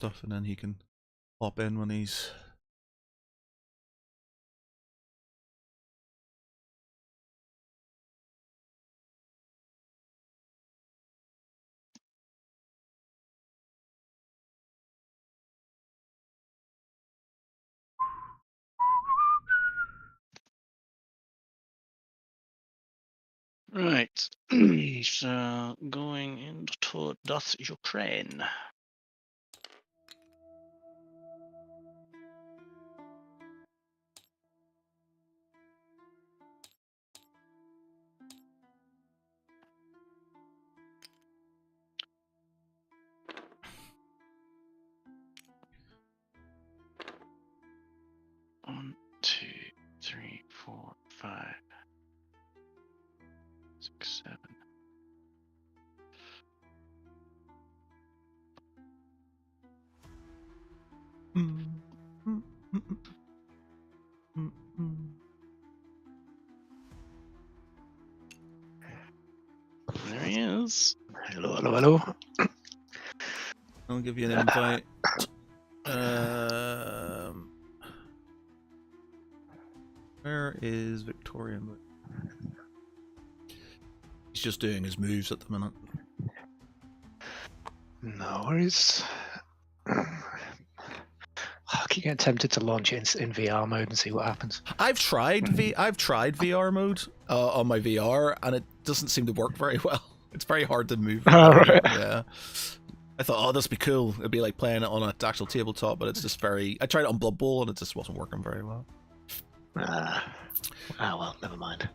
stuff, and then he can hop in when he's. Right. So going into das Ukraine. One, two, three, four, 5, 6, 7. There he is. Hello, hello, hello. I'll give you an invite. Where is Victorian? He's just doing his moves at the minute. No worries. I keep getting tempted to launch it in VR mode and see what happens. I've tried VR mode on my VR, and it doesn't seem to work very well. It's very hard to move. Right. Yeah. I thought, oh, this would be cool. It'd be like playing it on an actual tabletop, but it's just very. I tried it on Blood Bowl, and it just wasn't working very well. Well, never mind.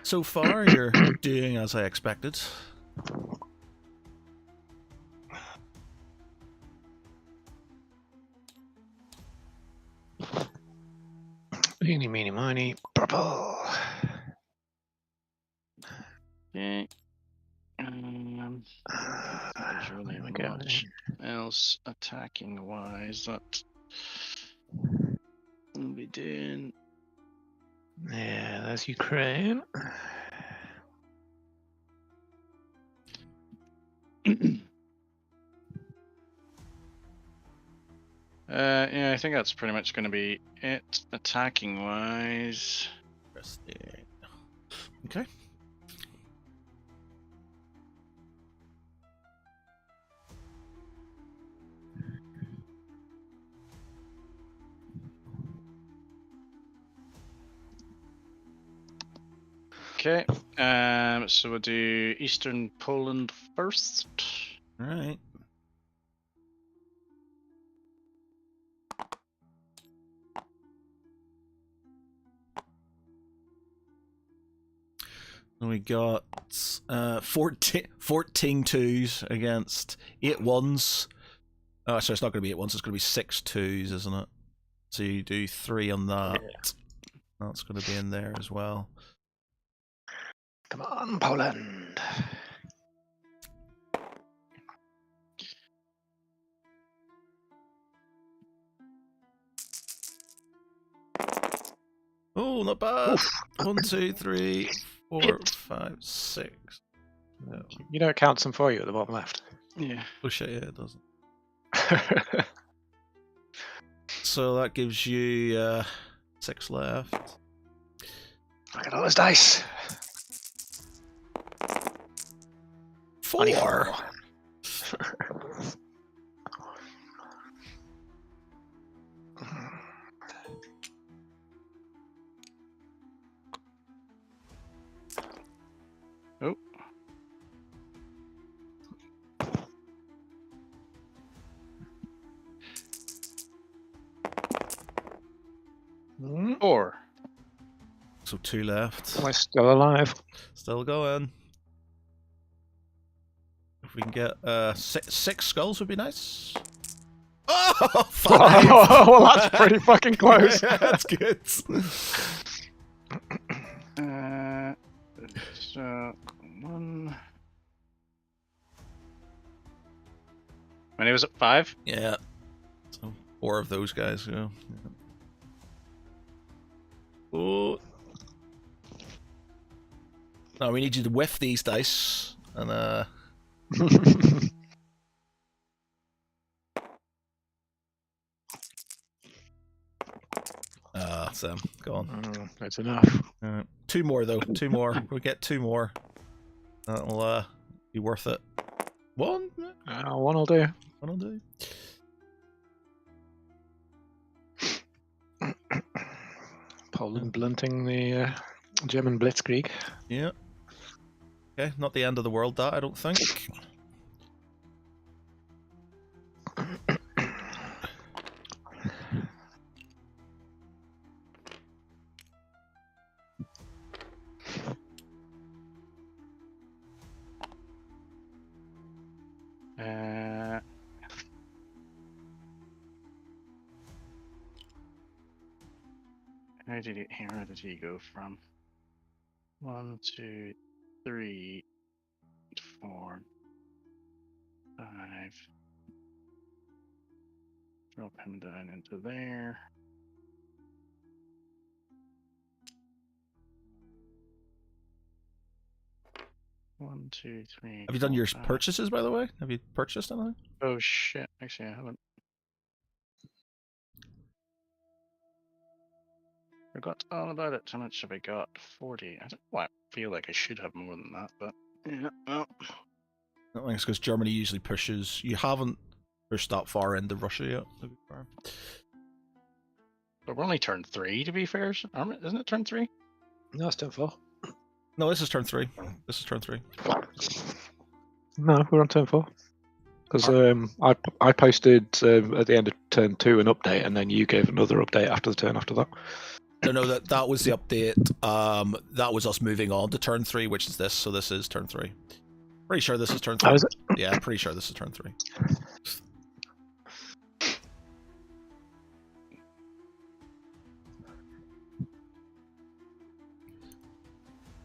So far, you're doing as I expected. Eeny, meeny, miny, purple. Okay. There's really much else attacking wise that we'll be doing. Yeah, that's Ukraine. Yeah, I think that's pretty much going to be it attacking wise. Interesting. Okay. Okay. So we'll do Eastern Poland first. All right. And we got 14 twos against 8 ones. Oh, so it's not going to be 8 ones, it's going to be 6 twos, isn't it? So you do 3 on that. Yeah. That's going to be in there as well. Come on, Poland. Oh, not bad. Oof. 1, 2, 3, 4, 5, 6. No. You know it counts them for you at the bottom left. Yeah. Oh shit, yeah, it doesn't. So that gives you 6 left. Look at all those dice. 4. Oh. Four. So 2 left. Am I still alive? Still going. If we can get 6 skulls would be nice. Oh, 5. Well, that's pretty fucking close. Yeah, that's good. So 1. When he was at 5? Yeah. So 4 of those guys go. Yeah. Oh. No, we need you to whiff these dice and Sam. Go on. That's enough. Two more though. Two more. We'll get two more. That'll be worth it. One. One will do. One will do. Poland blunting the German blitzkrieg. Yeah. Okay, not the end of the world, that I don't think. Where did he go from? 1, 2, 3, 4, 5. Drop him down into there. One, two, three. Have you done your 5. purchases, by the way? Have you purchased anything? Oh shit! Actually, I haven't. Forgot all about it. How much have I got? 40. I don't. Well, I feel like I should have more than that, but yeah. Well. I think it's because Germany usually pushes. You haven't pushed that far into Russia yet, to be fair. But we're only turn 3, to be fair. Isn't it turn 3? No, it's turn 4. No, this is turn 3. This is turn 3. No, we're on turn 4. Because I posted at the end of turn 2 an update, and then you gave another update after the turn after that. No, that was the update. That was us moving on to turn 3, which is this. So this is turn 3. Pretty sure this is turn 3. Oh, is it? Yeah, pretty sure this is turn 3.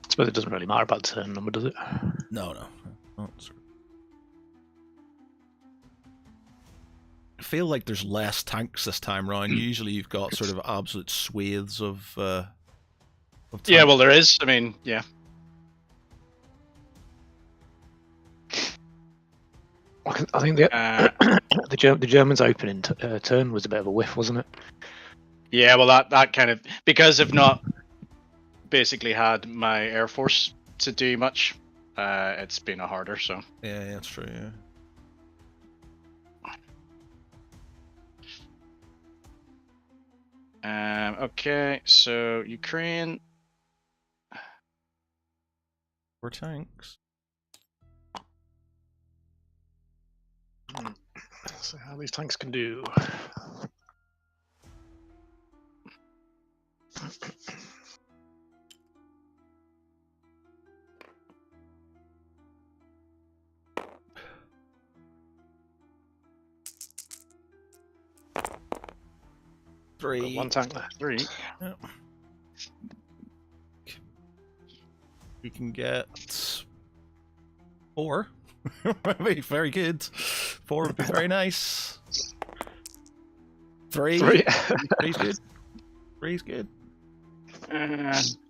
I suppose it doesn't really matter about the turn number, does it? No. Oh, sorry. I feel like there's less tanks this time round. Usually you've got sort of absolute swathes of tanks. Yeah, well, there is. I mean, yeah. I think the Germans' opening turn was a bit of a whiff, wasn't it? Yeah, well, that kind of, because I've not basically had my air force to do much. It's been a harder. So Yeah, that's true. yeah. Okay, so Ukraine. We're tanks. So how these tanks can do. Three. One tank left. 3. Yep. We can get 4. Very good. 4 would be very nice. 3. 3's good. 3's good.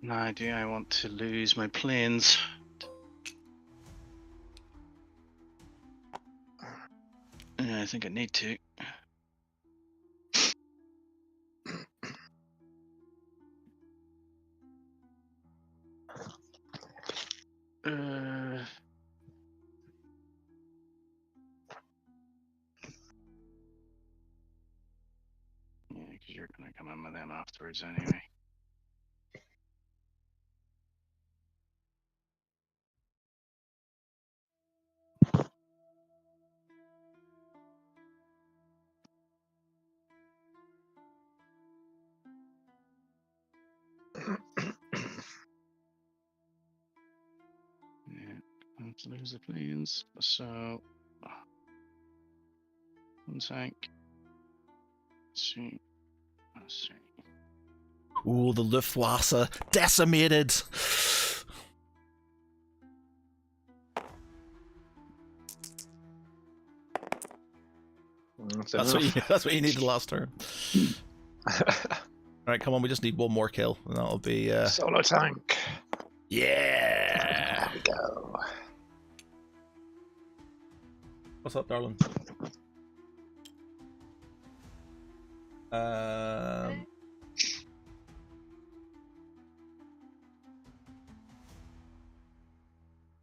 No, do I want to lose my planes? Yeah, I think I need to. Yeah, because you're gonna come in with them afterwards anyway. Yeah, let's lose the planes. So, one tank. Let's see. Ooh, the Luftwaffe decimated. That's what you needed last turn. Alright, come on, we just need one more kill, and that'll be Solo tank. Yeah. There we go. What's up, darling?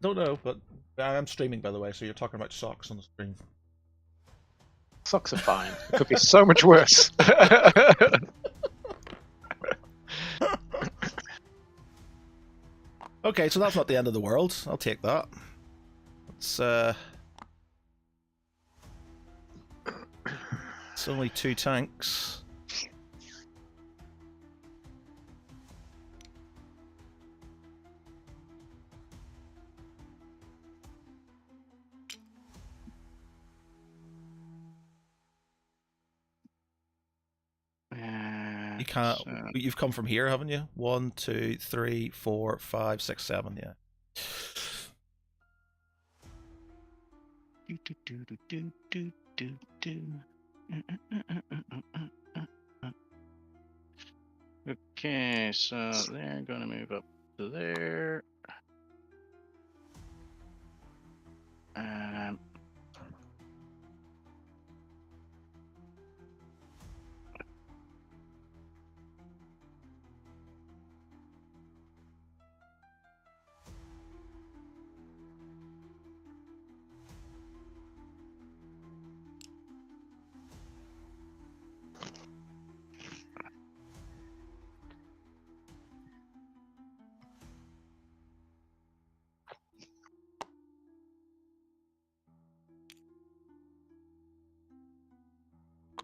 Don't know, but I am streaming, by the way, so you're talking about socks on the stream. Socks are fine. It could be so much worse. Okay, so that's not the end of the world. I'll take that. It's only 2 tanks. You can't. You've come from here, haven't you? 1, 2, 3, 4, 5, 6, 7. Yeah. Okay, so they're gonna move up to there.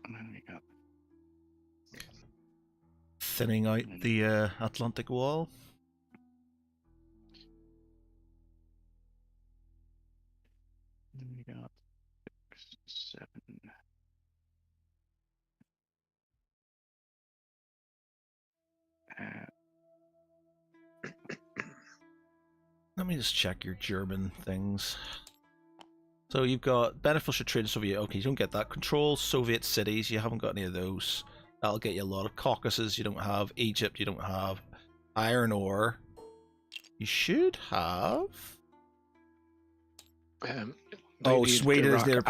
And then we got Thinning out the Atlantic wall. We got 6, 7. Let me just check your German things. So you've got beneficial trade in Soviet. Okay, you don't get that. Control Soviet cities. You haven't got any of those. That'll get you a lot of Caucasus. You don't have Egypt. You don't have iron ore. You should have. Sweden is near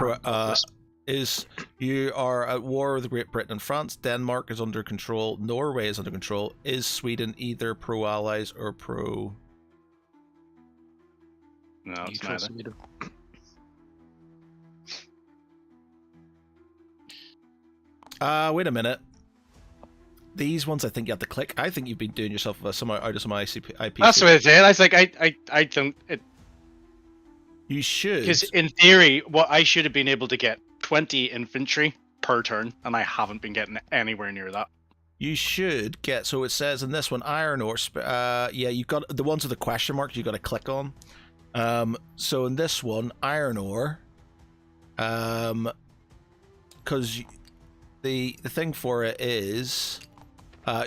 is you are at war with Great Britain and France. Denmark is under control. Norway is under control. Is Sweden either pro-allies or pro? No, it's neither. Wait a minute. These ones, I think you have to click. I think you've been doing yourself some out of some IPC. That's what I said. I was like, I don't. You should. Because in theory, what I should have been able to get 20 infantry per turn, and I haven't been getting anywhere near that. You should get. So it says in this one, iron ore. Yeah, you've got the ones with the question marks. You've got to click on. So in this one, iron ore. Because the thing for it is,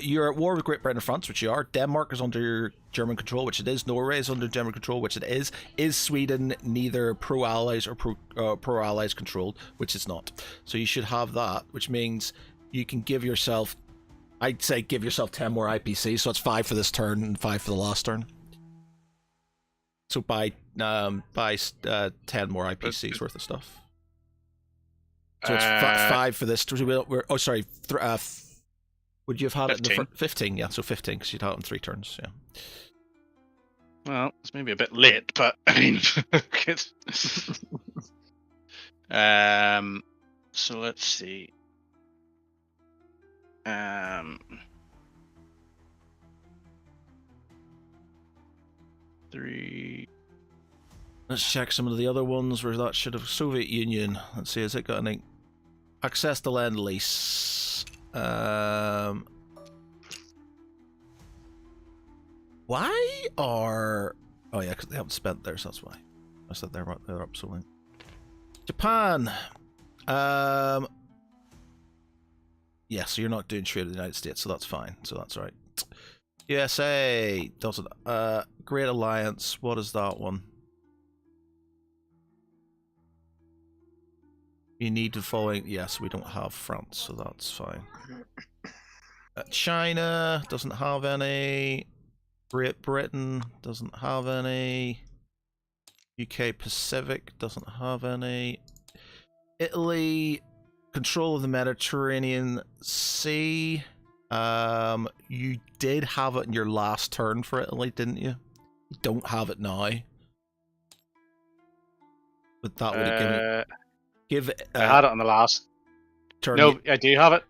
you're at war with Great Britain and France, which you are. Denmark is under German control, which it is. Norway is under German control, which it is. Is Sweden neither pro-allies or pro-allies controlled, which it's not. So you should have that, which means you can give yourself, I'd say give yourself 10 more IPC, so it's 5 for this turn and 5 for the last turn. So buy 10 more IPCs worth of stuff. So it's 5 for this. Oh, sorry. Would you have had 15. It in the 15? Yeah, so 15 because you'd had it in 3 turns. Yeah. Well, it's maybe a bit late, but I mean, so let's see. 3. Let's check some of the other ones where that should have. Soviet Union. Let's see, has it got any access to lend lease? Why are? Oh yeah, because they haven't spent theirs. That's why. I said they're up so. Japan. Yeah, so you're not doing trade with the United States, so that's fine. So that's all right. USA doesn't. Great Alliance. What is that one? You need the following. Yes, we don't have France, so that's fine. China doesn't have any. Great Britain doesn't have any. UK Pacific doesn't have any. Italy, control of the Mediterranean Sea. You did have it in your last turn for Italy, didn't you? You don't have it now. But that would have given give I had it on the last. turn. No, I do have it.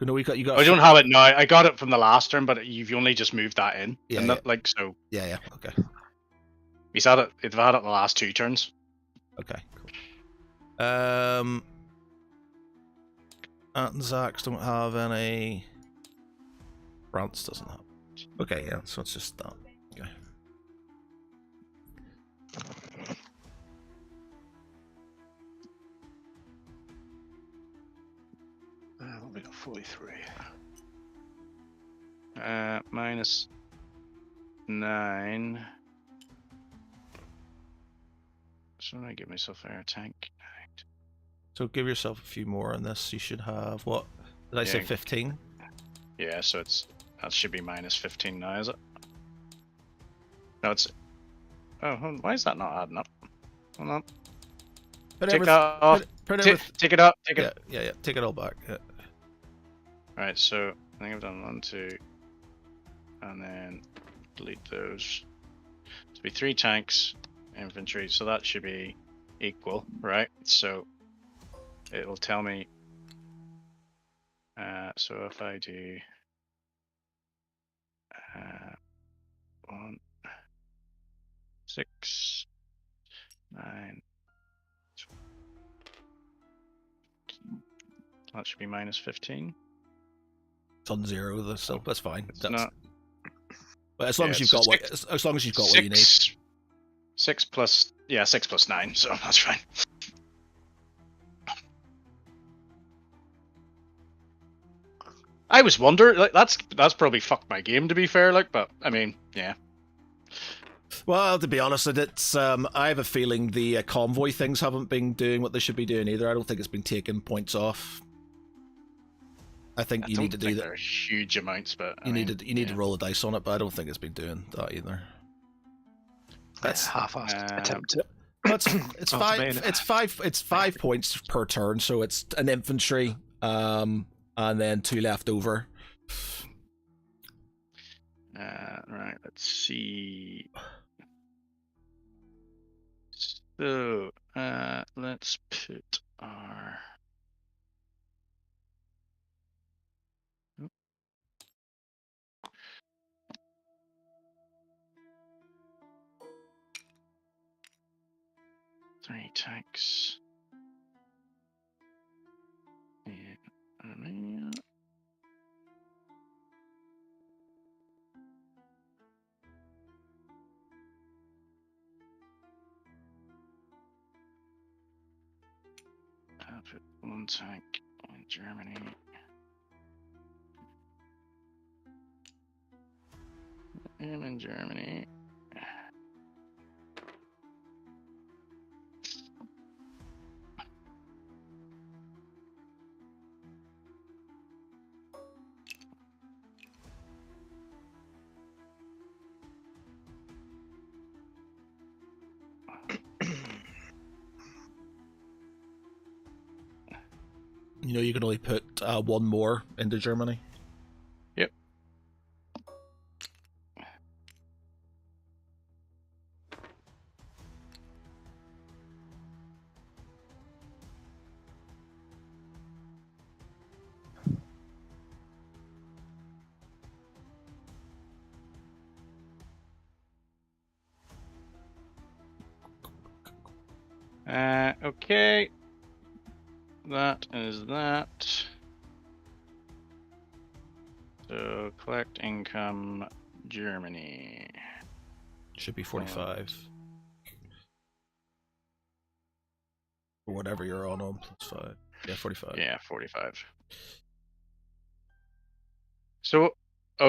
No, you got. I don't have it now. I got it from the last turn, but you've only just moved that in. Yeah, and yeah. that, like so. Yeah. Okay. He's had it. They've had it the last 2 turns. Okay. Cool. Ant and Zax don't have any. France doesn't have. Okay, yeah. So it's just that. Okay. Let me go 43. Minus 9. So I give myself air tank. So give yourself a few more on this. You should have what? Did I say 15? Yeah, so that should be minus 15 now, is it? No, it's. Oh, why is that not adding up? Hold on. Take that off. Take it up. Take it. Yeah. Take it all back. Yeah. Alright, so I think I've done 1, 2, and then delete those. To be 3 tanks, infantry, so that should be equal, right? So it will tell me. So if I do 1, 6, 9, that should be minus 15. It's on 0, so that's fine. It's not. But as long as you've got as long as you've got what you need. 6 plus 9, so that's fine. I was wondering, like that's probably fucked my game, to be fair, like, but I mean, yeah. Well, to be honest, it's I have a feeling the convoy things haven't been doing what they should be doing either. I don't think it's been taking points off. I think you need to do that. They're huge amounts, but you need to roll a dice on it, but I don't think it's been doing that either. That's half-assed attempt. It's 5 points per turn, so it's an infantry, and then 2 left over. Right, let's see. So, let's put our. 3 tanks. And Armenia. I'll put 1 tank in Germany. And in Germany. You know, you can only put 1 more into Germany. Yep. Okay. That is that. So collect income, Germany. Should be 45. Or whatever you're on plus 5. Yeah, 45. Yeah, 45. So,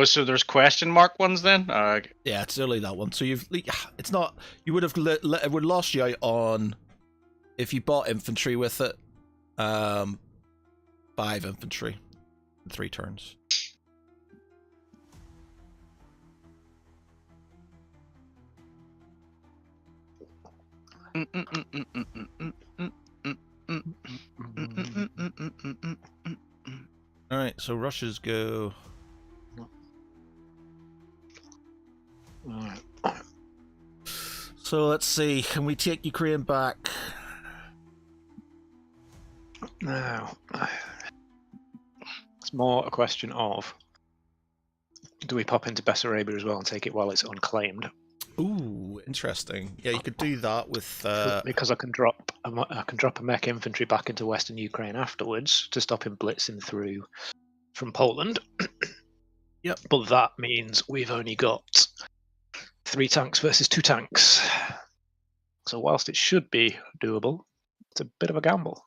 so there's question mark ones then? Yeah, it's only that one. So it's not, you would have, it would lost you out on, if you bought infantry with it, 5 infantry in 3 turns. Alright, so Russia's go. So let's see. Can we take Ukraine back? Now, it's more a question of, do we pop into Bessarabia as well and take it while it's unclaimed? Ooh, interesting. Yeah, you could do that with. Because I can drop a mech infantry back into Western Ukraine afterwards to stop him blitzing through from Poland. Yep. But that means we've only got 3 tanks versus 2 tanks. So whilst it should be doable, it's a bit of a gamble.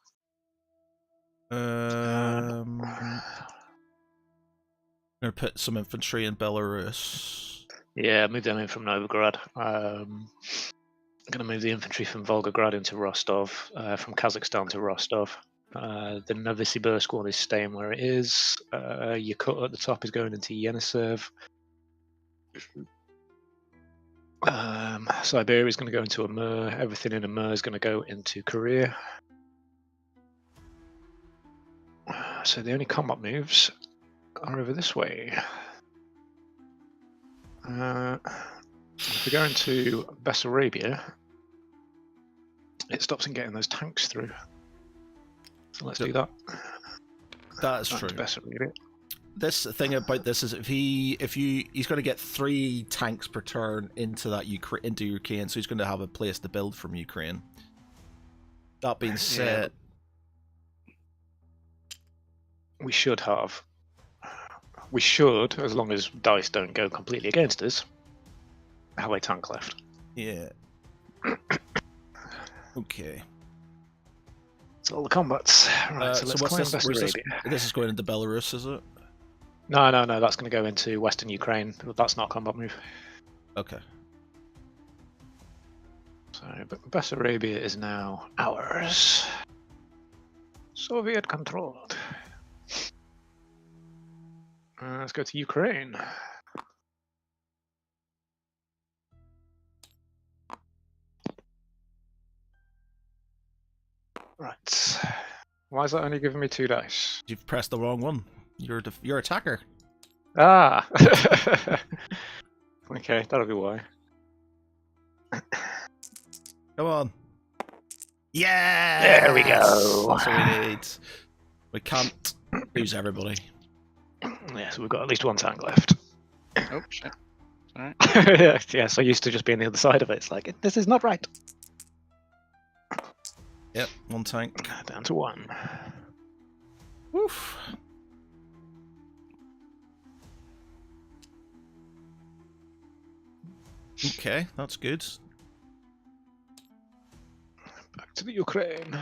I'm gonna put some infantry in Belarus. Yeah, move them in from Novgorod. I'm going to move the infantry from Volgograd into Rostov, from Kazakhstan to Rostov. The Novosibirsk one is staying where it is. Yakut at the top is going into Yeniseiv. Siberia is going to go into Amur. Everything in Amur is going to go into Korea. So the only combat moves are over this way. If we go into Bessarabia, it stops him getting those tanks through. So let's do that. That's Back true. to Bessarabia. This thing about this is he's going to get 3 tanks per turn into that into Ukraine, so he's going to have a place to build from Ukraine. That being said, we should have. We should, as long as dice don't go completely against us, have a tank left. yeah. Okay. It's all the combats. Right, so let's what's claim this? Where's this? Bessarabia. This is going into Belarus, is it? No, that's going to go into Western Ukraine. That's not a combat move. Okay. So, but Bessarabia is now ours. Soviet controlled. Let's go to Ukraine. Right. Why is that only giving me 2 dice? You've pressed the wrong one. You're attacker. Ah! Okay, that'll be why. Come on. Yeah. There we go. That's what we need. We can't lose everybody. Yeah, so we've got at least 1 tank left. Oh shit! Alright. Yeah, so used to just being the other side of it. It's like, this is not right. Yep, 1 tank. Down to 1. Woof. Okay, that's good. Back to the Ukraine.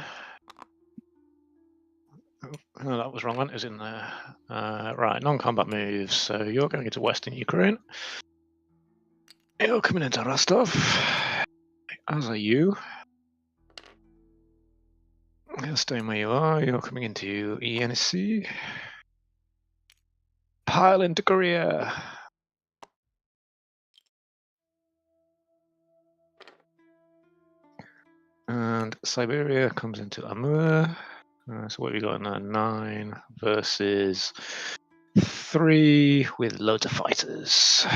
Oh, that was wrong one. It was in there. Right, non-combat moves. So you're going into Western Ukraine. You're coming into Rostov. As are you. You're staying where you are. You're coming into Yenisei. Pile into Korea. And Siberia comes into Amur. So what have we got now? 9 versus 3 with loads of fighters.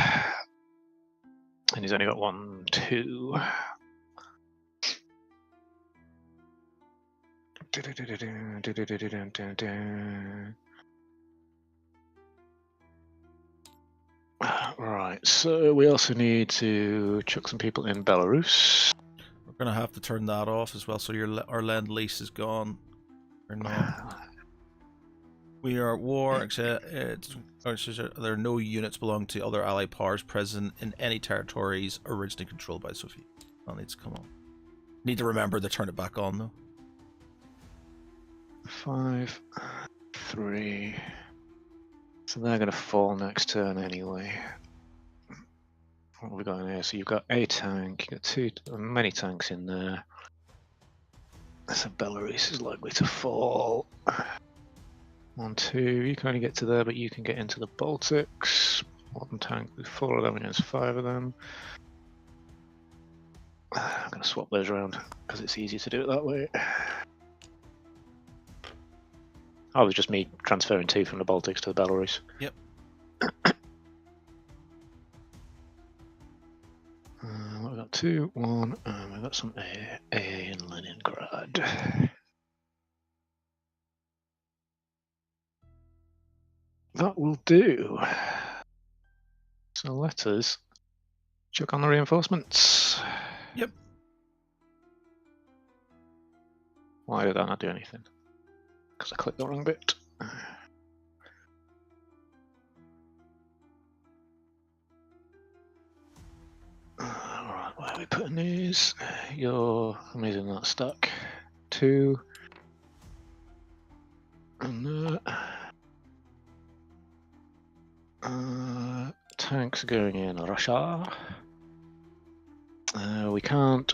And he's only got 1, 2. Right, so we also need to chuck some people in Belarus. We're gonna have to turn that off as well, so our land lease is gone. Or not. We are at war. Except there are no units belonging to other allied powers present in any territories originally controlled by Soviet. That needs to come on. Need to remember to turn it back on though. 5, 3. So they're going to fall next turn anyway. What have we got in here? So you've got a tank, you've got many tanks in there. So Belarus is likely to fall. 1, 2. You can only get to there, but you can get into the Baltics. 1 tank with 4 of them against 5 of them. I'm going to swap those around because it's easier to do it that way. Oh, it was just me transferring 2 from the Baltics to the Belarus. Yep. What have we got? 2, 1, and we've got some A in Leningrad. That will do. So let us check on the reinforcements. Yep. Why did that not do anything? Because I clicked the wrong bit. Alright, where are we putting these? I'm using that stack. 2. And tanks going in Russia. We can't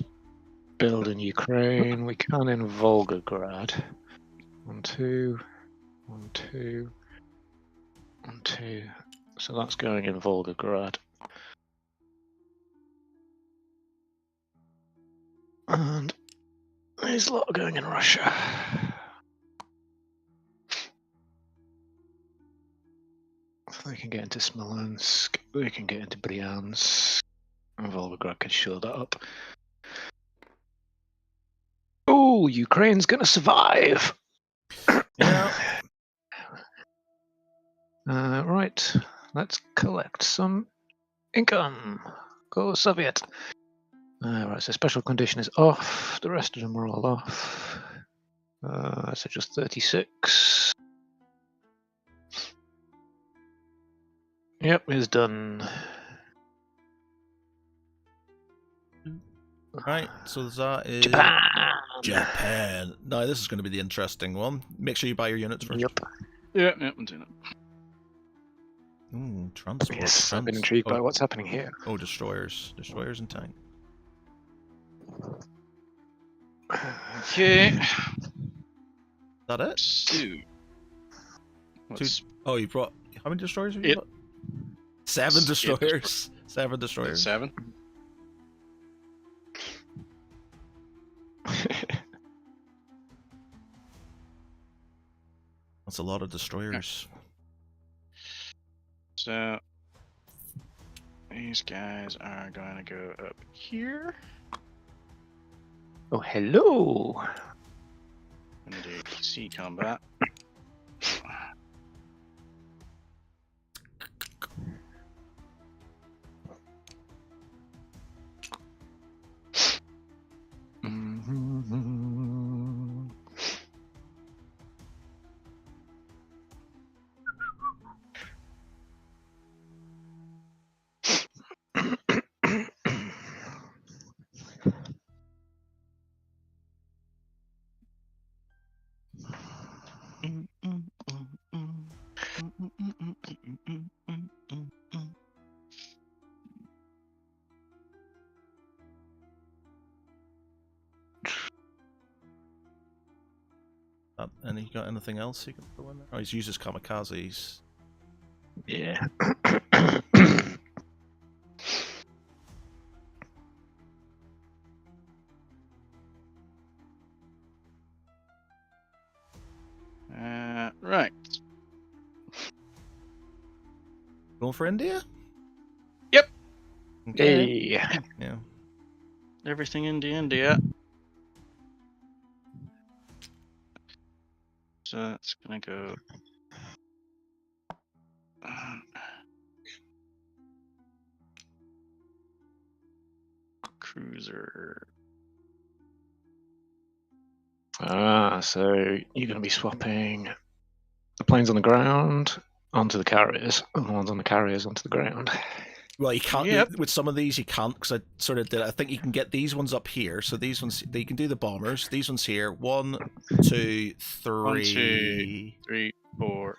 build in Ukraine. We can in Volgograd. 1, 2, 1, 2, 1, 2. So that's going in Volgograd. And these lot are going in Russia. So they can get into Smolensk, they can get into Bryansk, and Volgograd can show that up. Oh, Ukraine's gonna survive! Yeah. Right, let's collect some income. Go Soviet. Right, so special condition is off. The rest of them are all off. So just 36. Yep, it's done. Right, so that is Japan. Now this is going to be the interesting one. Make sure you buy your units first. Yep. Yeah, I'm doing it. Ooh, transport. Yes, I've been intrigued by what's happening here. Oh, destroyers and tank. Okay. That it? So, Oh, you brought how many destroyers have you 8. brought? 7 destroyers. 7 destroyers. 7. That's a lot of destroyers. So these guys are going to go up here. Oh, hello. And do sea combat. And you got anything else you can throw in there? Oh, he's used his kamikazes. Yeah. Right. Going for India? Yep. Okay. Hey. Yeah. Everything into India. So that's gonna go. Cruiser. So you're going to be swapping the planes on the ground onto the carriers, and the ones on the carriers onto the ground. Well, you can't. Yep. With some of these, you can't because I sort of did. I think you can get these ones up here. So these ones, you can do the bombers. These ones here. 1, 2, 3. 1, 2, 3, 4.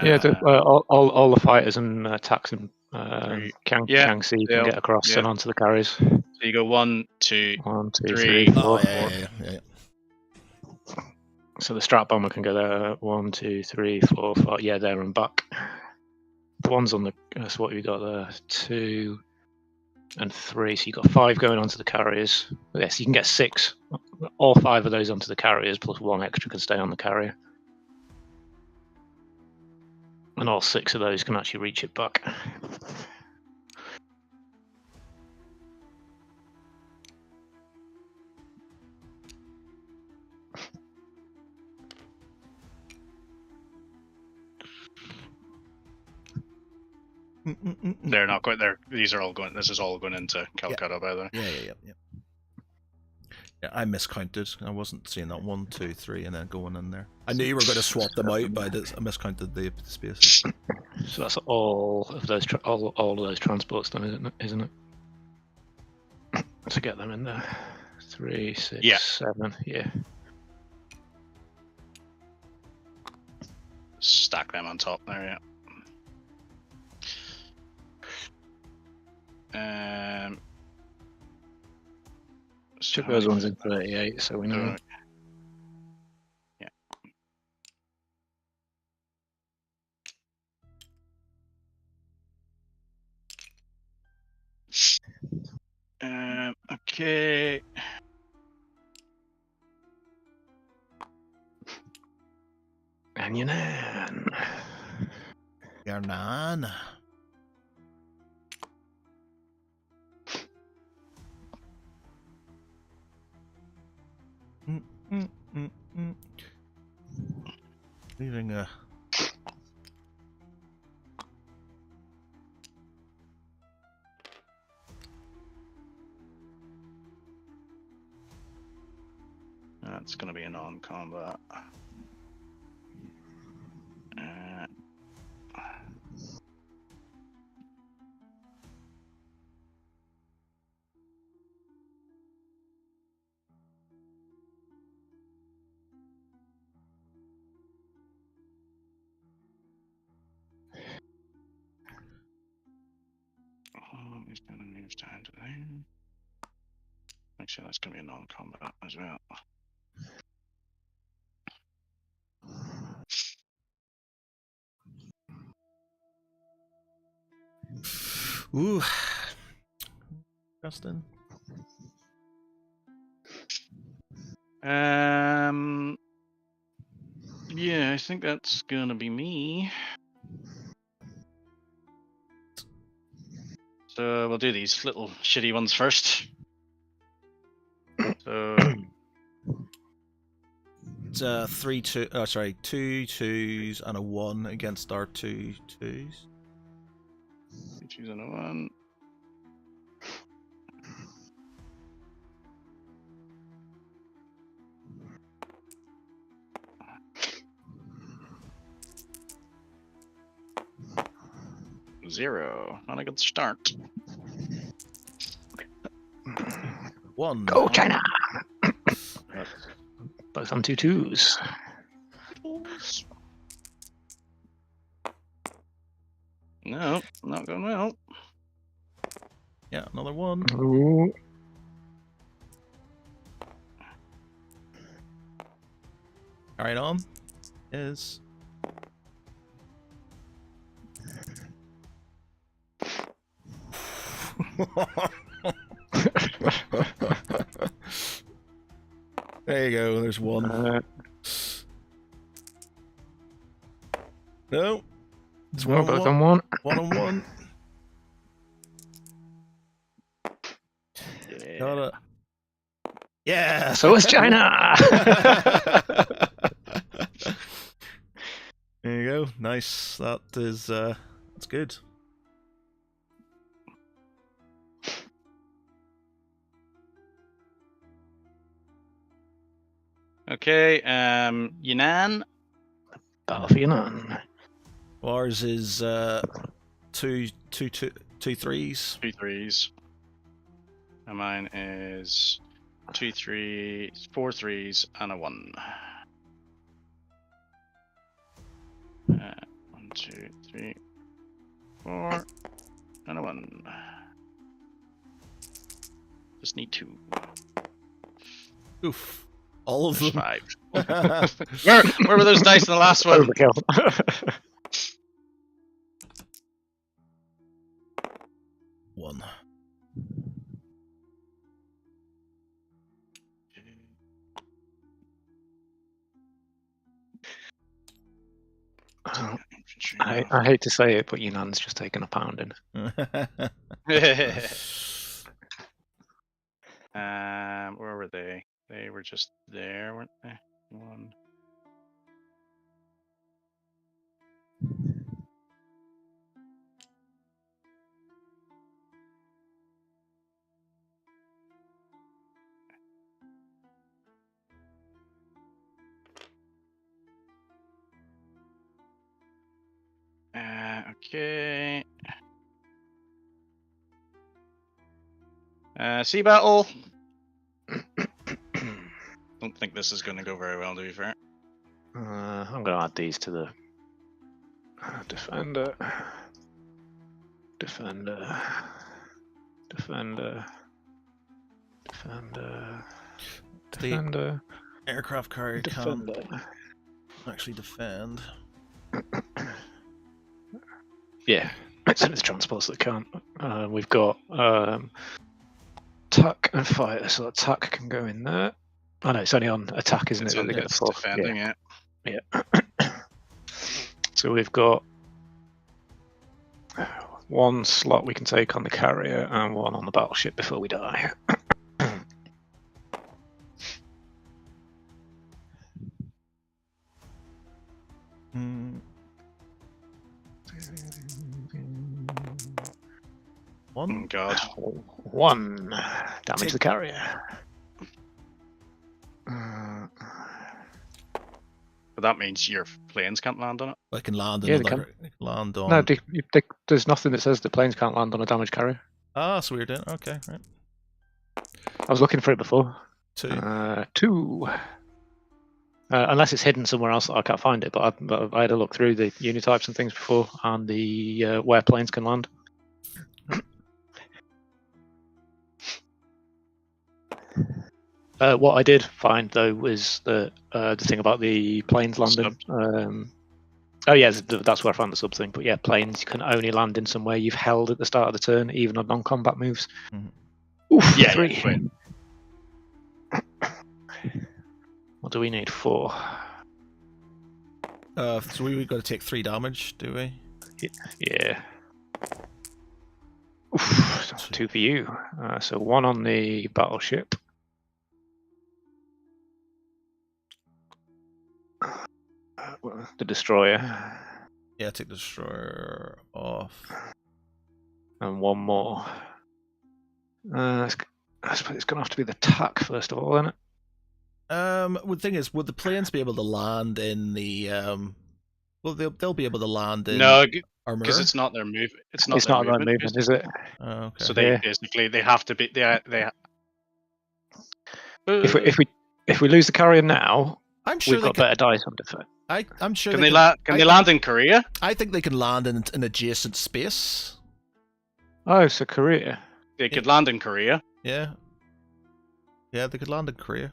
Yeah, all the fighters and attacks and Shaanxi can get across and onto the carriers. So you go 1, 2, 1, 2, 3, 3, 4. Oh, yeah. So the strat bomber can go there. 1, 2, 3, 4, 5. Yeah, there and back. The ones on the so what have you got there? 2 and 3. So you got 5 going onto the carriers. Yes, you can get 6. All 5 of those onto the carriers, plus 1 extra can stay on the carrier. And all 6 of those can actually reach it back. They're not going there. These are all going. This is all going into Calcutta, by the way. Yeah. Yeah, I miscounted. I wasn't seeing that 1, 2, 3, and then going in there. I knew you were going to swap them out, but I miscounted the space. So that's all of those all of those transports, then, isn't it? To get them in there. 3, 6, Yeah. 7. Yeah. Stack them on top there. Yeah. Chuck those ones in 38, so we know. Okay. And Yunnan. Yarnan. Leaving a. That's going to be a non-combat. He's going to move down to there. Make sure that's going to be a non-combat as well. Ooh. Justin. Yeah, I think that's gonna be me. So we'll do these little shitty ones first. So It's 3, 2. Oh, sorry, 2 2s and a 1 against our 2 2s. choose on a 1. Zero. Not a good start. 1. Go China! Both on 2 2s. No, not going well. Yeah, another 1. Ooh. Carrying on. Is. There you go, there's 1. No. It's Well, both on 1. 1 on 1. Yeah. Got it. Yeah. So is China! There you go. Nice. That is that's good. Okay, Yunnan. Battle for Yunnan. Ours is 2 3s. 2 3s. And mine is 2 3s, 4 3s, and a 1. 1 2 3 4 and a 1. Just need 2. Oof. All of There's them. 5. Where were those dice in the last one? Overkill. 1. I hate to say it, but Yunnan's just taken a pounding. Where were they? They were just there, weren't they? 1. Okay. Sea battle. Don't think this is going to go very well, to be fair. I'm going to add these to the defender, defender, defender, defender, defender, Aircraft carrier can't defender. actually defend. Yeah, it's only the transports that can't. We've got attack and fighter, so attack can go in there. Oh no, it's only on attack, isn't It's it? That on they get the fourth. defending it. Yeah. So we've got one slot we can take on the carrier and one on the battleship before we die. One. Oh god. One damage the carrier. But that means your planes can't land on it. I can land Yeah, on they can. land on. No, there's nothing that says the planes can't land on a damaged carrier. Ah, so we're doing okay, right. I was looking for it before. 2. 2. Unless it's hidden somewhere else, I can't find it. But I had a look through the unit types and things before, and the where planes can land. What I did find though was the thing about the planes landing. Oh yeah, that's where I found the sub thing. But yeah, planes can only land in somewhere you've held at the start of the turn, even on non-combat moves. Mm-hmm. Oof, Yeah, 3. Yeah, What do we need? 4. So we've got to take 3 damage, do we? Yeah. Oof, 2 for you. So 1 on the battleship. The destroyer. Yeah, take the destroyer off. And 1 more. I suppose it's going to have to be the attack first of all, isn't it? Well, the thing is, would the planes be able to land in the Well, they'll be able to land in no, armor. because it's not their move. It's not It's their not about movement, movement, is it? Oh, okay. So they basically they have to be If we lose the carrier now, I'm sure we've got better dice on defense. I'm sure Can they land in Korea? I think they can land in an adjacent space. Oh, so Korea. They could land in Korea. Yeah. Yeah, they could land in Korea.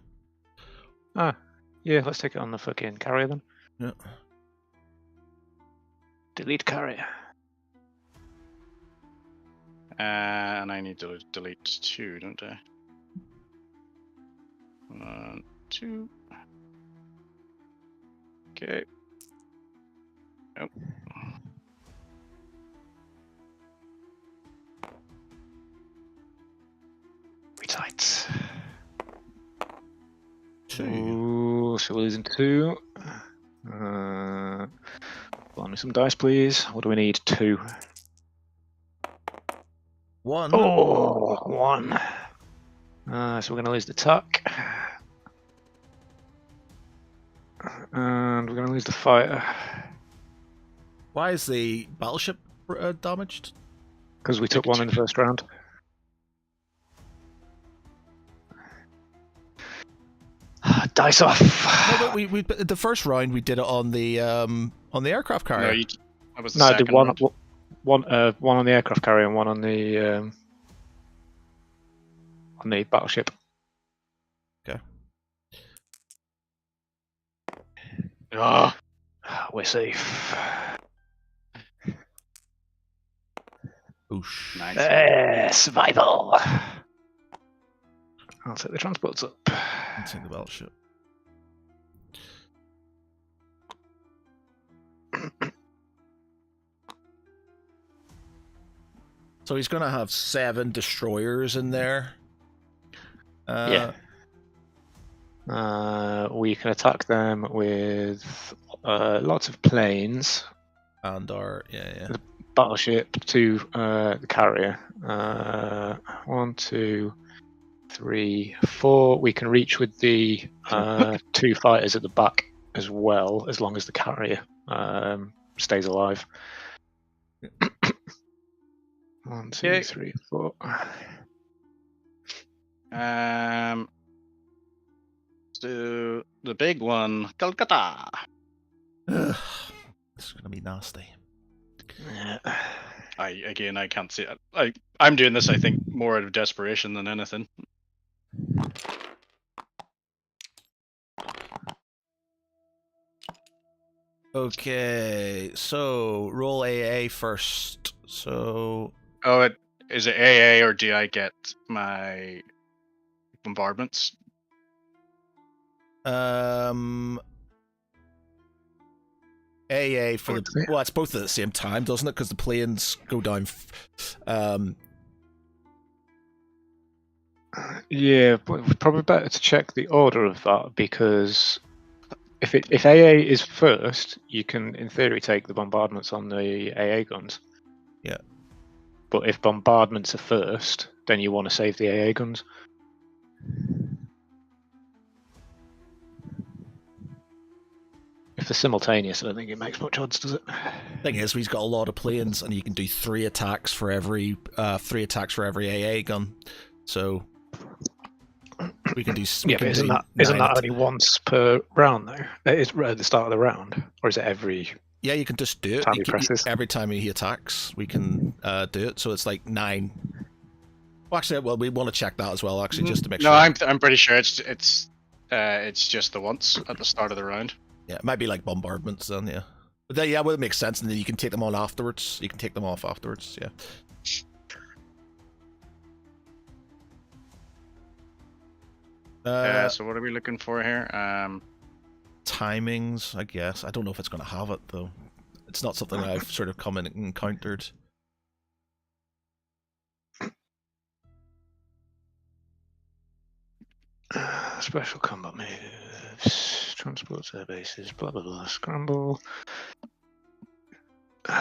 Ah, yeah. Let's take it on the fucking carrier then. Yeah. Delete carrier. And I need to delete 2, don't I? 1, 2. Okay. Nope. Retight. 2. Ooh, so we're losing 2. Find me some dice, please. What do we need? 2. 1. Oh, 1. So we're going to lose the tuck. And we're going to lose the fighter. Why is the battleship damaged? Because we took 1 in the first round. Dice off. No, but we the first round we did it on the aircraft carrier. No, that was the No, I second did one, round. one on the aircraft carrier and 1 on the battleship. Okay. Oh, We're safe. Oosh. nice. Survival. I'll set the transports up. Let's take the battleship. So he's going to have 7 destroyers in there. Yeah. We can attack them with lots of planes. And our yeah. Battleship to the carrier. 1, 2, 3, 4. We can reach with the 2 fighters at the back as well, as long as the carrier stays alive. 1, 2, Okay. 3, 4. So the big one, Calcutta. Ugh, this is gonna be nasty. Yeah. I can't see it. I'm doing this, I think, more out of desperation than anything. Okay, so roll AA first. So Oh, is it AA or do I get my bombardments? AA for the Okay. well, it's both at the same time, doesn't it? Because the planes go down. Yeah, but it's probably better to check the order of that, because if AA is first, you can, in theory, take the bombardments on the AA guns. Yeah. But if bombardments are first, then you want to save the AA guns. If they're simultaneous, I don't think it makes much odds, does it? Thing is, we've got a lot of planes, and you can do 3 attacks for every AA gun. So we can do. We Yeah, can but isn't do that 9 only once per round though? It is at the start of the round, or is it every Yeah, you can just do it. time he presses? Every time he attacks, we can do it. So it's like 9. Well, actually, well, we want to check that as well, actually, just to make No, sure. I'm pretty sure it's just the once at the start of the round. Yeah, it might be like bombardments then, yeah. But then, yeah, well, it makes sense, and then you can take them on afterwards. You can take them off afterwards, yeah. So what are we looking for here? Timings, I guess. I don't know if it's going to have it, though. It's not something that I've sort of come and encountered. Special combat moves, transports, air bases, blah blah blah, scramble.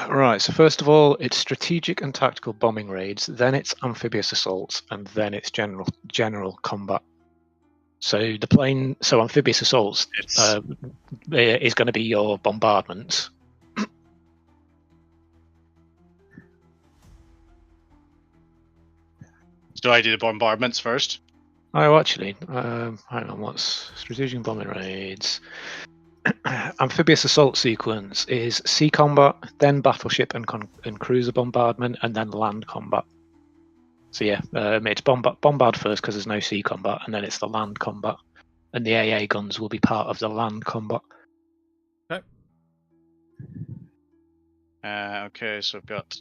Right, so first of all, it's strategic and tactical bombing raids, then it's amphibious assaults, and then it's general combat. So amphibious assaults It's is going to be your bombardments. do I do the bombardments first? Oh, actually, hang on. What's strategic bombing raids? Amphibious assault sequence is sea combat, then battleship and cruiser bombardment, and then land combat. So yeah, it's bombard first because there's no sea combat, and then it's the land combat, and the AA guns will be part of the land combat. Okay. Okay, so I've got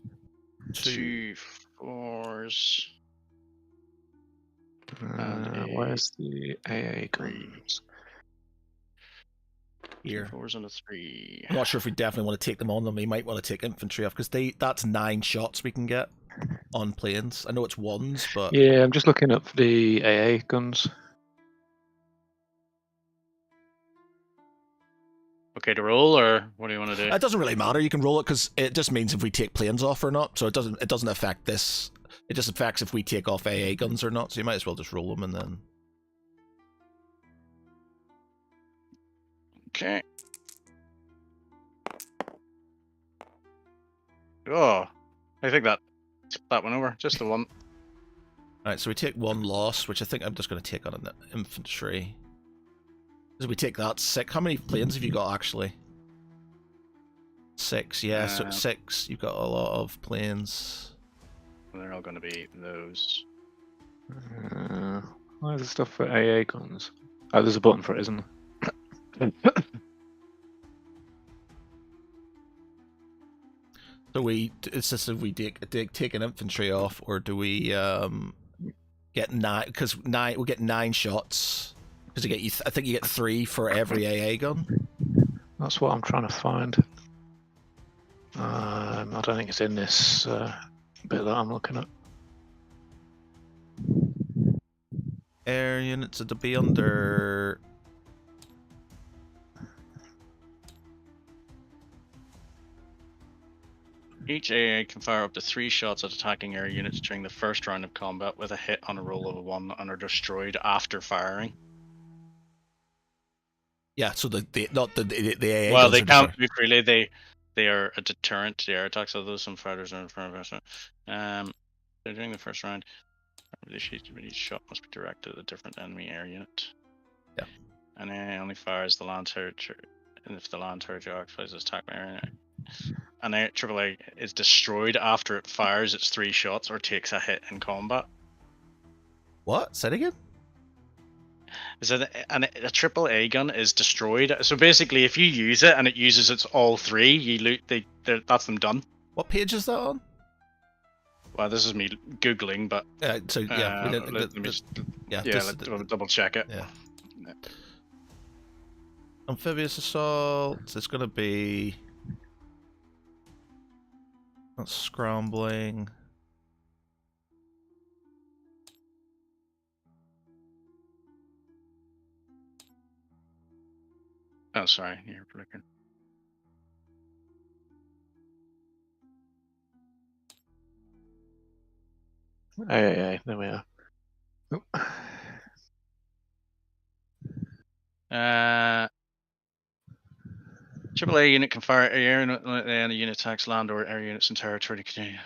2 4s. Where's the AA guns? Here. 2 4s and a 3. I'm not sure if we definitely want to take them on them. We might want to take infantry off, because that's 9 shots we can get on planes. I know it's 1s, but... Yeah, I'm just looking up the AA guns. Okay, to roll, or what do you want to do? It doesn't really matter. You can roll it, because it just means if we take planes off or not. So it doesn't affect this. It just affects if we take off AA guns or not. So you might as well just roll them and then. Okay. Oh, I think that went over. Just the one. Alright, so we take 1 loss, which I think I'm just going to take on an infantry. So we take that 6. How many planes have you got, actually? 6, yeah, so 6. You've got a lot of planes. They're all going to be those. Where's the stuff for AA guns? Oh, there's a button for it, isn't there? So it's just if we take an infantry off, or do we get 9? Because we'll get 9 shots. Because I think you get 3 for every AA gun. That's what I'm trying to find. I don't think it's in this bit that I'm looking at. Air units are to be under. Each AA can fire up to 3 shots at attacking air units during the first round of combat with a hit on a roll of a 1 and are destroyed after firing. Yeah, so the AA. Well, they can't be freely. they are a deterrent to the air attacks, although some fighters are in front of us. They're doing the first round. Each shot must be directed at a different enemy air unit. Yeah. And it only fires the land territory, and if the land territory occupies its attack area. And AAA is destroyed after it fires its 3 shots or takes a hit in combat. What? Say it again? Is that a AAA gun is destroyed? So basically, if you use it and it uses its all 3, you loot. That's them done. What page is that on? Well, this is me googling, but So yeah, let me just double check it. Yeah. Amphibious assault. It's gonna be. That's scrambling. Oh, sorry, you're looking. Aye, there we are. AAA unit can fire air unit and the unit attacks land or air units in territory. Continue.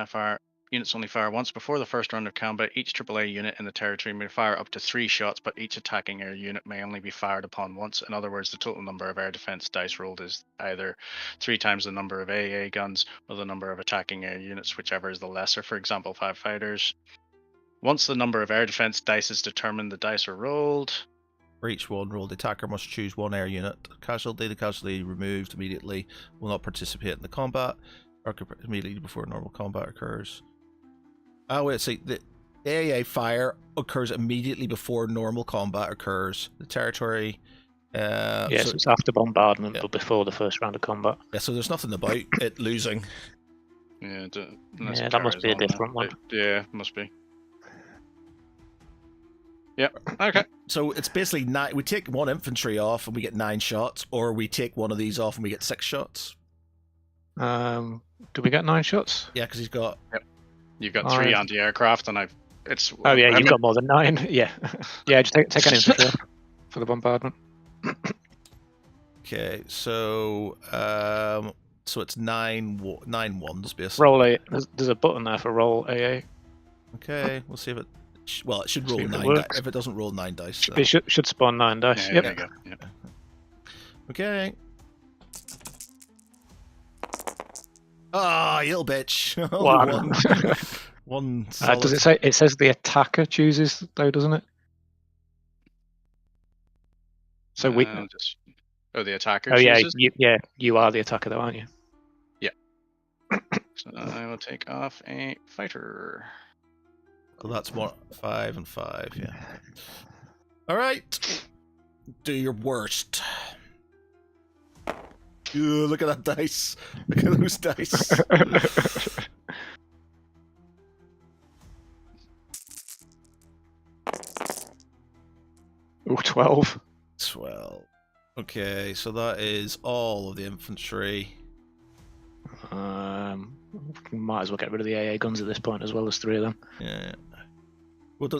Fire units only fire once before the first round of combat. Each AAA unit in the territory may fire up to 3 shots, but each attacking air unit may only be fired upon once. In other words, the total number of air defense dice rolled is either 3 times the number of AA guns or the number of attacking air units, whichever is the lesser. For example, 5 fighters. Once the number of air defense dice is determined, the dice are rolled. For each one roll, the attacker must choose 1 air unit. The casualty removed immediately will not participate in the combat, or immediately before normal combat occurs. Oh wait, see, the AA fire occurs immediately before normal combat occurs. The territory... yes, so it's after bombardment, but before the first round of combat. Yeah, so there's nothing about it losing. Yeah, that must be a different one. Yeah, must be. Yep. Okay. So it's basically 9. We take 1 infantry off and we get 9 shots, or we take one of these off and we get 6 shots. Do we get 9 shots? Yeah, because he's got. Yep. You've got 3 anti-aircraft, and it's. Oh yeah, you've got more than 9. Yeah, yeah. Just take an infantry off for the bombardment. Okay, so it's 9 ones basically. Roll A. There's a button there for roll AA. Okay, we'll see if it. Well, it should roll 9 dice. If it doesn't roll 9 dice, it should spawn 9 dice. Yeah, yep. There you go. Yep. Okay. Ah, you little bitch. One. One. Does it say? It says the attacker chooses though, doesn't it? So we. The attacker. Oh yeah, chooses? you are the attacker though, aren't you? Yeah. So I will take off a fighter. So that's 5 and 5. Yeah. All right. Do your worst. Ew, look at that dice. Look at those dice. Oh, 12. 12. Okay, so that is all of the infantry. Might as well get rid of the AA guns at this point as well as 3 of them. Yeah.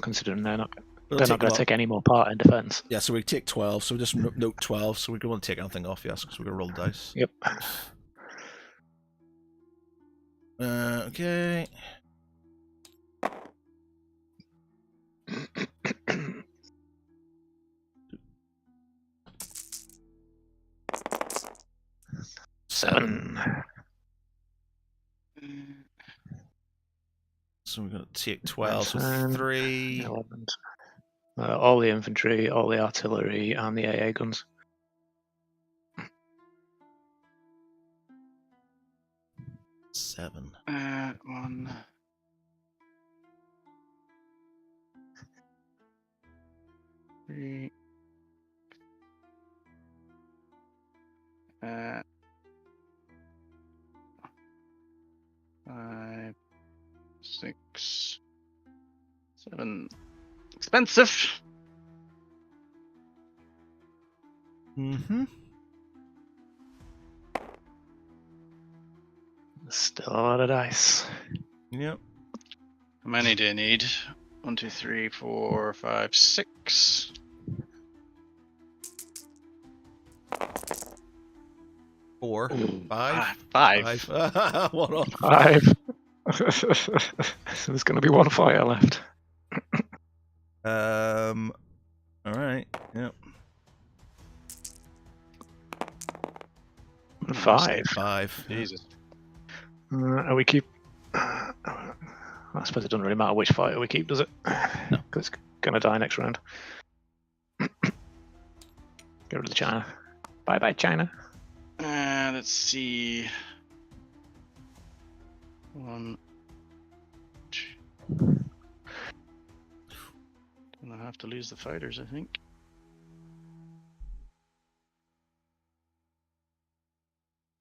Considering they're not going to take any more part in defense. Yeah, so we take 12. So we just note 12. So we don't want to take anything off, yes, because we're going to roll the dice. Yep. Okay. Seven. So we're going to take 12. So 3. 11. All the infantry, all the artillery, and the AA guns. Seven. 1. Three. 5, 6, 7. Expensive. Mm-hmm. Still a lot of dice. Yep. How many do you need? 1, 2, 3, 4, 5, 6. 4, Ooh, 5, Five. 5. One off. 5. So there's going to be one fire left. All right. Yep. 5. 5. Yeah. Jesus. And we keep. I suppose it doesn't really matter which fighter we keep, does it? No. Because it's going to die next round. Get rid of China. Bye bye, China. Let's see. 1, 2. Gonna have to lose the fighters, I think.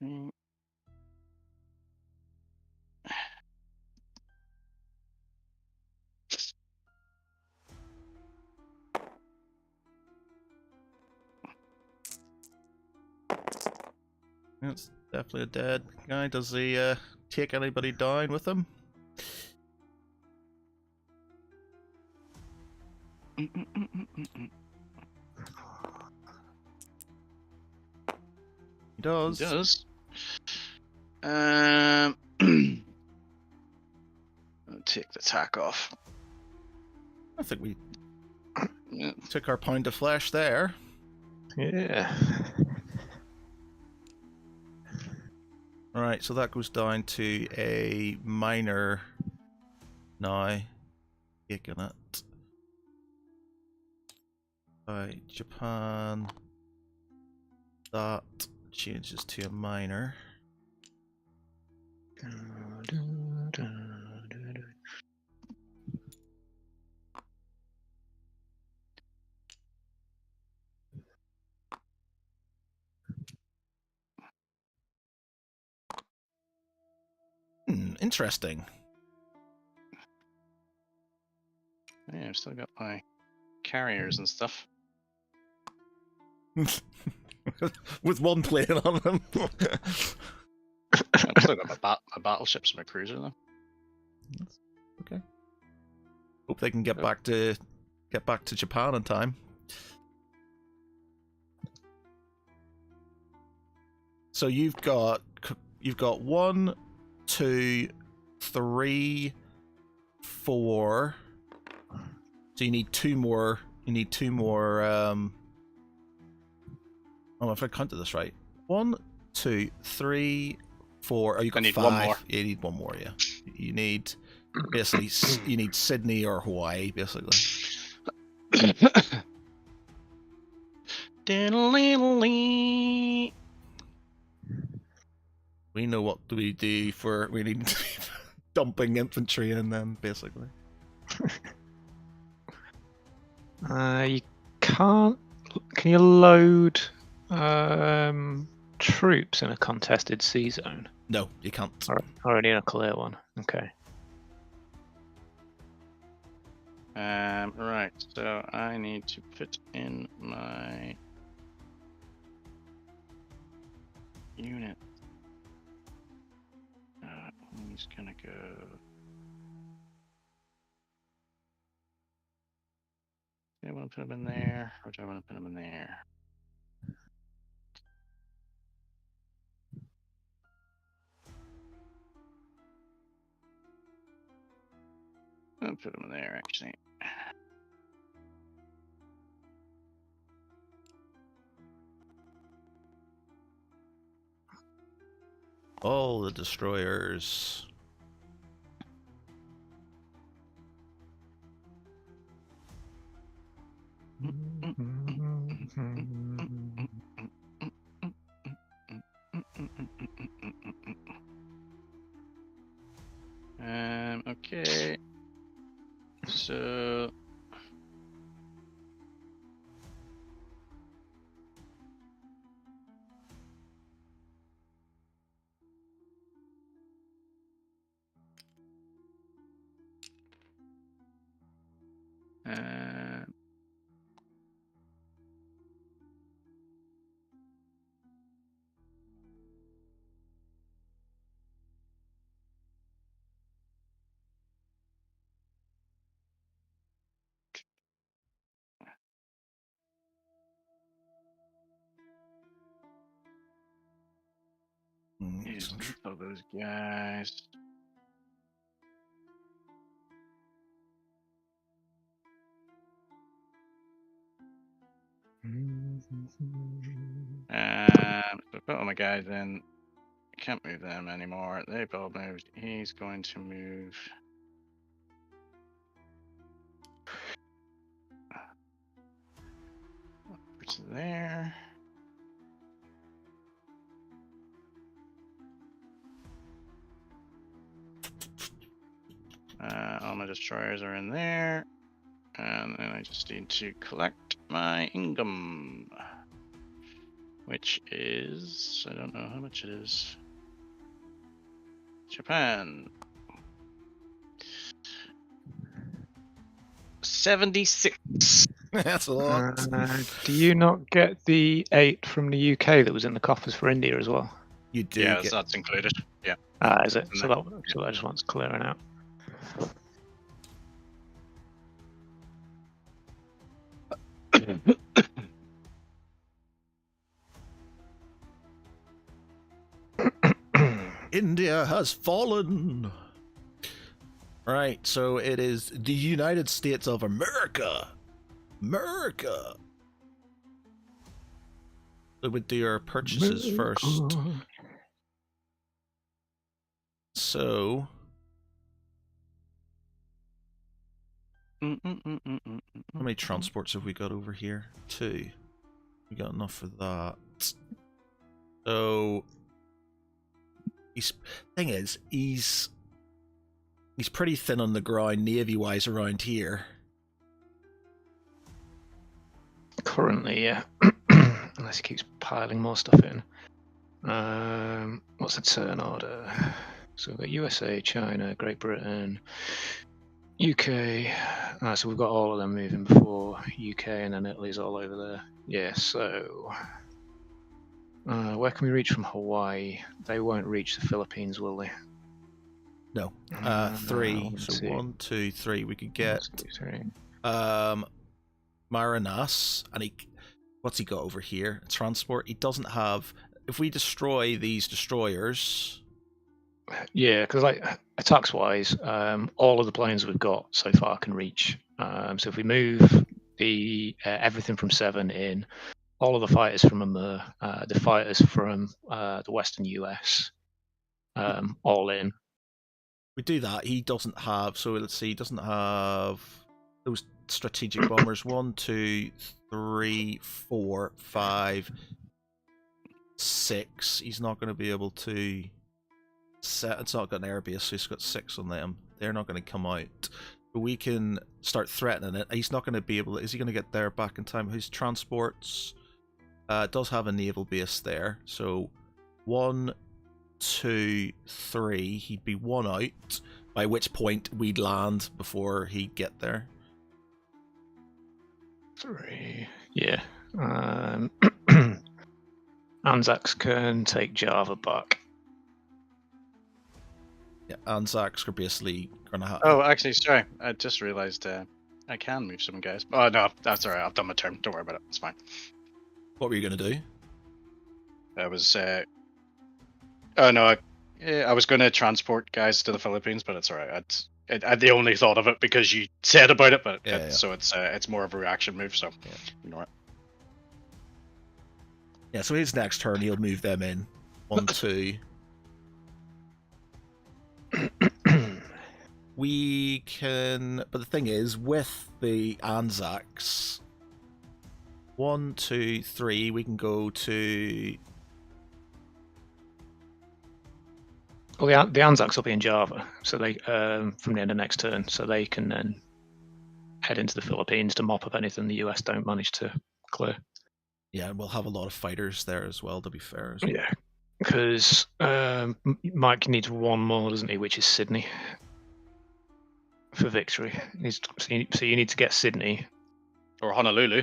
Mm. That's definitely a dead guy. Does he take anybody down with him? He does. He does. I'll take the tack off. I think we Yeah. took our pound of flesh there. Yeah. Alright, so that goes down to a minor now. Taking it. By Japan. That changes to a minor. Interesting. Yeah, I've still got my carriers and stuff. With one plane on them. I've still got my battleships and my cruiser though. Okay. Hope they can get back to Japan in time. So you've got 1, 2, 3, 4. So you need 2 more. You need 2 more. Oh, if I counted this right, 1, 2, 3, 4. Oh, you got I need 5. one more. You need 1 more. Yeah. You need basically you need Sydney or Hawaii, basically. Diddly-lee. We know what do we do for. We need dumping infantry in them, basically. You can't. Can you load troops in a contested sea zone? No, you can't. Or only in a clear one? Okay. Right, so I need to put in my unit. He's gonna go. Do I want to put him in there, or do I want to put him in there? I'll put him in there, actually. All the destroyers. Okay. So. Use all those guys. So put all my guys in. Can't move them anymore. They've all moved. He's going to move. Over to there. All my destroyers are in there. And then I just need to collect my income. Which is, I don't know how much it is. Japan. 76. That's a lot. Do you not get the 8 from the UK that was in the coffers for India as well? You do Yeah, get... that's included. Yeah. Is it? So that just wants clearing out. India has fallen. Right, so it is the United States of America. America. So we do our purchases first. So how many transports have we got over here? 2. We got enough for that. So thing is, he's pretty thin on the ground navy-wise around here. Currently, yeah. Unless he keeps piling more stuff in. What's the turn order? So we've got USA, China, Great Britain, UK. So we've got all of them moving before UK, and then Italy's all over there. Yeah, so where can we reach from Hawaii? They won't reach the Philippines, will they? No. 3. So 1, 2, 3. We could get 1, 2, 3. Marinas, and what's he got over here? Transport. He doesn't have. If we destroy these destroyers, yeah, because like attacks wise, all of the planes we've got so far can reach. So if we move the everything from 7 in, all of the fighters from Amur, the fighters from the Western US, all in. we do that. He doesn't have. So let's see. He doesn't have those strategic bombers. 1, 2, 3, 4, 5, 6. He's not going to be able to set. It's not got an airbase, so he's got 6 on them. They're not going to come out. But we can start threatening it. He's not going to be able to. Is he going to get there back in time? His transports does have a naval base there. So 1, 2, 3. He'd be 1 out. By which point we'd land before he'd get there. 3. Yeah. Anzacs can take Java back. Yeah, Anzacs are basically going to have. Oh, actually, sorry. I just realized I can move some guys. Oh, no, that's alright. I've done my turn. Don't worry about it. It's fine. What were you going to do? I was. Oh, no. I was going to transport guys to the Philippines, but it's alright. I only thought of it because you said about it, but so it's more of a reaction move, so ignore it. Yeah, so his next turn, he'll move them in. 1, 2. We can, but the thing is, with the Anzacs, 1, 2, 3, we can go to. Well, the Anzacs will be in Java, so they from the end of next turn, so they can then head into the Philippines to mop up anything the US don't manage to clear. Yeah, we'll have a lot of fighters there as well, to be fair. As well. Yeah, because Mike needs 1 more, doesn't he? Which is Sydney for victory. So you need to get Sydney or Honolulu.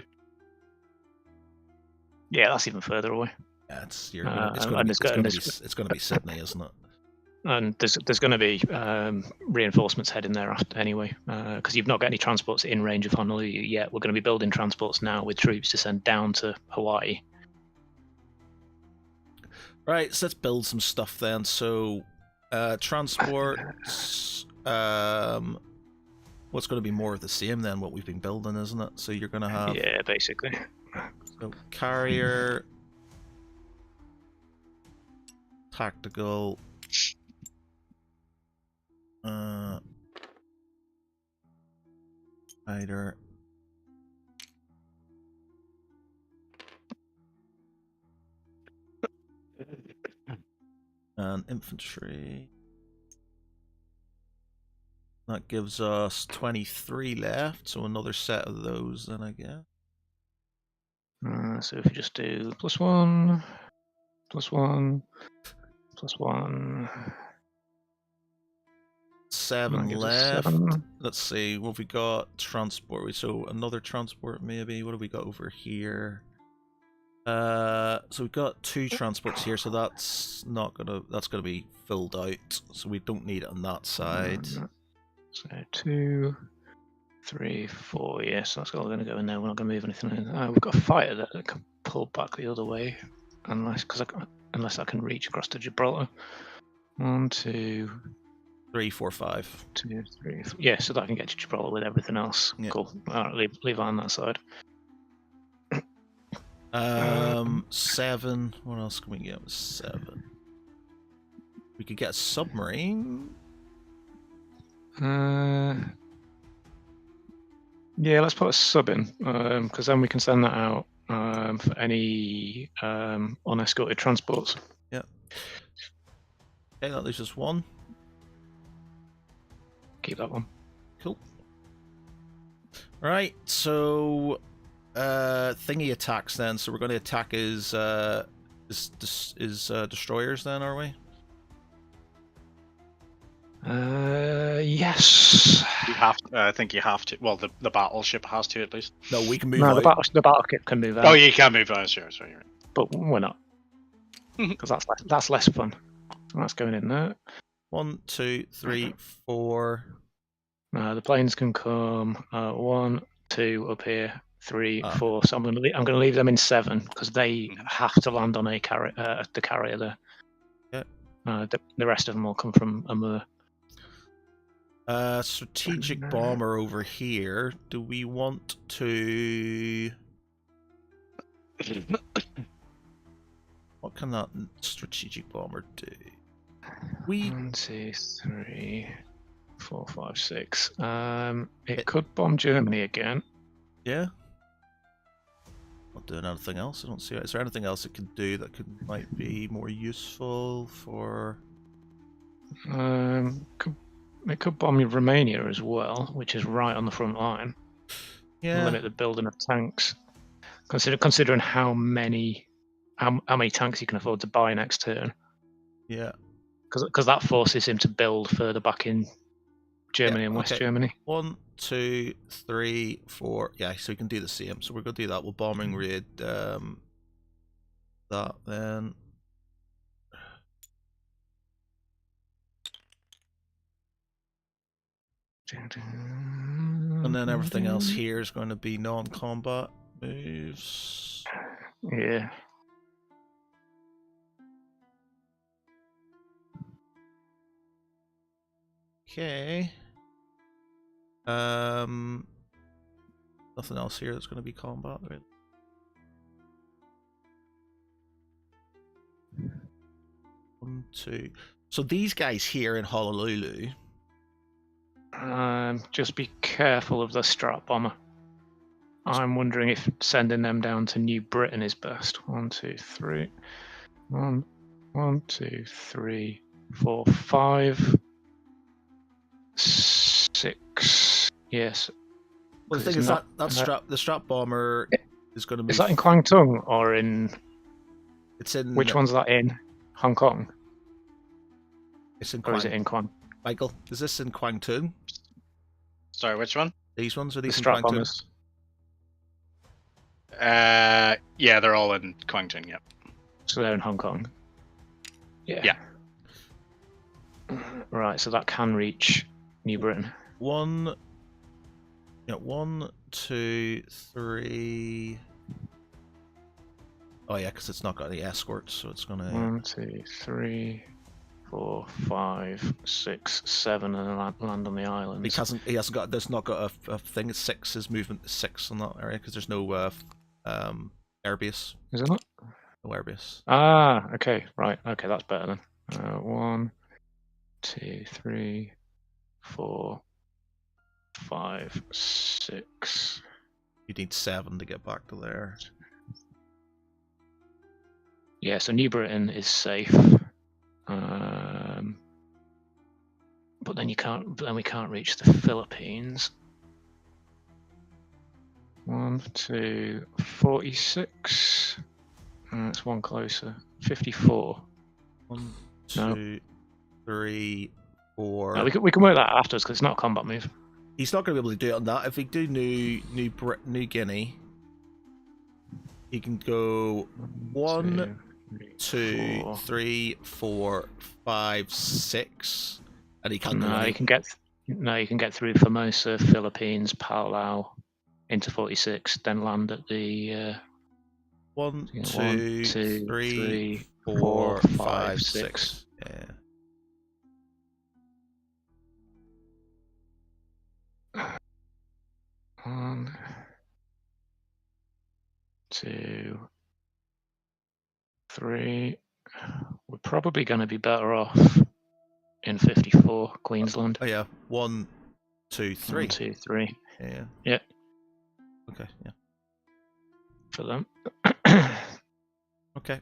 Yeah, that's even further away. Yeah, it's going to be Sydney, isn't it? And there's going to be reinforcements heading there after anyway, because you've not got any transports in range of Honolulu yet. We're going to be building transports now with troops to send down to Hawaii. Right, so let's build some stuff then. So, transports. What's going to be more of the same than what we've been building, isn't it? So you're going to have Yeah, basically. so carrier, tactical, fighter, and infantry. That gives us 23 left, so another set of those then, I guess. So if you just do +1, +1, +1. 7 That gives us left. 7. Let's see, what have we got? Transport. So another transport maybe. What have we got over here? So we've got 2 transports here, so that's not gonna be filled out. So we don't need it on that side. So 2, 3, 4. Yes, that's all going to go in there. We're not going to move anything in. We've got a fighter that can pull back the other way, unless I can reach across to Gibraltar. 1, 2, 3, 4, 5. 2, 3. Yeah, so that I can get to Gibraltar with everything else. Yeah. Cool. All right, leave on that side. 7. What else can we get with 7? We could get a submarine. Yeah, let's put a sub in, because then we can send that out for any unescorted transports. Yeah. Okay, that leaves us 1. Keep that one. Cool. Right, so thingy attacks then. So we're going to attack his destroyers then, are we? Yes. You have to, I think you have to. Well, the battleship has to at least. No, we can move No, out. the battleship can move out. Oh, you can move out. Sure, sorry. You're right. But we're not, because that's less fun. That's going in there. 1, 2, 3, 4. The planes can come 1, 2 up here, 3, 4. So I'm going to leave them in 7 because they have to land on the carrier there. Yeah. The rest of them will come from Amur. Strategic bomber over here. Do we want to? What can that strategic bomber do? 1, 2, 3, 4, 5, 6. It could bomb Germany again. Yeah. Not doing anything else. I don't see it. Is there anything else it can do that might be more useful for? It could bomb Romania as well, which is right on the front line. Yeah. Limit the building of tanks. Considering how many tanks you can afford to buy next turn. Yeah. Because that forces him to build further back in Germany and West Germany. 1, 2, 3, 4. Yeah, so we can do the same. So we're going to do that. We'll bombing raid that then. And then everything else here is going to be non-combat moves. Yeah. Okay. Nothing else here that's going to be combat, really. One, 2. So these guys here in Honolulu. Just be careful of the Strat bomber. I'm wondering if sending them down to New Britain is best. 1, 2, 3. 1, 2, 3, 4, 5, 6. Yes. Well, the thing is that the Strat bomber is going to move. Is that in Kwangtung or in? It's in. Which one's that in? Hong Kong. It's in. Or is it in Kwang? Michael, is this in Kwangtung? Sorry, which one? These ones, are these The in Strat Kwangtung? bombers. Yeah, they're all in Kwangtung. Yep. So they're in Hong Kong. Yeah. Right, so that can reach New Britain. 1, 2, 3, Oh yeah, because it's not got any escorts, so it's gonna. 1, 2, 3, 4, 5, 6, 7, and land on the islands. He hasn't got. There's not got a thing. It's 6. His movement is 6 on that area because there's no airbase. Is it not? No airbase. Ah, okay, right. Okay, that's better then. 1, 2, 3, 4, 5, 6. You need 7 to get back to there. Yeah, so New Britain is safe. But then you can't. Then we can't reach the Philippines. 1, 2, 46. That's one closer. 54. 1, No. 2, 3, 4. No, we can work that afterwards because it's not a combat move. He's not going to be able to do it on that. If we do New Guinea, he can go 1, 2, 3, 4, 5, 6, and he can't go. No, you can get. No, you can get through Formosa, Philippines, Palau, into 46, then land at the. 1, 1, 2, 3, 4, 5, 6. Yeah. 1, 2, 3. We're probably going to be better off in 54, Queensland. Oh yeah. 1, 2, 3. 1, 2, 3. Yeah. Yeah. Okay. Yeah. For them. Okay.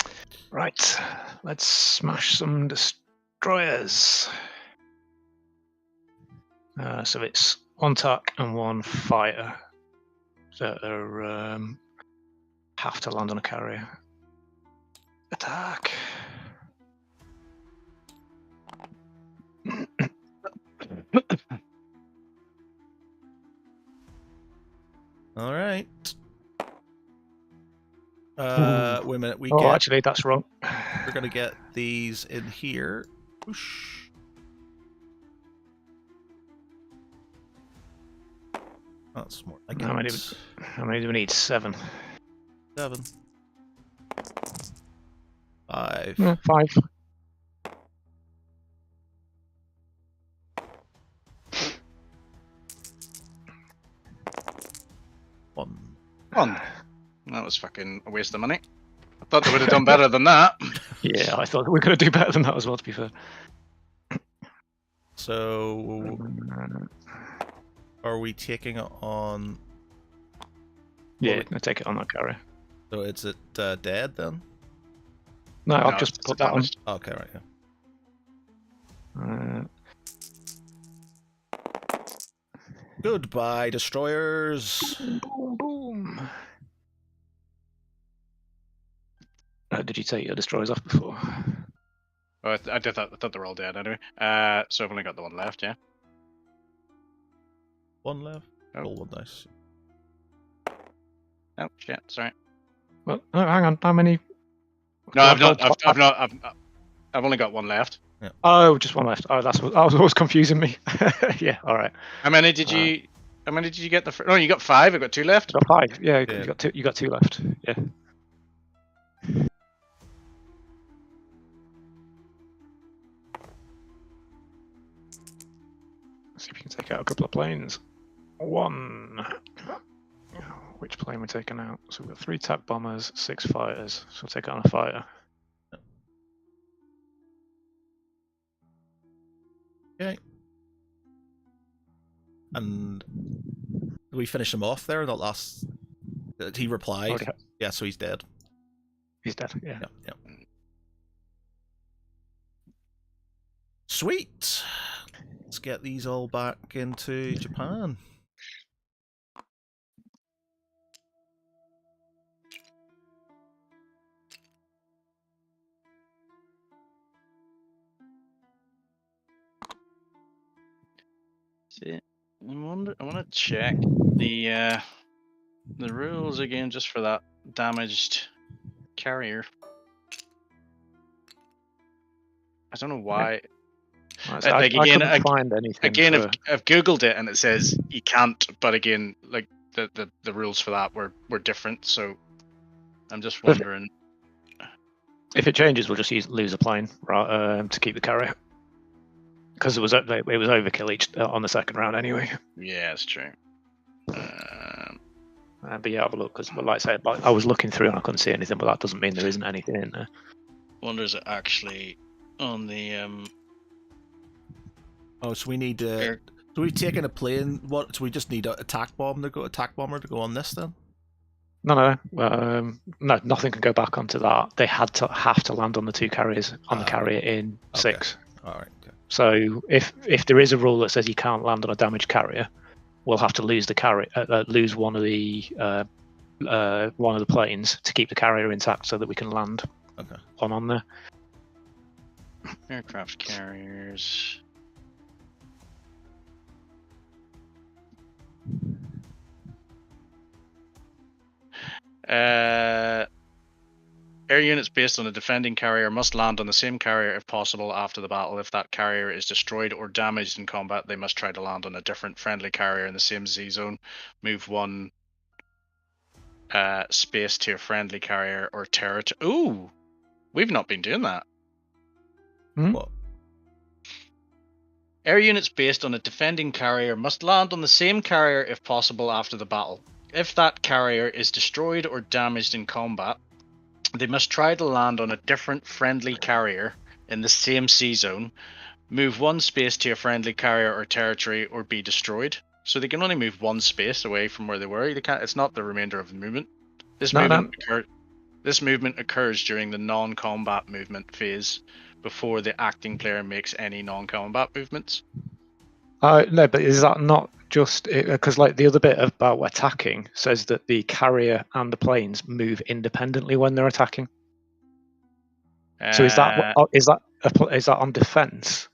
Right. Let's smash some destroyers. So it's 1 tack and 1 fighter that are have to land on a carrier. Attack. All right. Wait a minute. Actually, that's wrong. We're gonna get these in here. Whoosh. That's more like How many do we need? 7. 7. 5. 5. One. That was fucking a waste of money. I thought they would have done better than that. Yeah, I thought we were going to do better than that as well, to be fair. So, are we taking it on? Yeah, I take it on that carrier. So is it dead then? No, No, I've just it's put that on. damaged. Okay, right. Yeah. Goodbye, destroyers. Boom, boom. Did you take your destroyers off before? Oh, I did that. I thought they were all dead anyway. So I've only got the one left. Yeah. One left. Oh. One dice. Oh shit! Sorry. Well, no, hang on. How many? No, I've not. I've only got one left. Yeah. Oh, just one left. Oh, that was always confusing me. Yeah. All right. How many did you? How many did you get? Oh, you got 5. I got 2 left. I got 5. Yeah, Yeah. you got 2. You got 2 left. Yeah. See if you can take out a couple of planes. 1. Which plane we're taking out? So we've got 3 attack bombers, 6 fighters. So we'll take out a fighter. Okay. And did we finish him off there? That last. He replied. Okay. Yeah, so he's dead. He's dead. Yeah. Yeah. Sweet. Let's get these all back into Japan. See, I want to check the rules again just for that damaged carrier. I don't know why. I couldn't find anything. Again, I've googled it and it says you can't. But again, like the rules for that were different. So I'm just wondering. If it changes, we'll just lose a plane to keep the carrier. Because it was overkill on the second round anyway. Yeah, it's true. But yeah, have a look. Because like I said, I was looking through and I couldn't see anything, but that doesn't mean there isn't anything in there. Wonder is it actually on the Oh, so we need to. air- So we've taken a plane. What? So we just need an attack bomber to go on this then. No, nothing can go back onto that. They have to land on the two carriers on the carrier in 6. All right. Okay. So if there is a rule that says you can't land on a damaged carrier, we'll have to lose the carrier, lose one of the planes to keep the carrier intact, so that we can land on there. aircraft carriers. Air units based on a defending carrier must land on the same carrier if possible after the battle. If that carrier is destroyed or damaged in combat, they must try to land on a different friendly carrier in the same Z zone. Move 1 space to a friendly carrier or territory. Ooh, we've not been doing that. What? Air units based on a defending carrier must land on the same carrier if possible after the battle. If that carrier is destroyed or damaged in combat, they must try to land on a different friendly carrier in the same sea zone, move 1 space to a friendly carrier or territory, or be destroyed. So they can only move 1 space away from where they were. They can't. It's not the remainder of the movement. This movement occurs during the non-combat movement phase, before the acting player makes any non-combat movements. No, but is that not just because like the other bit about attacking says that the carrier and the planes move independently when they're attacking? So is that on defense?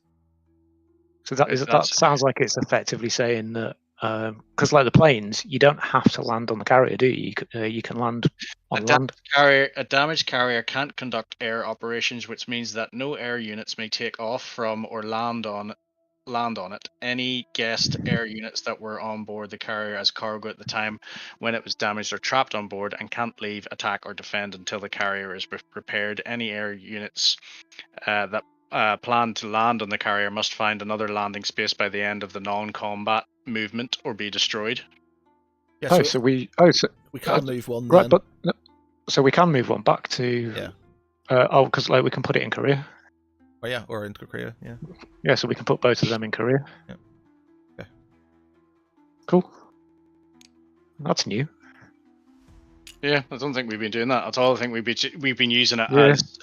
So that sounds like it's effectively saying that because like the planes, you don't have to land on the carrier, do you? You can land on land. A damaged carrier can't conduct air operations, which means that no air units may take off from or land on it. Any guest air units that were on board the carrier as cargo at the time when it was damaged are trapped on board and can't leave, attack, or defend until the carrier is repaired. Any air units that plan to land on the carrier must find another landing space by the end of the non-combat movement or be destroyed. Yeah, so we can't move one right, then. but so we can move one back to because like we can put it in Korea. Oh yeah, or in Korea, yeah. Yeah, so we can put both of them in Korea. Yeah. Okay. Cool. That's new. Yeah, I don't think we've been doing that at all. I think we've been using it as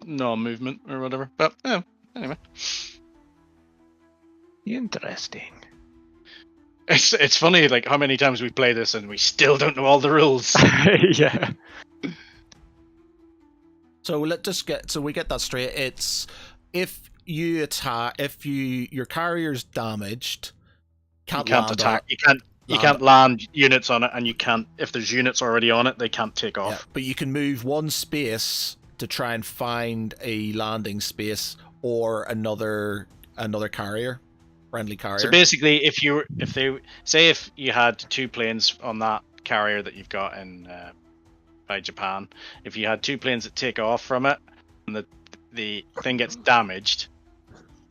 non-movement or whatever. But yeah, anyway. Interesting. It's funny, like how many times we play this and we still don't know all the rules. Yeah. So we get that straight. It's if you attack, your carrier's damaged, you can't attack. You can't land units on it, and you can't, if there's units already on it, they can't take off. Yeah, but you can move 1 space to try and find a landing space or another carrier, friendly carrier. So basically, if you had 2 planes on that carrier that you've got in by Japan, if you had 2 planes that take off from it, and the thing gets damaged,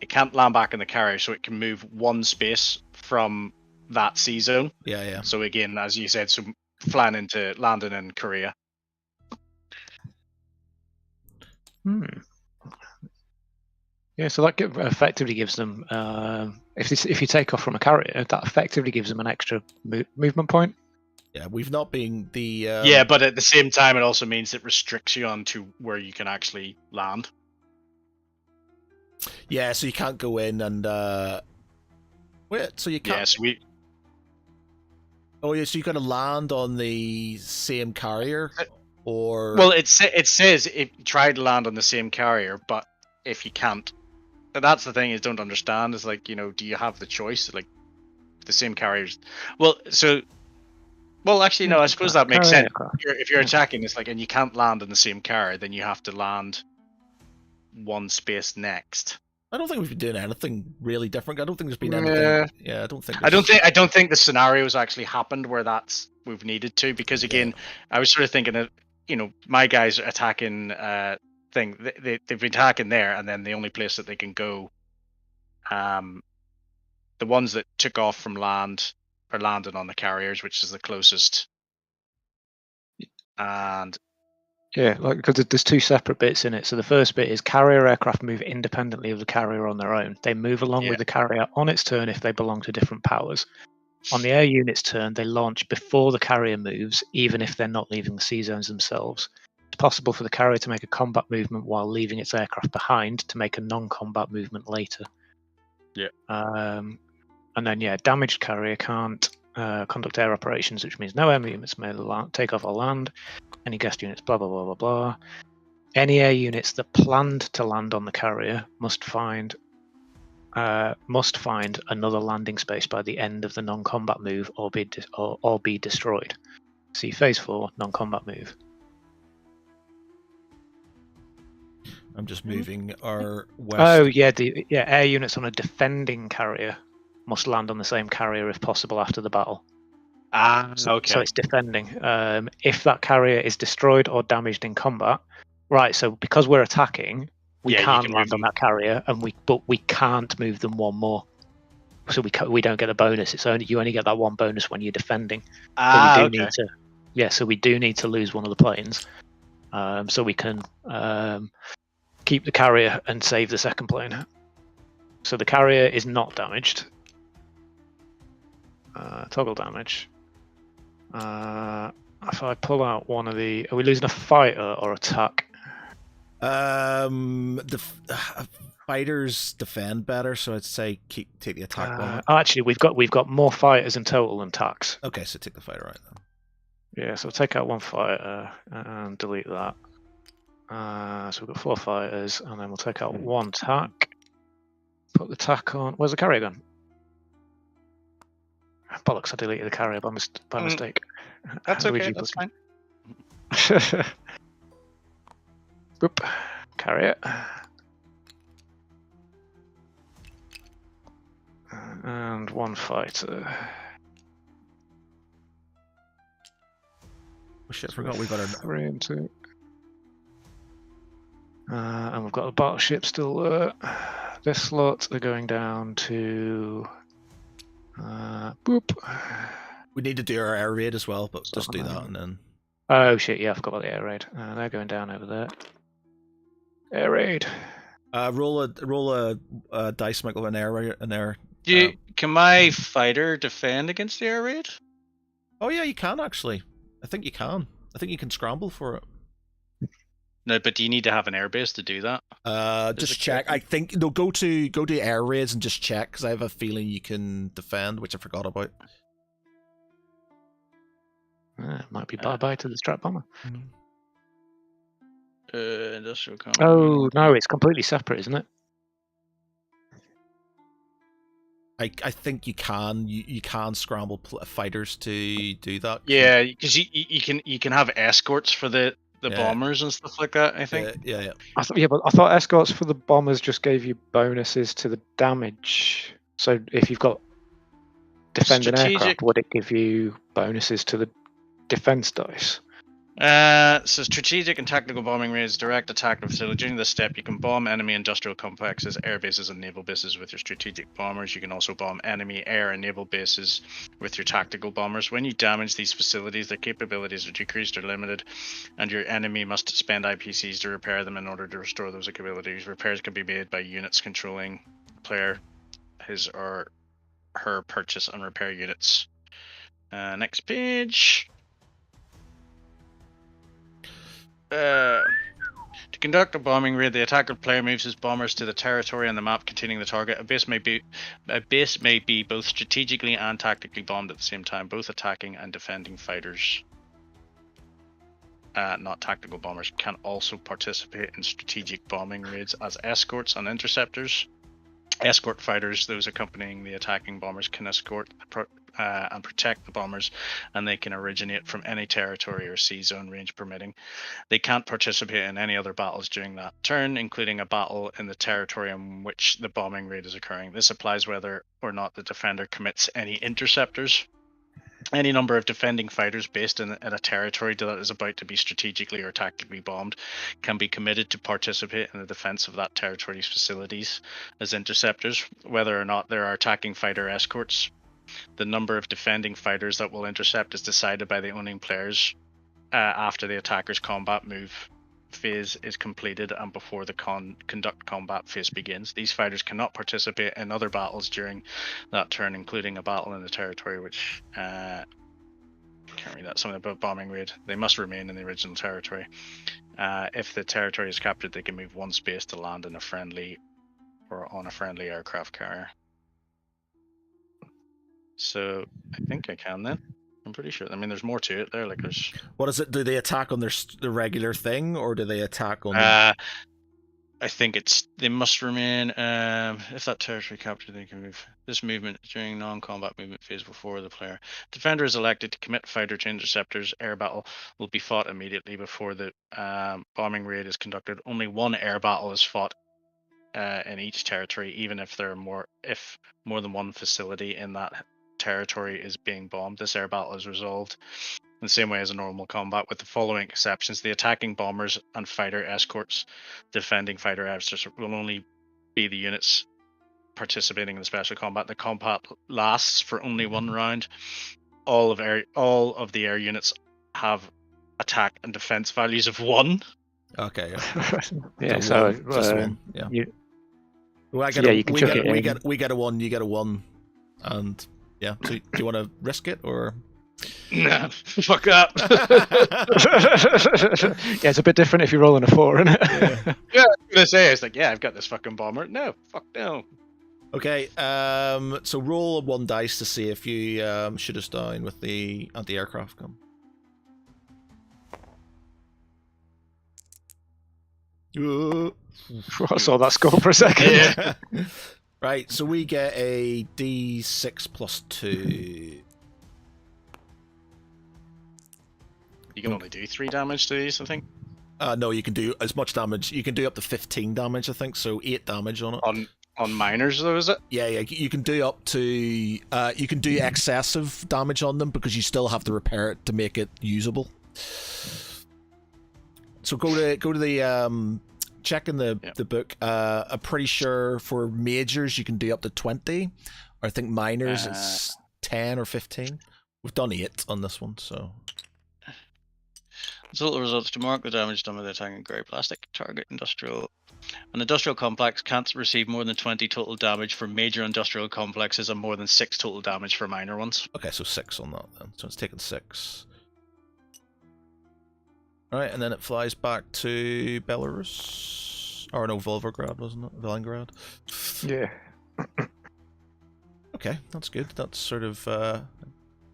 it can't land back in the carrier, so it can move 1 space from that sea zone. Yeah. So again, as you said, so landing in Korea. Yeah, so that effectively gives them if you take off from a carrier, that effectively gives them an extra movement point. Yeah, we've not been the. Yeah, but at the same time, it also means it restricts you on to where you can actually land. Yeah, so you can't go in and. Wait, so you can't. Yeah, so we. Oh yeah, so you got to land on the same carrier, or. Well, it says if you try to land on the same carrier, but if you can't, that's the thing is don't understand. Is like, do you have the choice? Like the same carriers. Well, actually, no. I suppose that makes sense. If you're attacking, it's like, and you can't land on the same carrier, then you have to land 1 space next. I don't think we've been doing anything really different. I don't think there's been anything. Yeah, I don't think. I don't think the scenarios actually happened where we've needed to, because again, I was sort of thinking that my guys are attacking thing. They've been attacking there, and then the only place that they can go, the ones that took off from land are landing on the carriers, which is the closest. And Yeah, like because there's two separate bits in it. So the first bit is carrier aircraft move independently of the carrier on their own. They move along with the carrier on its turn if they belong to different powers. On the air unit's turn, they launch before the carrier moves, even if they're not leaving the sea zones themselves. It's possible for the carrier to make a combat movement while leaving its aircraft behind to make a non-combat movement later. Yeah. And then, damaged carrier can't conduct air operations, which means no air units may take off or land. Any guest units, blah, blah, blah, blah, blah. Any air units that planned to land on the carrier must find another landing space by the end of the non-combat move or be destroyed. See phase 4, non-combat move. I'm just moving our west. Oh yeah, air units on a defending carrier must land on the same carrier if possible after the battle. okay. So it's defending. If that carrier is destroyed or damaged in combat, right? So because we're attacking, we can't land on that carrier, but we can't move them one more. So we don't get a bonus. You only get that one bonus when you're defending. But we do need to. So we do need to lose one of the planes, so we can keep the carrier and save the second plane. So the carrier is not damaged. Toggle damage. If I pull out one of the, are we losing a fighter or attack? The fighters defend better, so I'd say take the attack bomber. Actually, we've got more fighters in total than attacks. Okay, so take the fighter right then. Yeah, so take out one fighter and delete that. So we've got 4 fighters, and then we'll take out one tack. Put the tack on. Where's the carrier gun? Bollocks! I deleted the carrier by mistake. That's okay. That's fine. Boop. Carrier. And one fighter. Oh shit! I forgot we got our 3 and 2. And we've got the battleship still there. This slot are going down to boop. We need to do our air raid as well, but just do that and then. Oh shit! Yeah, I forgot about the air raid. They're going down over there. Air raid. Roll a dice, Michael, an air. Can my fighter defend against the air raid? Oh yeah, you can actually. I think you can. I think you can scramble for it. No, but do you need to have an airbase to do that? Just check. I think go to air raids and just check because I have a feeling you can defend, which I forgot about. It might be bye-bye to the strap bomber. Industrial combat. Oh no, it's completely separate, isn't it? I think you can scramble fighters to do that. Yeah, because you can have escorts for the bombers and stuff like that. I think. Yeah. But I thought escorts for the bombers just gave you bonuses to the damage. So if you've got defending aircraft, would it give you bonuses to the defense dice? So strategic and tactical bombing raids direct attack the facility. During this step, you can bomb enemy industrial complexes, air bases, and naval bases with your strategic bombers. You can also bomb enemy air and naval bases with your tactical bombers. When you damage these facilities, their capabilities are decreased or limited, and your enemy must spend IPCs to repair them in order to restore those capabilities. Repairs can be made by units controlling the player, his or her purchase and repair units. Next page. To conduct a bombing raid, the attacker player moves his bombers to the territory on the map containing the target. A base may be both strategically and tactically bombed at the same time, both attacking and defending fighters. Not tactical bombers can also participate in strategic bombing raids as escorts and interceptors. Escort fighters, those accompanying the attacking bombers, can escort and protect the bombers, and they can originate from any territory or sea zone range permitting. They can't participate in any other battles during that turn, including a battle in the territory in which the bombing raid is occurring. This applies whether or not the defender commits any interceptors. Any number of defending fighters based in a territory that is about to be strategically or tactically bombed can be committed to participate in the defense of that territory's facilities as interceptors, whether or not there are attacking fighter escorts. The number of defending fighters that will intercept is decided by the owning players after the attacker's combat move phase is completed and before the conduct combat phase begins. These fighters cannot participate in other battles during that turn, including a battle in the territory, which can't read that. Something about bombing raid. They must remain in the original territory. If the territory is captured, they can move one space to land in a friendly or on a friendly aircraft carrier. So I think I can then. I'm pretty sure. I mean, there's more to it there. Like there's. What is it? Do they attack on the regular thing, or do they attack on? I think it's they must remain. If that territory captured, they can move. This movement during non-combat movement phase before the player. Defender is elected to commit fighter to interceptors. Air battle will be fought immediately before the bombing raid is conducted. Only one air battle is fought in each territory, even if there are if more than one facility in that territory is being bombed. This air battle is resolved in the same way as a normal combat, with the following exceptions: the attacking bombers and fighter escorts, defending fighter escorts will only be the units participating in the special combat. The combat lasts for only one round. All of the air units have attack and defense values of 1. Okay. Yeah. So just one. Yeah. Well, you can chuck it in. We get a 1. You get a 1, and yeah. So do you want to risk it or? Nah, fuck that. Yeah, it's a bit different if you're rolling a 4, isn't it? Yeah, I was gonna say, it's like, yeah, I've got this fucking bomber. No, fuck no. Okay, so roll 1 dice to see if you shoot us down with the anti-aircraft gun. I saw that score for a second. Yeah. Right, so we get a D6 plus 2. You can only do 3 damage to these, I think. No, you can do as much damage. You can do up to 15 damage, I think, so 8 damage on it. On miners, though, is it? Yeah, you can do up to... you can do excessive damage on them because you still have to repair it to make it usable. So go to the... check in the book. I'm pretty sure for majors you can do up to 20. Or I think minors it's 10 or 15. We've done 8 on this one, so... Total results to mark the damage done by the attacking grey plastic target industrial. An industrial complex can't receive more than 20 total damage for major industrial complexes and more than 6 total damage for minor ones. Okay, so 6 on that then. So it's taken 6. Alright, and then it flies back to Belarus. Or no, Volgograd, wasn't it? Volgograd. Yeah. Okay, that's good. That's sort of...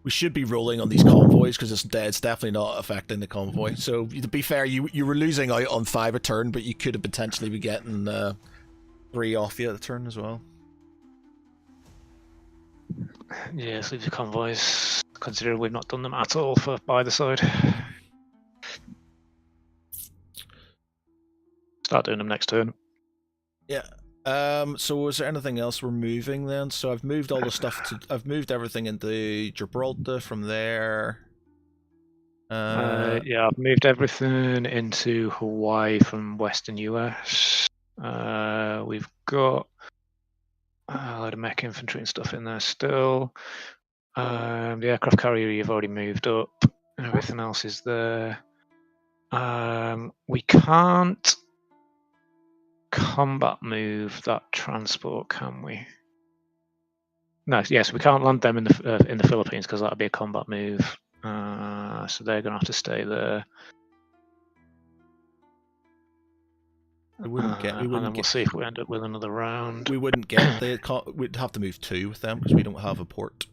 we should be rolling on these convoys because it's definitely not affecting the convoy. So to be fair, you were losing out on 5 a turn, but you could have potentially be getting 3 off you at the turn as well. Yeah, so the convoys, considering we've not done them at all for either side. Start doing them next turn. Yeah. So was there anything else we're moving then? So I've moved all the stuff to... I've moved everything into Gibraltar from there. Yeah, I've moved everything into Hawaii from Western US. We've got a load of mech infantry and stuff in there still. The aircraft carrier you've already moved up. Everything else is there. We can't combat move that transport, can we? No, yes, we can't land them in the Philippines because that'd be a combat move. So they're gonna have to stay there. We wouldn't get. And then we'll see if we end up with another round. We wouldn't get. We'd have to move 2 with them because we don't have a port.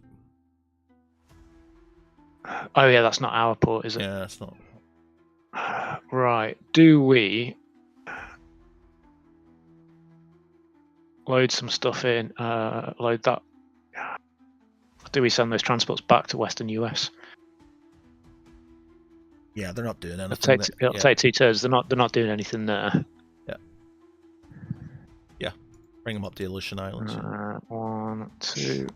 Oh yeah, that's not our port, is it? Yeah, it's not. Right. Do we load some stuff in? Load that. Do we send those transports back to Western US? Yeah, they're not doing anything. It'll take 2 turns. They're not doing anything there. Yeah. Bring them up to the Aleutian Islands. 1, 2.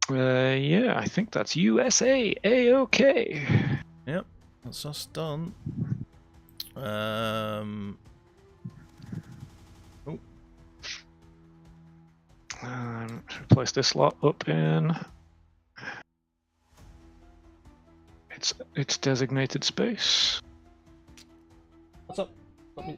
Yeah, I think that's USA. A-OK. Yep, that's us done. Let's replace this lot up in its designated space. What's up? Let me.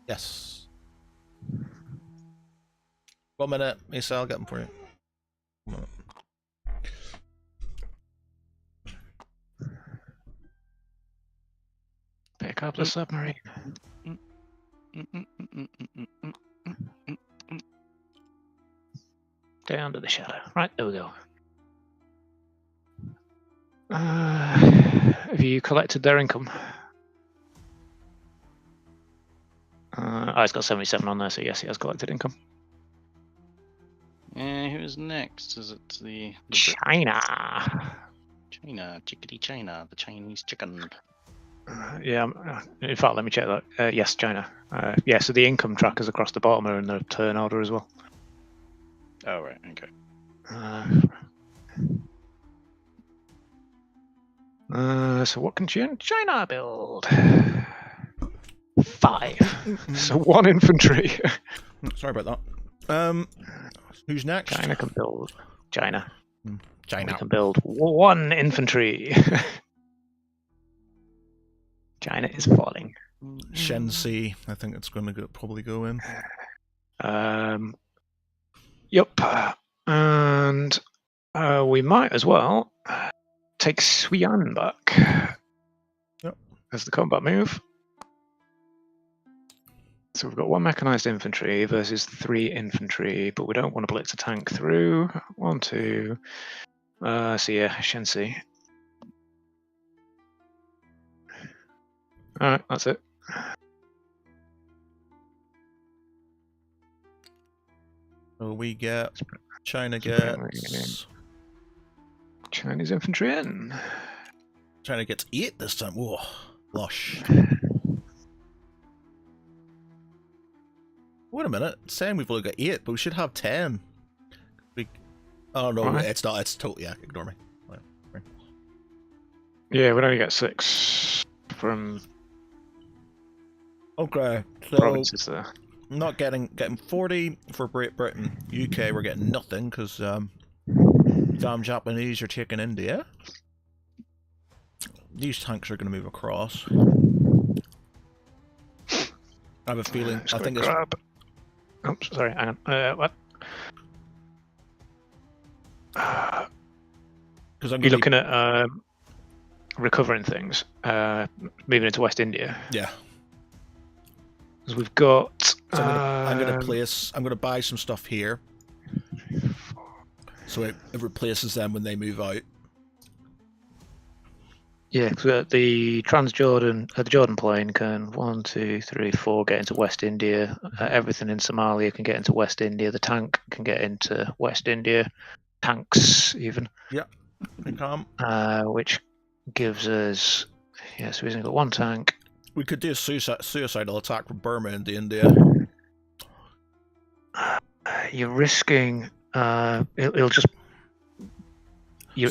Yes. 1 minute, Misa, I'll get them for you. 1 minute. Pick up the submarine. Stay under the shadow. Right, there we go. Have you collected their income? It's got 77 on there, so yes, he has collected income. Who's next? Is it the China. China, chickadee China, the Chinese chicken? Yeah, in fact, let me check that. Yes, China. Yeah, so the income trackers across the bottom are in the turn order as well. Oh, right, okay. So what can China build? 5. So 1 infantry. Sorry about that. Who's next? China can build. China. China. We can build 1 infantry. China is falling. Shensi, I think it's going to probably go in. Yep. And we might as well take Suyan back. Yep. As the combat move. So we've got 1 mechanized infantry versus 3 infantry, but we don't want to blitz a tank through. 1, 2. So yeah, Shensi. Alright, that's it. So we get China gets Chinese infantry in. China gets 8 this time. Whoa, lush. Wait a minute, saying we've only got 8, but we should have 10. Oh no, Right. it's not. It's totally, yeah. Ignore me. Right. Yeah, we'd only get 6 from Okay, so provinces there. I'm not getting 40 for Great Britain. UK, we're getting nothing because damn Japanese are taking India. These tanks are going to move across. I have a feeling. I think it's. Oh, sorry. Hang on. What? Because I'm You're looking at recovering things, moving into West India. Yeah. Because we've got. So I'm gonna place. I'm gonna buy some stuff here. So it replaces them when they move out. Yeah, because the Transjordan, the Jordan Plain can 1, 2, 3, 4 get into West India. Everything in Somalia can get into West India. The tank can get into West India. Tanks even. Yeah, they come. Which gives us. Yeah, so we've only got 1 tank. We could do a suicidal attack from Burma into India. You're risking. It'll just. You're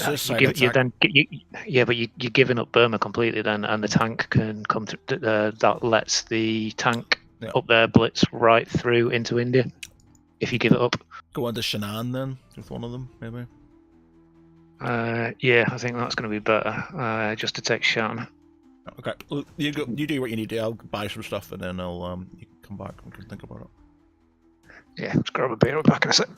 giving up Burma completely then, and the tank can come to. That lets the tank up there blitz right through into India. If you give it up. Go into Shannan then with one of them, maybe. Yeah, I think that's going to be better. Just to take Shan. Okay, well, you go. You do what you need to. I'll buy some stuff and then I'll you can come back and we can think about it. Yeah, let's grab a beer. We're back in a sec.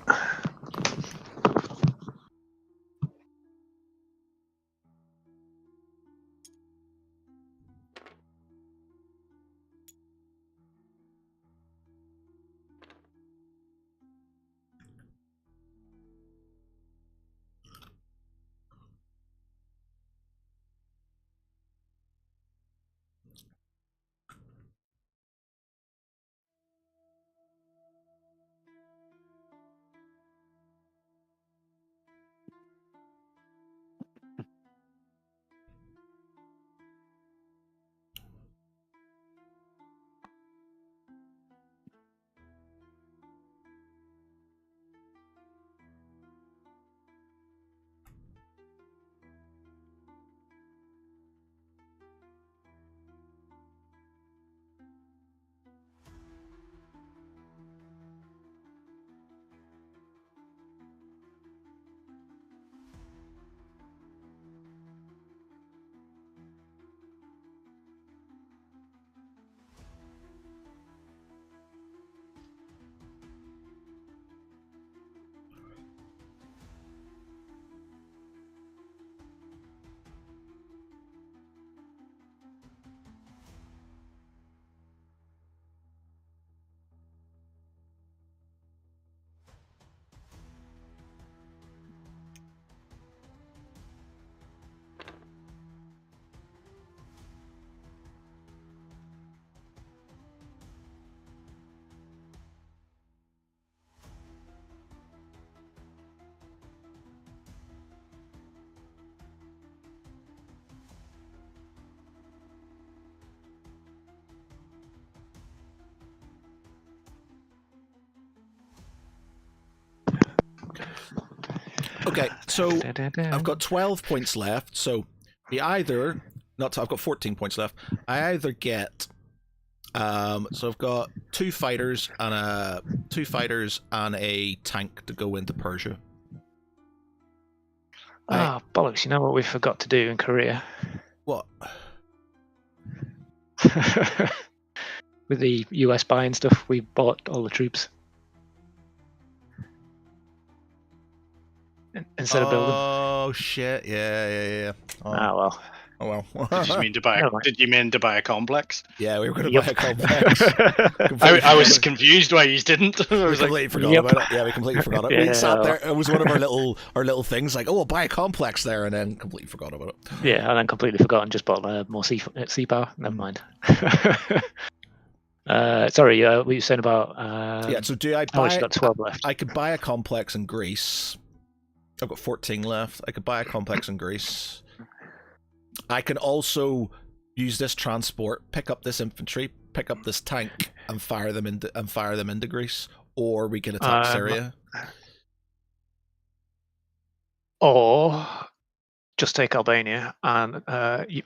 Okay, so I've got 12 points left. So we either I've got 14 points left. I either get so I've got two fighters and a tank to go into Persia. Bollocks! You know what we forgot to do in Korea What? with the US buying stuff. We bought all the troops instead of building. Oh shit! Yeah. Well. Oh well. Did you mean to buy? Did you mean to buy a complex? Yeah, we were going to buy a complex. I was confused why you didn't. I was completely forgot about it. Yeah, we completely forgot it. We sat there. It was one of our little things, like, oh, we'll buy a complex there, and then completely forgot about it. Yeah, and then completely forgot and just bought more sea power. Never mind. Sorry, what were you saying about? Yeah. So do I buy? Oh, you got 12 left. I could buy a complex in Greece. I've got 14 left. I could buy a complex in Greece. I can also use this transport, pick up this infantry, pick up this tank, and fire them into Greece, or we can attack Syria. Or just take Albania, and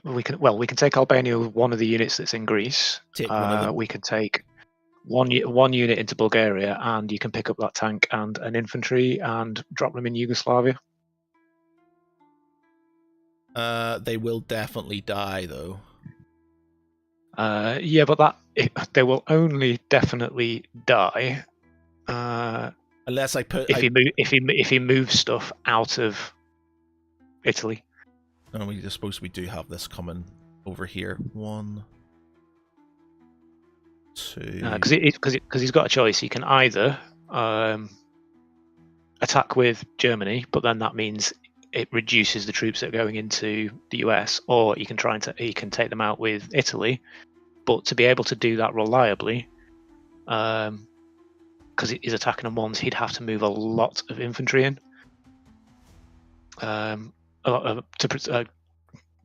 we can take Albania with one of the units that's in Greece. Take one of them. We can take one unit into Bulgaria, and you can pick up that tank and an infantry and drop them in Yugoslavia. They will definitely die, though. Yeah, but they will only definitely die unless I put if he moves stuff out of Italy. And I suppose we do have this coming over here. 1, 2. Because he's got a choice. He can either attack with Germany, but then that means it reduces the troops that are going into the US, or he can he can take them out with Italy. But to be able to do that reliably, because he's attacking them once, he'd have to move a lot of infantry in. Because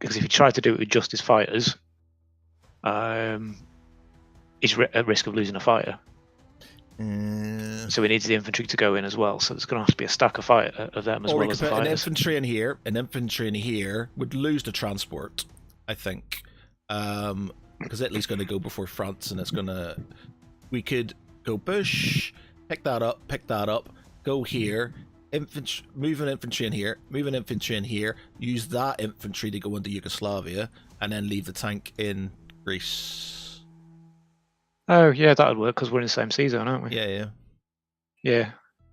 if he tried to do it with just his fighters, he's at risk of losing a fighter. So he needs the infantry to go in as well. So there's going to have to be a stack of them as well as the fighters. An infantry in here. An infantry in here would lose the transport, I think, because Italy's going to go before France, and it's going to. We could go bush, pick that up, go here. Move an infantry in here, use that infantry to go into Yugoslavia, and then leave the tank in Greece. Oh, yeah, that would work, because we're in the same sea zone, aren't we? Yeah.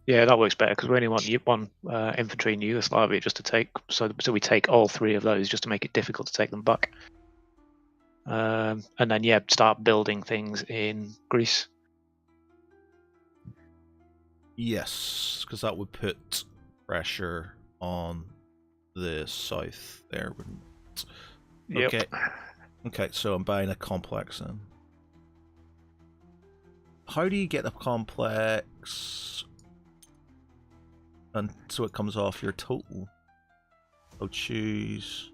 Yeah, that works better, because we only want one infantry in Yugoslavia just to take, so we take all three of those just to make it difficult to take them back. And then, start building things in Greece. Yes, because that would put pressure on the south there, wouldn't it? Yep. Okay, so I'm buying a complex then. How do you get a complex and so it comes off your total? I'll choose.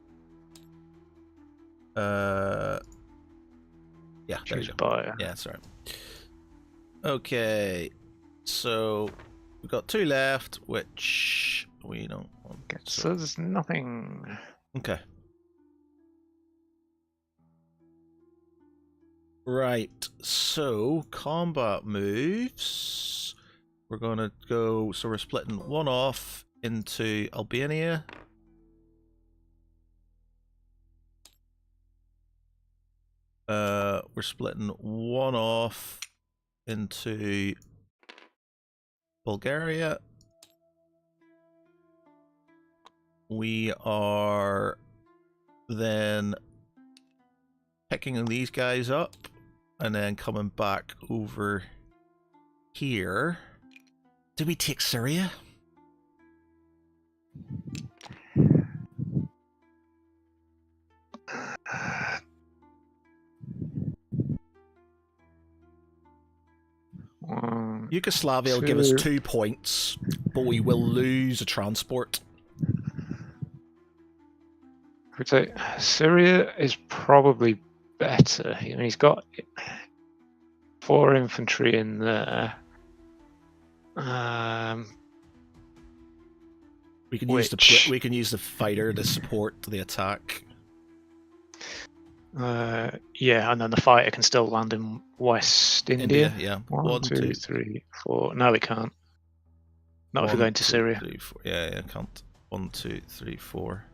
Yeah, there you go. Buyer. Yeah, sorry. Okay, so we've got 2 left, which we don't want. Okay, so there's nothing. Okay. Right, so combat moves. We're gonna go. So we're splitting one off into Albania. We're splitting one off into Bulgaria. We are then picking these guys up and then coming back over here. Did we take Syria? Yugoslavia will give us 2 points, but we will lose a transport. I would say Syria is probably better. I mean, he's got 4 infantry in there. We can use the fighter to support the attack. Yeah, and then the fighter can still land in West India. Yeah. 1, 2, 3, 4. No, we can't. Not if we're going to Syria. 3, 4. Yeah, can't. 1, 2, 3, 4.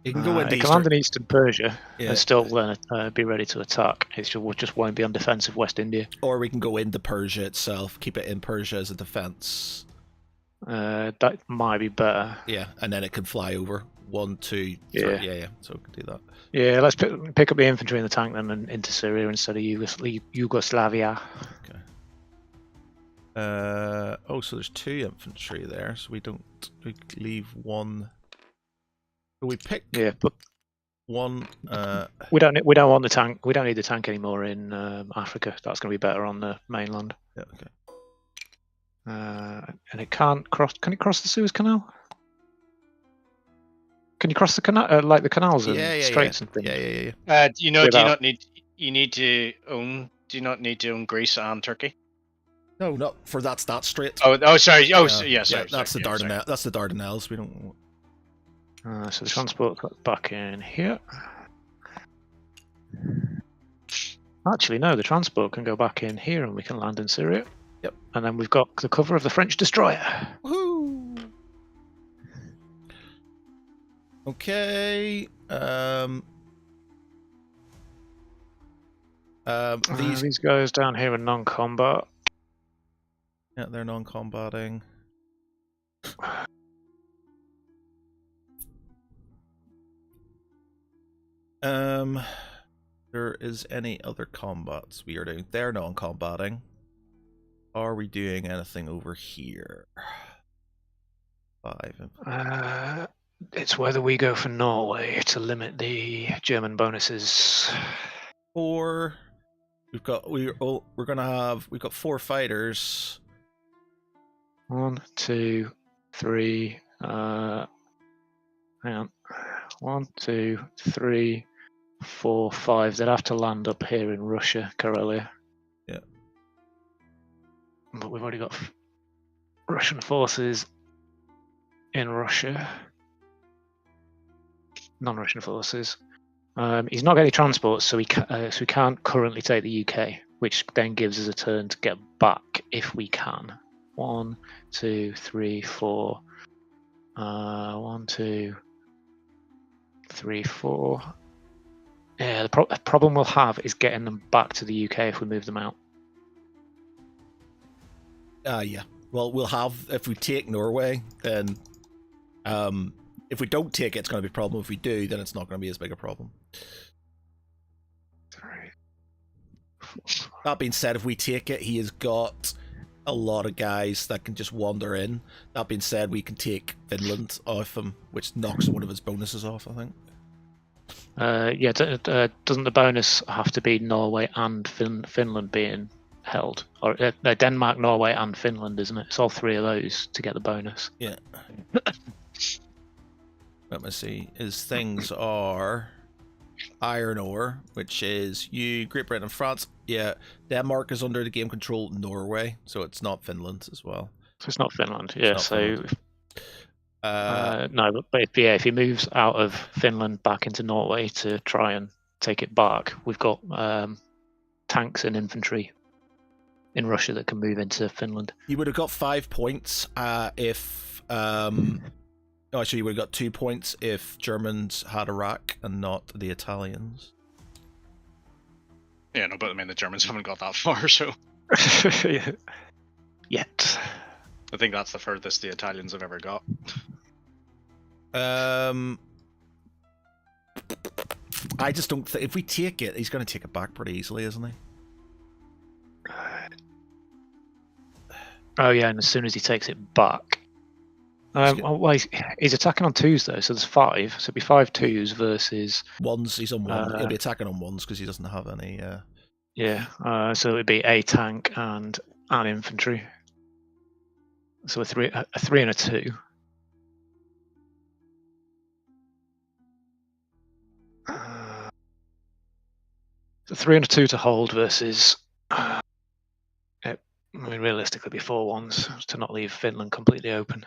You can go into it can land in Eastern Persia and still be ready to attack. It just won't be on defensive West India. Or we can go into Persia itself, keep it in Persia as a defense. That might be better. Yeah, and then it can fly over. 1, 2, 3. Yeah. So we can do that. Yeah, let's pick up the infantry and the tank then and into Syria instead of Yugoslavia. Okay. So there's 2 infantry there, so we leave 1. We pick but 1. We don't want the tank. We don't need the tank anymore in Africa. That's going to be better on the mainland. Yeah. Okay. And it can't cross. Can it cross the Suez Canal? Can you cross the canal, like the canals and straits and things? Yeah. Do you not need to own Greece and Turkey? No, not for that strait. Oh, sorry. Oh, sorry. That's the Dardanelles. Sorry. That's the Dardanelles. We don't. So the transport back in here. Actually, no. The transport can go back in here, and we can land in Syria. Yep. And then we've got the cover of the French destroyer. Woohoo! Okay. These guys down here are non-combat. Yeah, they're non-combating. There is any other combats we are doing? They're non-combating. Are we doing anything over here? 5. It's whether we go for Norway to limit the German bonuses. 4. We've got 4 fighters. 1, 2, 3. Hang on. 1, 2, 3, 4, 5. They'd have to land up here in Russia, Karelia. Yeah. But we've already got Russian forces in Russia. Non-Russian forces. He's not got any transports, so we can't currently take the UK, which then gives us a turn to get back if we can. 1, 2, 3, 4. 1, 2, 3, 4. Yeah, the problem we'll have is getting them back to the UK if we move them out. Yeah. Well, we'll have, if we take Norway, then if we don't take it, it's going to be a problem. If we do, then it's not going to be as big a problem. 3, 4. That being said, if we take it, he has got a lot of guys that can just wander in. That being said, we can take Finland off him, which knocks one of his bonuses off, I think. Doesn't the bonus have to be Norway and Finland being held? Or Denmark, Norway, and Finland, isn't it? It's all 3 of those to get the bonus. Yeah. Let me see. His things are iron ore, which is Great Britain and France. Yeah, Denmark is under the game control Norway, so it's not Finland as well. So it's not Finland, yeah. Finland. No, but if he moves out of Finland back into Norway to try and take it back, we've got tanks and infantry in Russia that can move into Finland. He would have got 5 points if. Actually, he would have got 2 points if Germans had Iraq and not the Italians. Yeah, no, but I mean the Germans haven't got that far, so. Yet. I think that's the furthest the Italians have ever got. I just don't think if we take it, he's going to take it back pretty easily, isn't he? Oh yeah, and as soon as he takes it back, he's attacking on 2s though, so there's 5. So it'd be 5 2s versus 1s. He's on 1. He'll be attacking on 1s because he doesn't have any. So it'd be a tank and an infantry. So a 3 and a 2. So 3 and a 2 to hold versus. Realistically, be 4 1s to not leave Finland completely open.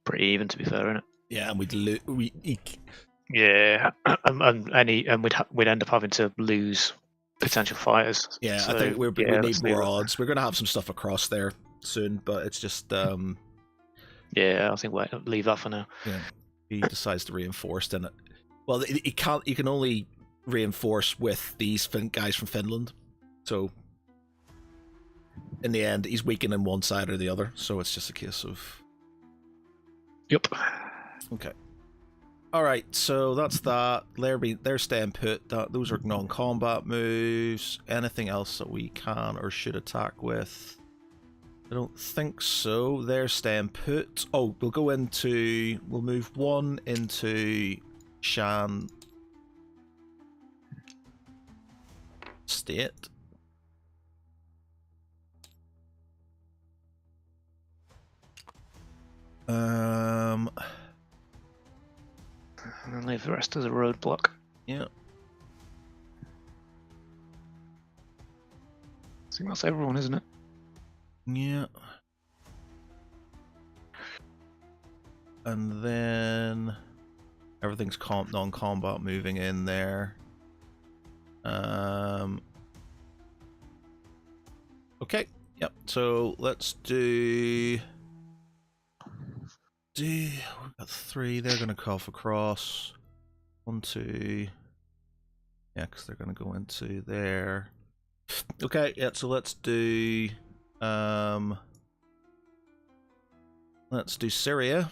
pretty even, to be fair, isn't it? Yeah, and Yeah, we'd end up having to lose potential fighters. yeah, So, I think we yeah, need let's leave more it. odds. We're gonna have some stuff across there soon, but it's just Yeah, I think we'll leave that for now. yeah, he decides to reinforce, then well, he can't. He can only reinforce with these guys from Finland. So in the end, he's weakening one side or the other. So it's just a case of Yep. okay. All right, so that's that. They're staying put. Those are non-combat moves. Anything else that we can or should attack with? I don't think so. They're staying put. Oh, we'll go into. We'll move one into Shan State. And leave the rest as a roadblock. Yeah. I think that's everyone, isn't it? Yeah. And then everything's non-combat moving in there. Okay. Yep. So let's do. We've got 3. They're going to cough across. 1, 2. Yeah, because they're going to go into there. Okay. Yeah. So let's do. Let's do Syria,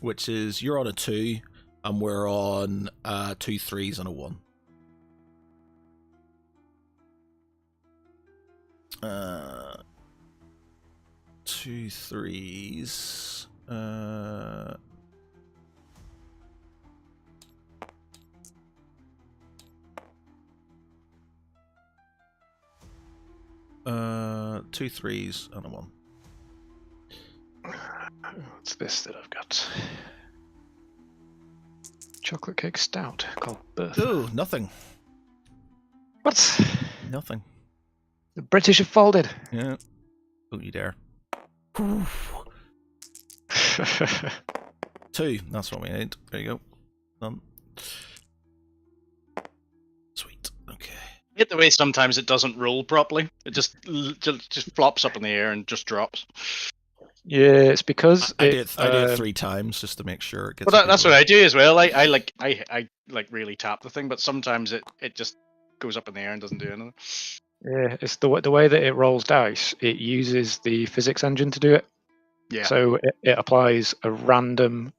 which is you're on a 2, and we're on 2 3s and a 1. 2 3s. 2 3s and a 1. What's this that I've got? Chocolate cake stout called Birth. Ooh, nothing. What? Nothing. The British have folded. Yeah. Don't you dare. 2. That's what we need. There you go. Done. Sweet. Okay. Hit the way sometimes it doesn't roll properly. It just flops up in the air and just drops. Yeah, it's because I did it 3 times just to make sure it gets. Well, that's what I do as well. I really tap the thing, but sometimes it just goes up in the air and doesn't do anything. Yeah, it's the way that it rolls dice. It uses the physics engine to do it. Yeah. So it applies a random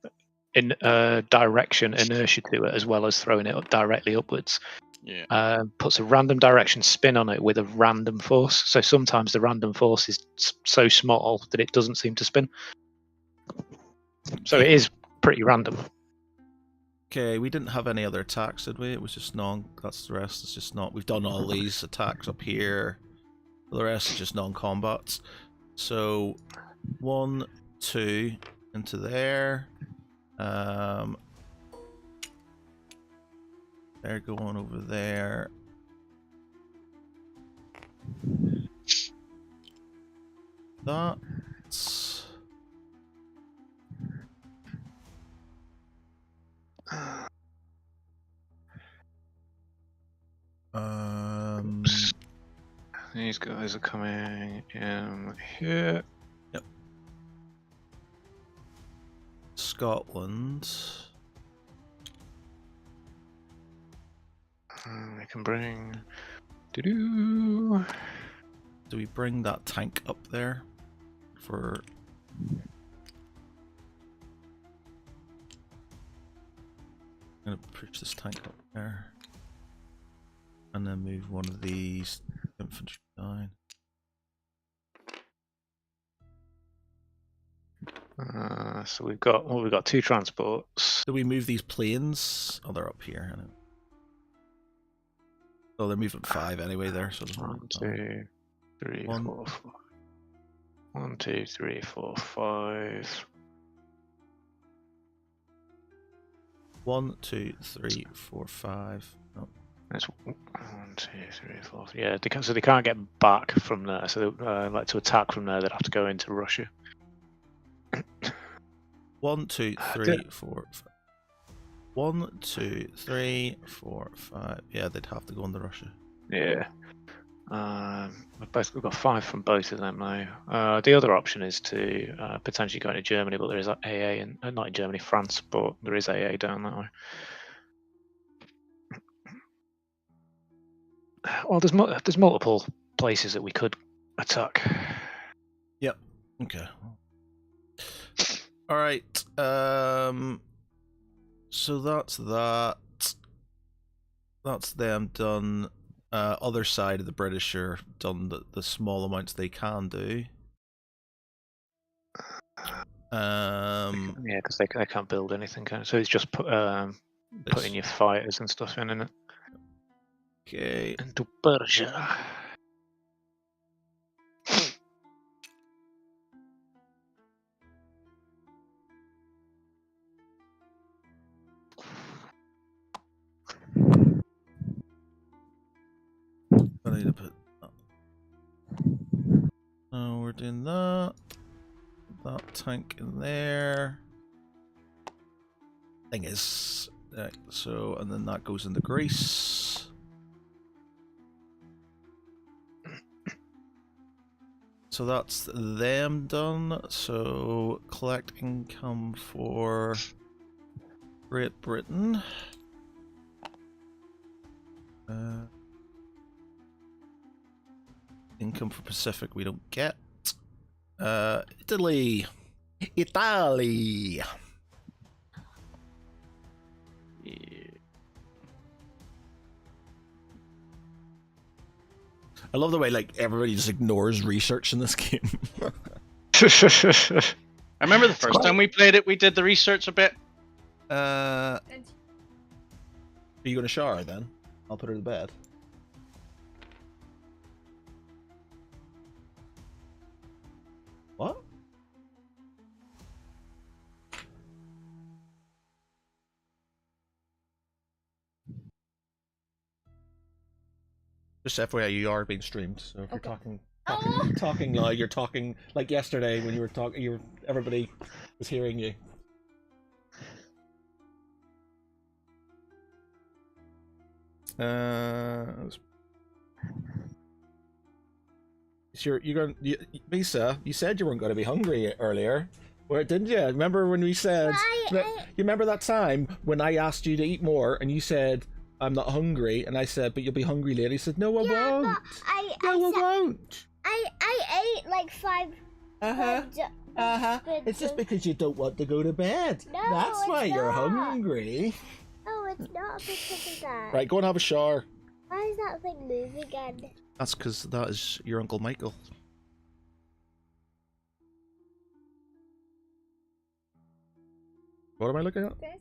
direction inertia to it, as well as throwing it directly upwards. Yeah. Puts a random direction spin on it with a random force. So sometimes the random force is so small that it doesn't seem to spin. So it is pretty random. Okay, we didn't have any other attacks, did we? It was just that's the rest. It's just not. We've done all these attacks up here. The rest is just non-combats. So 1, 2 into there. They're going over there. That's these guys are coming in here. Yep. Scotland. We can bring. Do we bring that tank up there for? I'm gonna push this tank up there, and then move one of these infantry down. So we've got 2 transports. Do we move these planes? Oh, they're up here. Oh, they're moving 5 anyway there, so it 1, 2, 3, 1. 4, 5. 1, 2, 3, 4, 5. 1, 2, 3, 4, 5. No. That's 1, 2, 3, 4. Yeah, so they can't get back from there. So like to attack from there, they'd have to go into Russia. 1, 2, I 3, don't- 4, 5. 1, 2, 3, 4, 5. Yeah, they'd have to go into Russia. Yeah. We've got 5 from both of them now. The other option is to potentially go into Germany, but there is AA in not in Germany, France, but there is AA down that way. Well, there's multiple places that we could attack. Yep. Okay. All right. So that's that. That's them done. Other side of the British are done the small amounts they can do. Yeah, because they can't build anything, can it? So it's just putting your fighters and stuff in it. Okay. Into Persia. I need to put. Oh, we're doing that. That tank in there. Thing is, right, so and then that goes into Greece. So that's them done. So collect income for Great Britain. Income for Pacific we don't get. Italy. Italy. Yeah. I love the way like everybody just ignores research in this game. I remember the first time we played it, we did the research a bit. Are you going to shower then? I'll put her to bed. What? Just FYI, you are being streamed, so if you're talking loud, you're talking like yesterday when you were talking. Everybody was hearing you. Lisa, you said you weren't going to be hungry earlier. Well, didn't you? Remember when we said? You remember that time when I asked you to eat more and you said I'm not hungry, and I said, "But you'll be hungry later." You said, "No, I won't." I won't. I ate like 5. It's just because you don't want to go to bed. No, That's it's why you're not. hungry. No, it's not because of that. Right, go and have a shower. Why is that thing moving again? That's because that is your Uncle Michael. What am I looking at? Okay.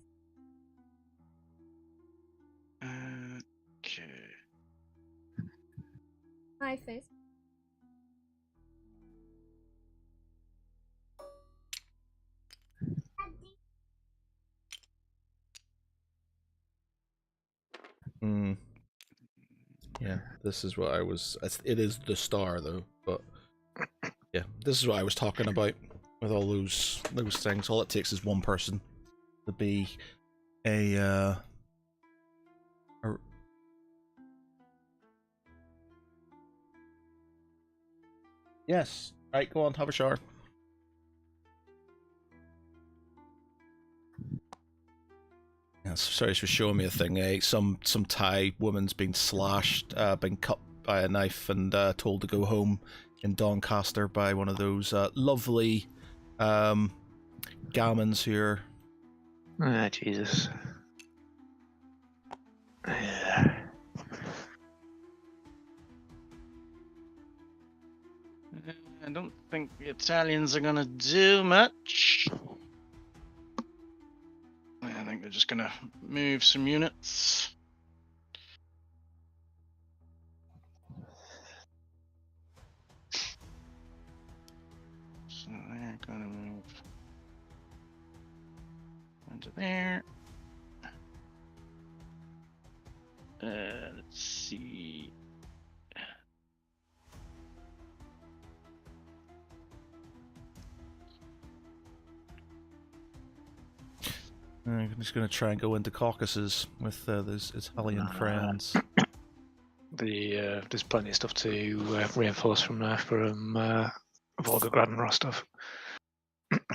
Hi, face. Hmm. Yeah, this is what I was. It is the star though, but yeah, this is what I was talking about with all those things. All it takes is one person to be a yes. Right, go on, have a shower. Yeah, sorry, she was showing me a thing. Some Thai woman's been slashed, been cut by a knife, and told to go home in Doncaster by one of those lovely gamins here. Ah, Jesus. Yeah. I don't think the Italians are gonna do much. I think they're just gonna move some units. So they're gonna move into there. Let's see. I'm just going to try and go into Caucasus with those Italian friends. There's plenty of stuff to reinforce from there from Volgograd and Rostov.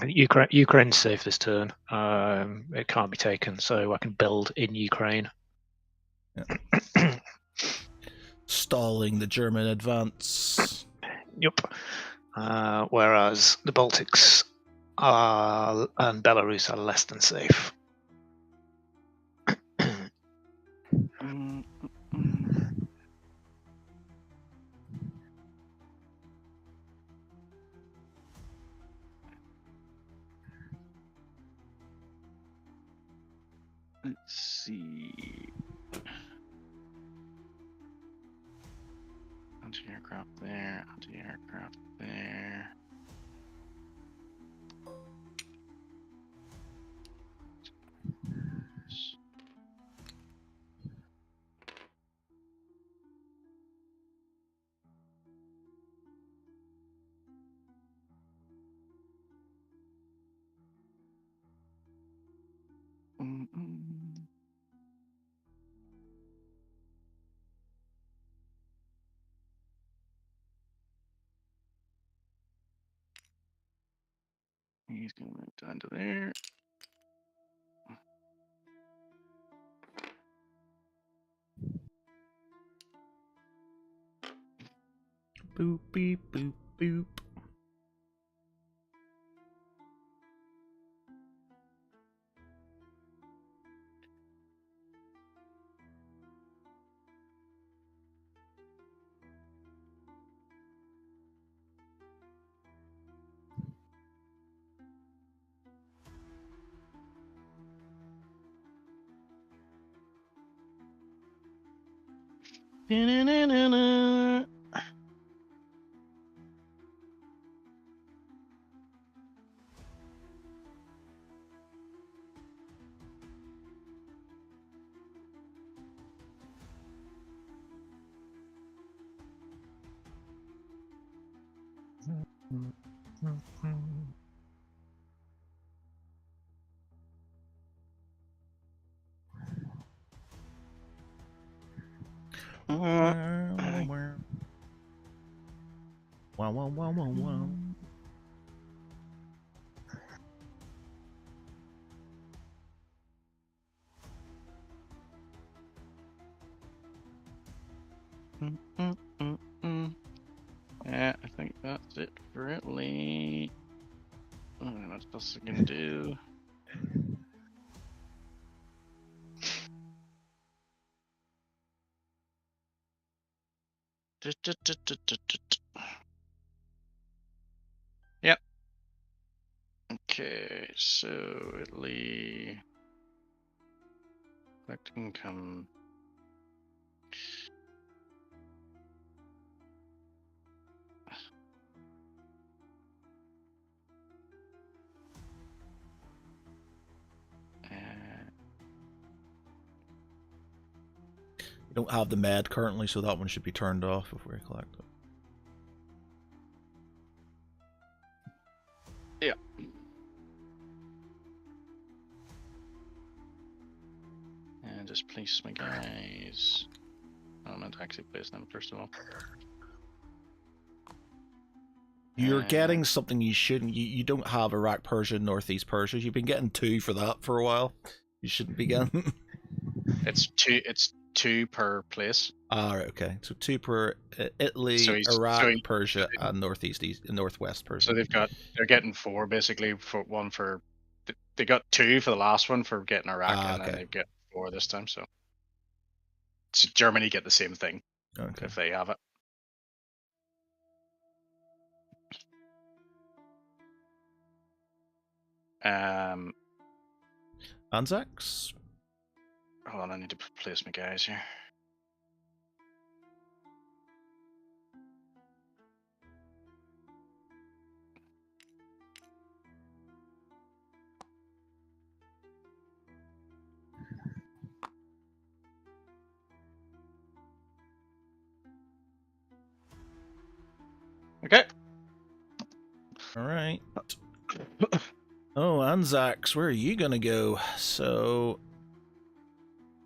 Ukraine's safe this turn. It can't be taken, so I can build in Ukraine. Yeah. Stalling the German advance. Yep. Whereas the Baltics and Belarus are less than safe. Let's see. Anti-aircraft there, anti-aircraft there. He's gonna move down to there. Boop, beep, boop, boop. Da-na-na-na-na. Wow, wow, wow, wow, wow. Yeah, I think that's it for Italy. What else I can do? Yep. Okay, so Italy. Collect income. You don't have the med currently, so that one should be turned off before you collect it. Yeah. And just place my guys. Oh, I meant to actually place them first of all. You're getting something you shouldn't. You don't have Iraq, Persia, Northeast Persia. You've been getting 2 for that for a while. You shouldn't be getting. It's two per place. Right, okay. So 2 per Italy, So Iraq, Persia, and Northwest Persia. So they're getting 4 basically for one for. They got 2 for the last one for getting Iraq, and then they've got 4 this time. So Germany get the same thing if they have it. Anzacs? Hold on, I need to place my guys here. Okay. All right. Oh, Anzacs, where are you gonna go? So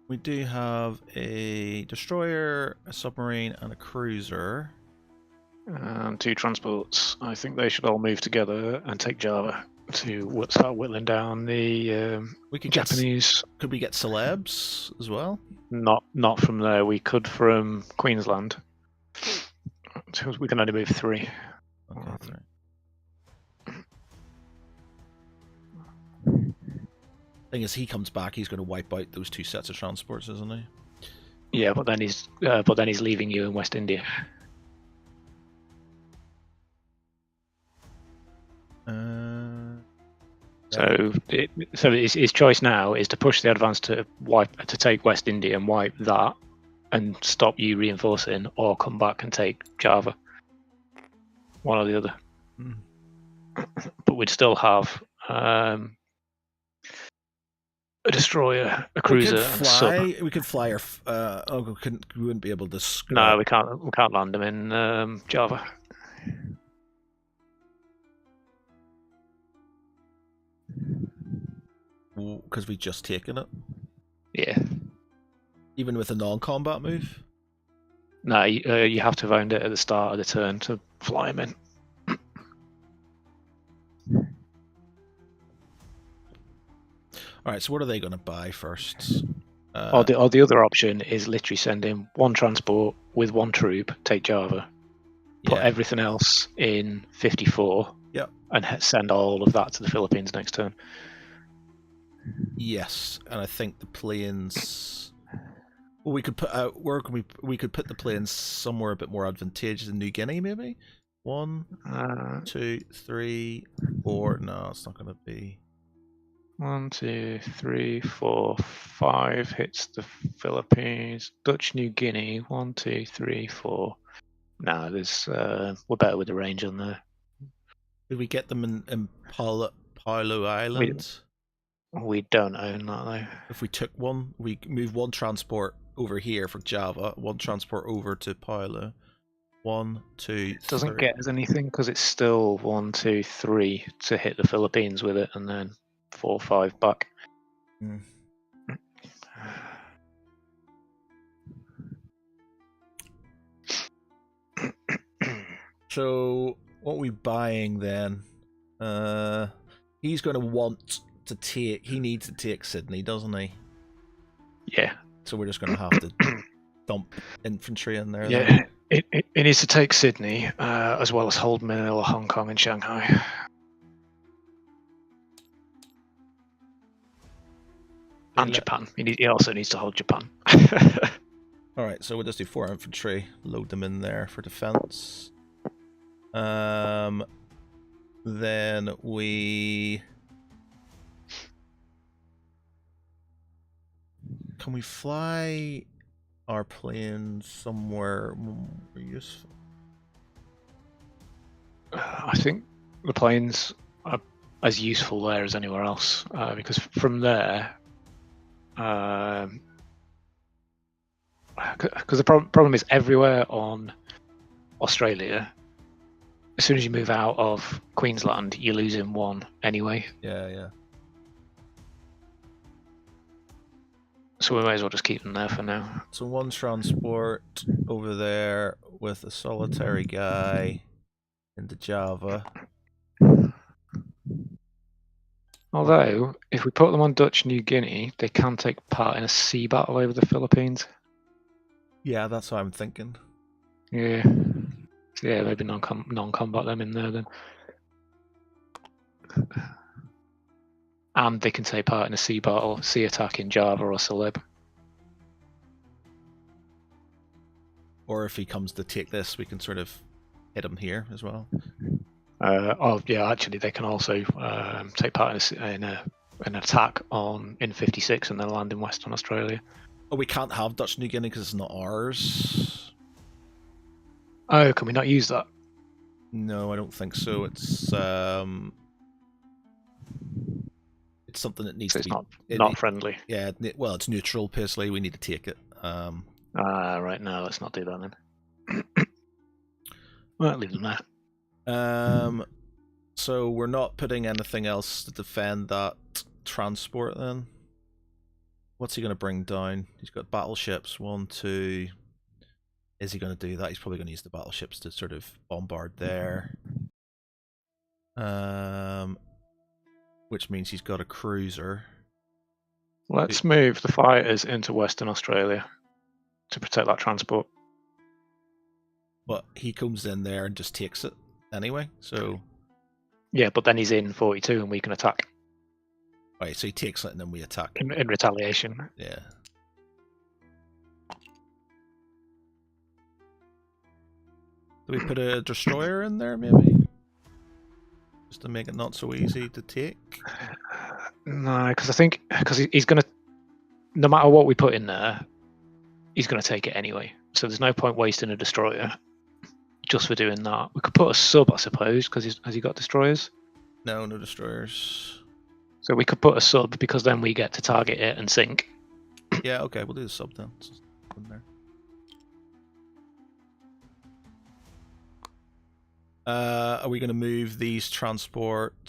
we do have a destroyer, a submarine, and a cruiser. And 2 transports. I think they should all move together and take Java to start whittling down the We could Japanese. Could we get celebs as well? Not from there. We could from Queensland. So we can only move 3. Okay, 3. Thing is, he comes back, he's going to wipe out those 2 sets of transports, isn't he? Yeah, but then he's leaving you in West India. So his choice now is to push the advance to take West India and wipe that, and stop you reinforcing, or come back and take Java. One or the other. But we'd still have a destroyer, a cruiser, and sub. We could fly our. We wouldn't be able to. No, we can't. We can't land them in Java. Because we've just taken it. Yeah. Even with a non-combat move. No, you have to have owned it at the start of the turn to fly them in. Alright, so what are they going to buy first? Or the other option is literally send in 1 transport with 1 troop, take Java, put everything else in 54, and send all of that to the Philippines next turn. Yes, and I think the planes. Well, we could put out. Where can we could put the planes somewhere a bit more advantageous in New Guinea, maybe. 1, 2, 3, 4. No, it's not going to be. 1, 2, 3, 4, 5 hits the Philippines. Dutch New Guinea. 1, 2, 3, 4. No, there's we're better with the range on there. Did we get them in Paolo Island? We don't own that though. If we took one, we move 1 transport over here for Java, 1 transport over to Paolo. 1, 2, it doesn't get us anything because it's still 1, 2, 3 to hit the Philippines with it, and then 4, 5 back. So what are we buying then? He's going to want to take. He needs to take Sydney, doesn't he? Yeah. So we're just going to have to dump infantry in there. Yeah. It needs to take Sydney, as well as hold Manila, Hong Kong, and Shanghai. And Japan. He also needs to hold Japan. Alright, so we'll just do 4 infantry, load them in there for defense. Then we... Can we fly our planes somewhere more useful? I think the planes are as useful there as anywhere else, because from there... Because the problem is everywhere on Australia, as soon as you move out of Queensland, you're losing 1 anyway. Yeah. So we may as well just keep them there for now. So 1 transport over there with a solitary guy into Java. Although, if we put them on Dutch New Guinea, they can take part in a sea battle over the Philippines. Yeah, that's what I'm thinking. Yeah. So yeah, maybe non-combat them in there then. And they can take part in a sea battle, sea attack in Java or Celeb. Or if he comes to take this, we can sort of hit him here as well. Actually, they can also take part in an attack in 56 and then land in Western Australia. Oh, we can't have Dutch New Guinea because it's not ours. Oh, can we not use that? No, I don't think so. It's something that needs to be not friendly. Yeah, well, it's neutral. Personally, we need to take it. Right. No, let's not do that then. Well, leave them there. So we're not putting anything else to defend that transport then? What's he going to bring down? He's got battleships, 1, 2. Is he going to do that? He's probably going to use the battleships to sort of bombard there. Which means he's got a cruiser. Let's move the fighters into Western Australia to protect that transport. But he comes in there and just takes it anyway, so... Yeah, but then he's in 42 and we can attack. Right, so he takes it and then we attack. In retaliation. Yeah. Do we put a destroyer in there, maybe? Just to make it not so easy to take? No, because I think he's going to, no matter what we put in there, he's going to take it anyway. So there's no point wasting a destroyer just for doing that. We could put a sub, I suppose, because has he got destroyers? No, no destroyers. So we could put a sub because then we get to target it and sink. Yeah, okay, we'll do the sub then. In there. Are we going to move these transports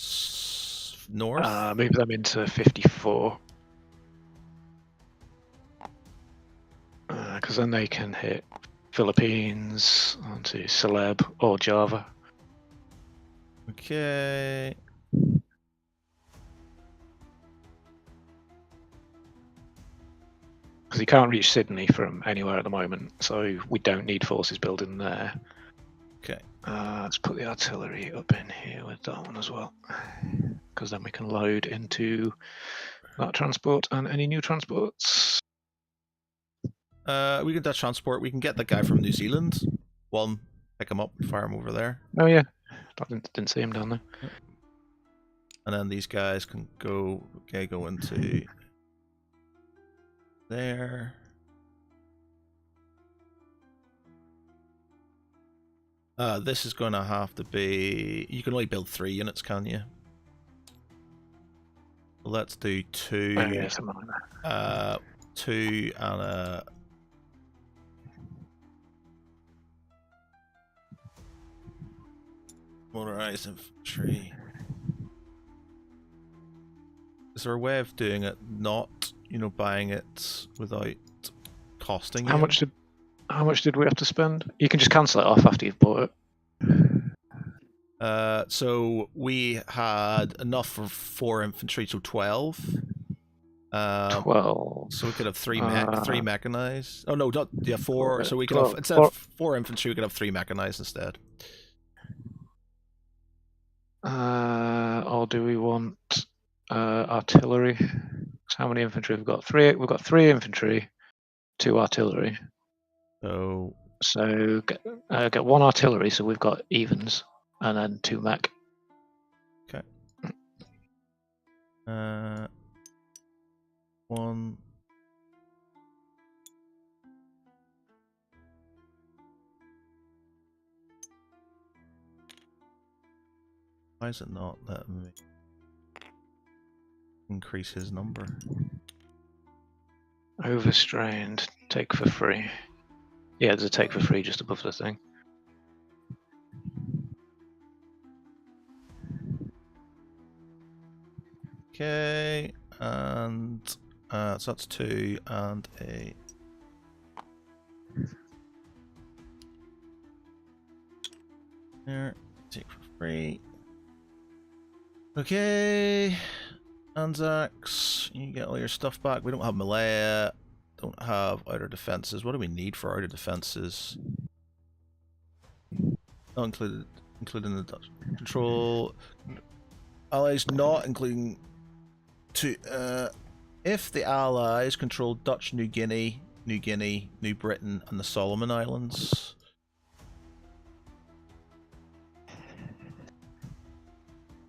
north? Move them into 54. Because then they can hit Philippines onto Celeb or Java. Okay. Because he can't reach Sydney from anywhere at the moment, so we don't need forces building there. Okay. Let's put the artillery up in here with that one as well, because then we can load into that transport and any new transports. We can transport. We can get the guy from New Zealand. One, pick him up, fire him over there. Oh yeah, I didn't see him down there. And then these guys can go. Okay, go into there. This is going to have to be... You can only build 3 units, can you? Let's do 2. Oh, yeah, something like that. 2 and a... Motorized infantry. Is there a way of doing it not, buying it without costing you? How much did we have to spend? You can just cancel it off after you've bought it. So we had enough for 4 infantry, so 12. 12. So we could have 3 mechanized. Oh no, not 4. So we could have instead of of 4 infantry, we could have 3 mechanized instead. Or do we want artillery? So how many infantry have we got? 3. We've got 3 infantry, 2 artillery. So get 1 artillery, so we've got evens, and then 2 mech. Okay. 1. Why is it not letting me increase his number? Overstrained, take for free. Yeah, there's a take for free just above the thing. Okay, and so that's 2 and a... There, take for free. Okay, Anzacs, you get all your stuff back. We don't have Malaya, don't have outer defenses. What do we need for outer defenses? Not including the Dutch control. Allies not including if the Allies control Dutch New Guinea, New Britain, and the Solomon Islands.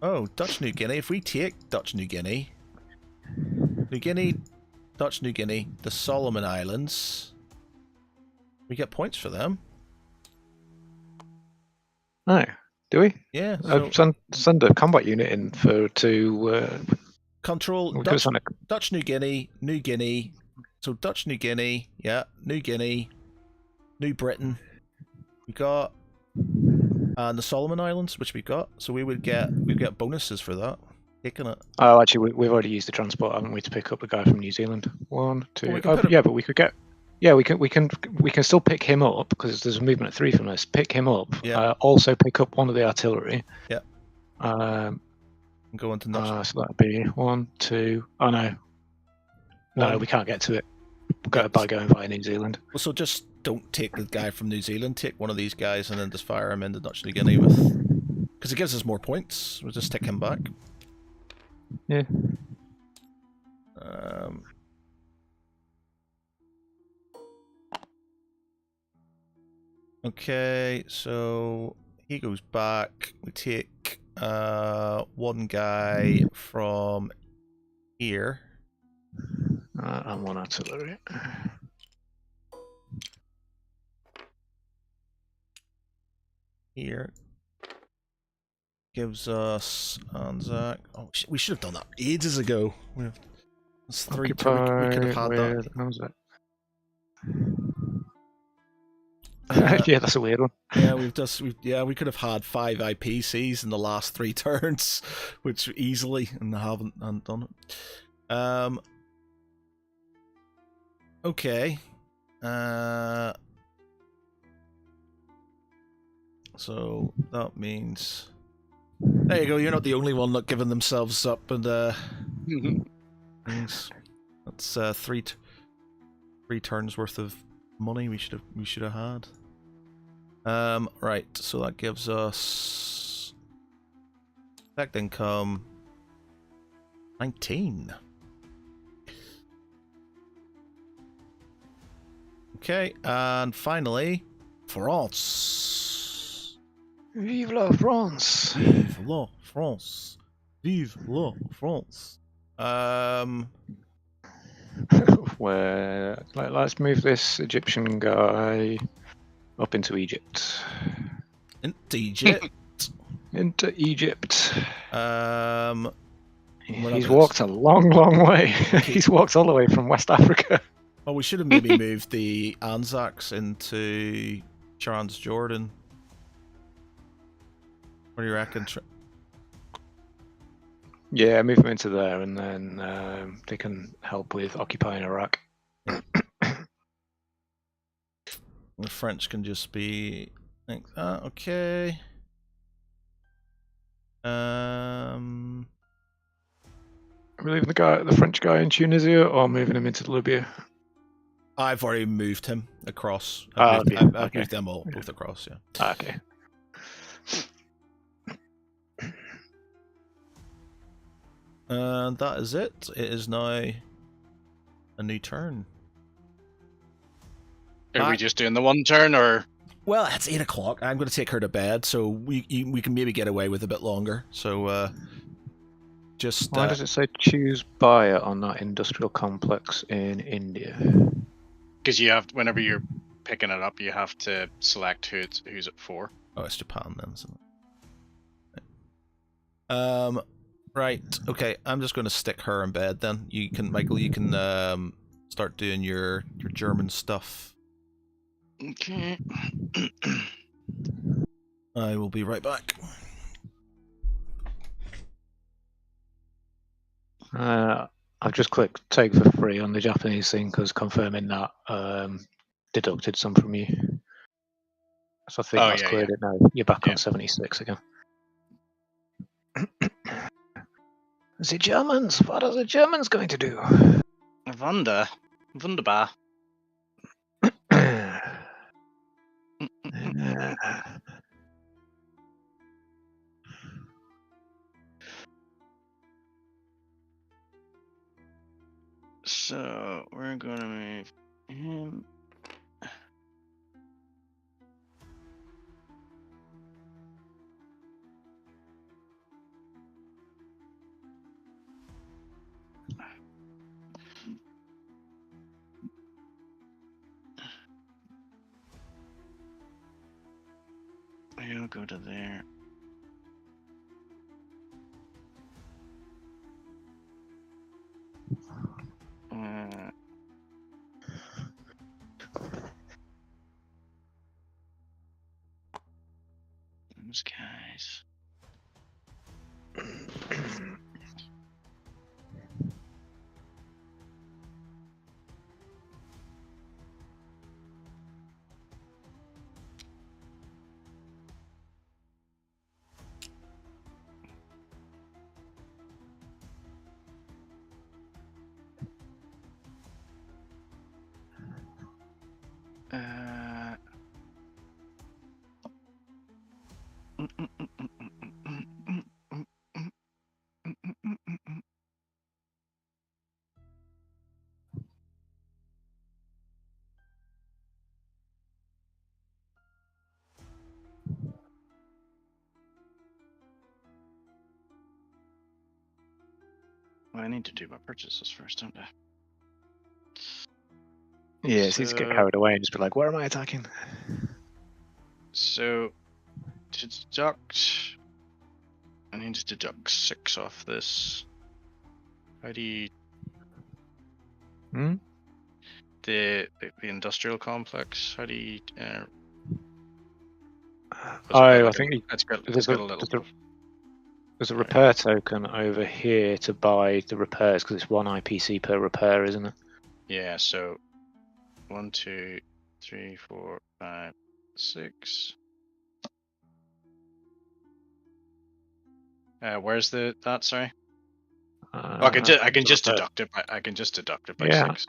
Oh, Dutch New Guinea. If we take Dutch New Guinea, Dutch New Guinea, the Solomon Islands, we get points for them. No, do we? Yeah. So send a combat unit in to control Dutch New Guinea. So Dutch New Guinea, yeah, New Guinea, New Britain. We got and the Solomon Islands, which we got. So we'd get bonuses for that. Taking it. Oh, actually, we've already used the transport, haven't we, to pick up the guy from New Zealand? One, two. we can put Yeah, but we could get. Yeah, we can still pick him up because there's a movement at 3 from us. Pick him up. Yeah. Also pick up one of the artillery. Yeah. Go into nuts. So that'd be 1, 2. Oh no. No, we can't get to it. By going via New Zealand. Well, so just don't take the guy from New Zealand. Take one of these guys and then just fire him into Dutch New Guinea with, because it gives us more points. We'll just take him back. Yeah. Okay, so he goes back. We take one guy from here. And one artillery. Here. Gives us Anzac. Oh, we should have done that ages ago. That's 3 2. We could have had that. Anzac. Yeah. Yeah, that's a weird one. Yeah, we could have had 5 IPCs in the last 3 turns, which easily, and haven't done it. Okay. So that means there you go. You're not the only one not giving themselves up, and things. That's 3 turns worth of money we should have had. Right, so that gives us effect income 19. Okay, and finally, France. Vive la France! Vive la France! Vive la France! Where let's move this Egyptian guy up into Egypt. Into Egypt. Into Egypt. He's gonna... walked a long, long way. He's walked all the way from West Africa. Well, we should have maybe moved the Anzacs into Transjordan. What do you reckon? Yeah, move them into there, and then they can help with occupying Iraq. The French can just be like that. Okay. Are we leaving the French guy in Tunisia, or moving him into Libya? I've already moved him across. I've moved them all both across. Yeah. Okay. And that is it. It is now a new turn. Are we just doing the one turn, or? Well, it's 8 o'clock. I'm going to take her to bed, so we can maybe get away with a bit longer. So just. Why does it say choose buyer on that industrial complex in India? Because you have, whenever you're picking it up, you have to select who's at 4. Oh, it's Japan then, isn't it? Right. Okay. I'm just going to stick her in bed then. You can, Michael. You can start doing your German stuff. Okay. I will be right back. I've just clicked take for free on the Japanese thing because confirming that deducted some from you. So I think that's cleared it now. You're back on 76 again. The Germans! What are the Germans going to do? Wunderbar. So we're gonna move him. I'll go to there. Those guys. Well, I need to do my purchases first, don't I? Yeah, it's easy to get So- carried away and just be like, where am I attacking? So, to deduct, I need to deduct 6 off this. How do you Hmm? the industrial complex? How do you? I think It's got there's a little. there's a Right. repair token over here to buy the repairs because it's 1 IPC per repair, isn't it? Yeah. So 1, 2, 3, 4, 5, 6. Where's that? Sorry. I can just repair- deduct it. I can just deduct it by Yeah. 6.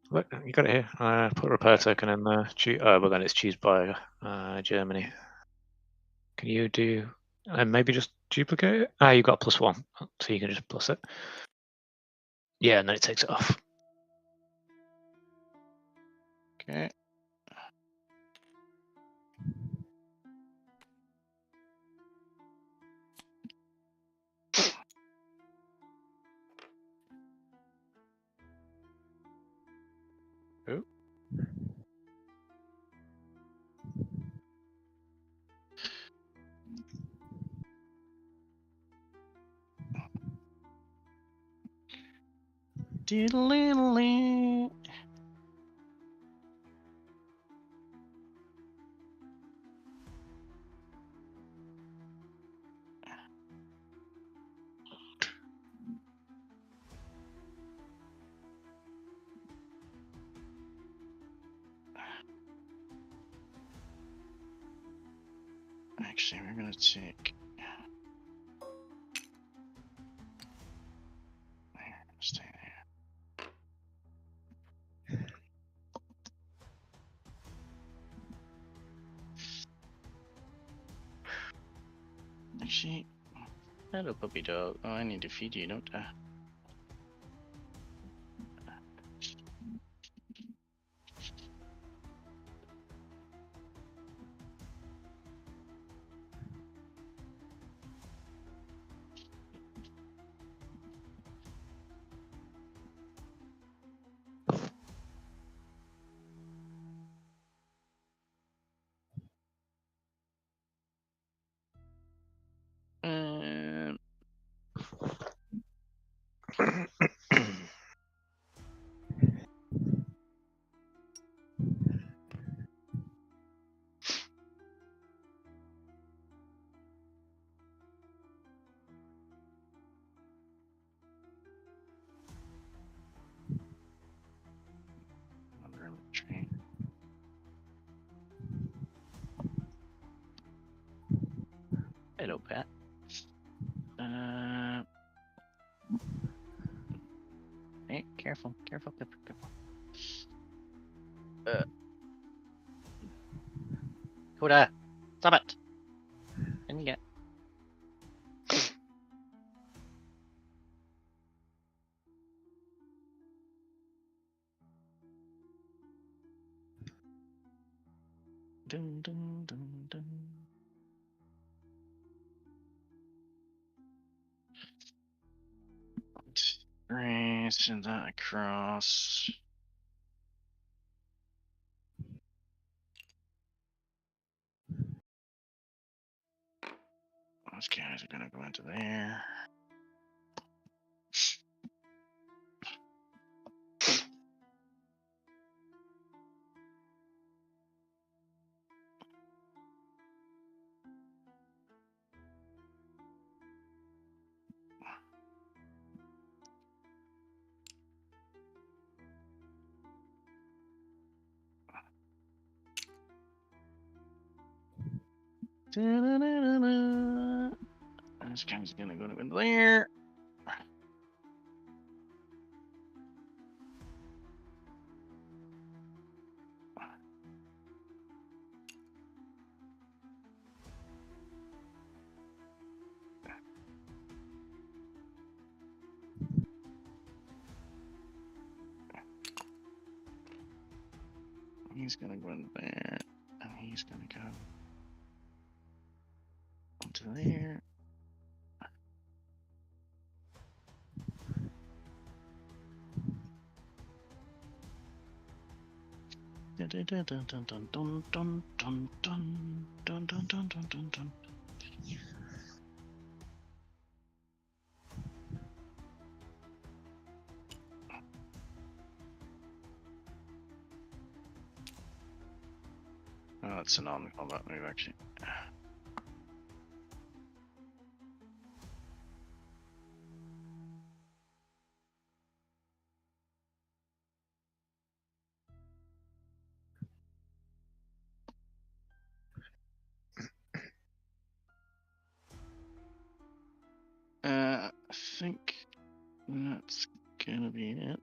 Look, you got it here. Put a repair Yeah. token in there. But then it's choose by Germany. Can you do and maybe just duplicate it? You got +1, so you can just plus it. Yeah, and then it takes it off. Okay. Oh. Diddle-diddle-dee. Actually, we're gonna take. There, stay there. Actually, hello, puppy dog. Oh, I need to feed you, don't I? Um, another inventory. Hello, pet. Hey, careful, careful, careful, careful. Coda, stop it. Didn't get. Dun, dun, dun, dun. Right, send that across. Those guys are gonna go into there. Da-da-da-da-da. This guy's gonna go to there. He's gonna go in there, and he's gonna go into there. Dun dun dun dun dun dun dun dun dun dun dun dun dun dun dun. Oh, that's a non-combat move, actually. I think that's gonna be it.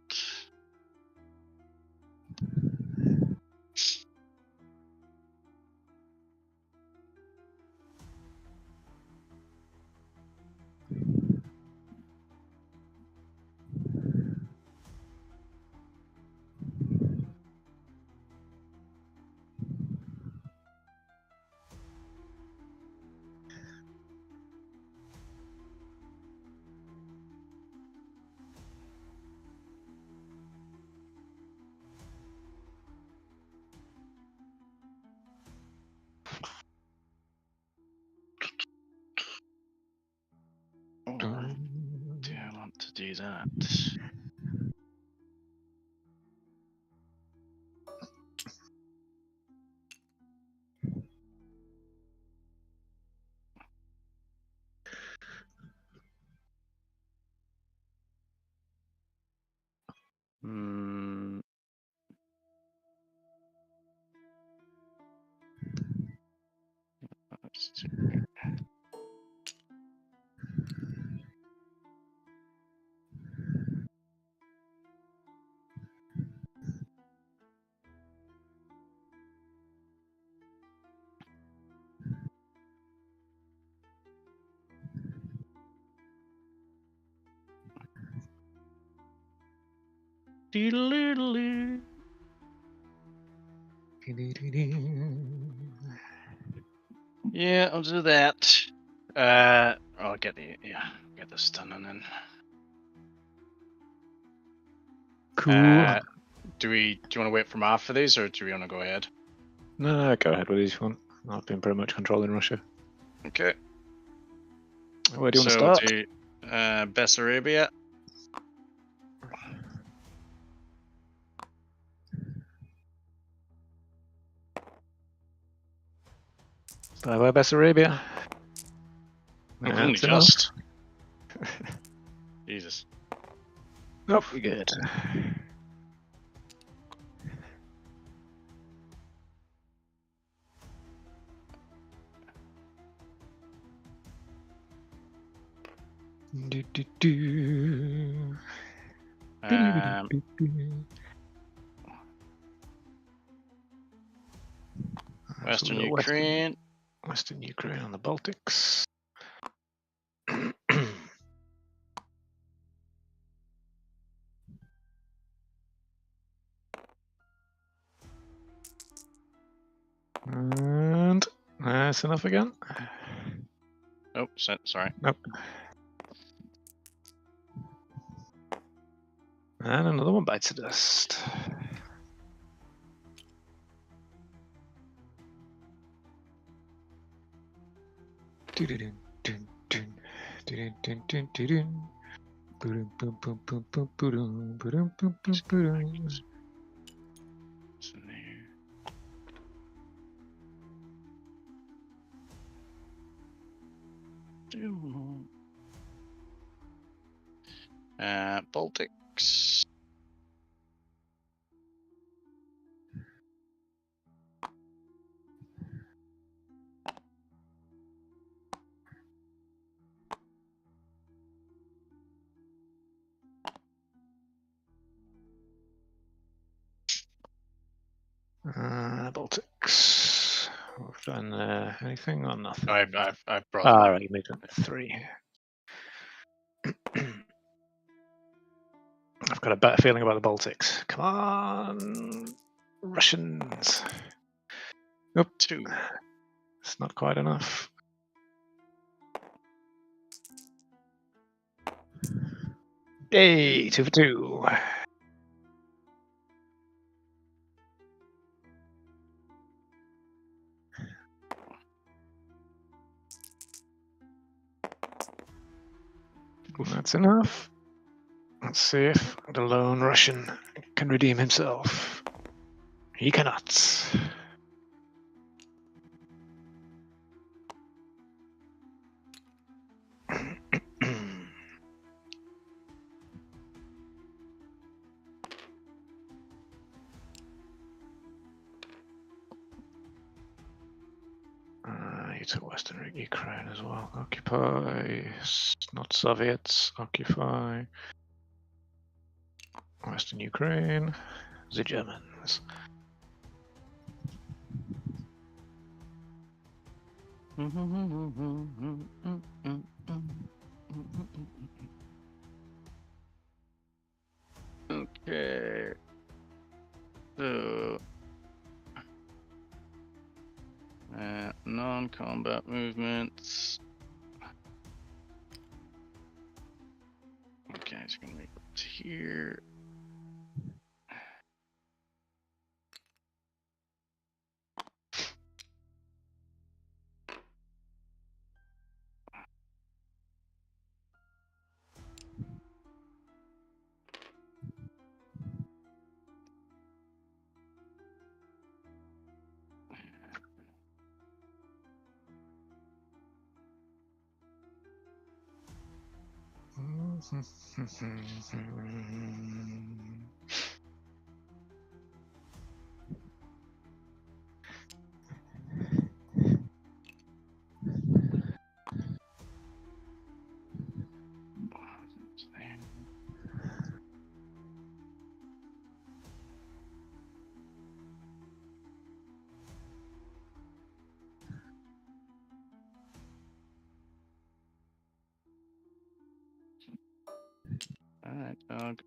Or do I want to do that? Hmm. Let's see. Doodle-doodle-doo. Yeah, I'll do that. I'll get get this done and then. Cool. Do you want to wait for Marv for these, or do we want to go ahead? No, go ahead with these one. I've been pretty much controlling Russia. Okay. Where do you want to So start? do Bessarabia. Bye bye, Bessarabia. Only That's enough. just. Jesus. Nope, we're good. Do, do, do. Western Ukraine. Western Ukraine on the Baltics. And that's enough again. Oh, sorry. Nope. And another one bites the dust. It's in there. Baltics. Baltics. We've done anything or nothing? I've brought. Ah, right, you made it 3. I've got a better feeling about the Baltics. Come on, Russians. Nope, 2. it's not quite enough. Yay, 2 for 2. That's enough. Let's see if the lone Russian can redeem himself. He cannot. You took Western Ukraine as well. Occupy, not Soviets. Occupy Western Ukraine. The Germans. Okay. So, non-combat movements. Okay, so gonna make it to here. Alright, dog.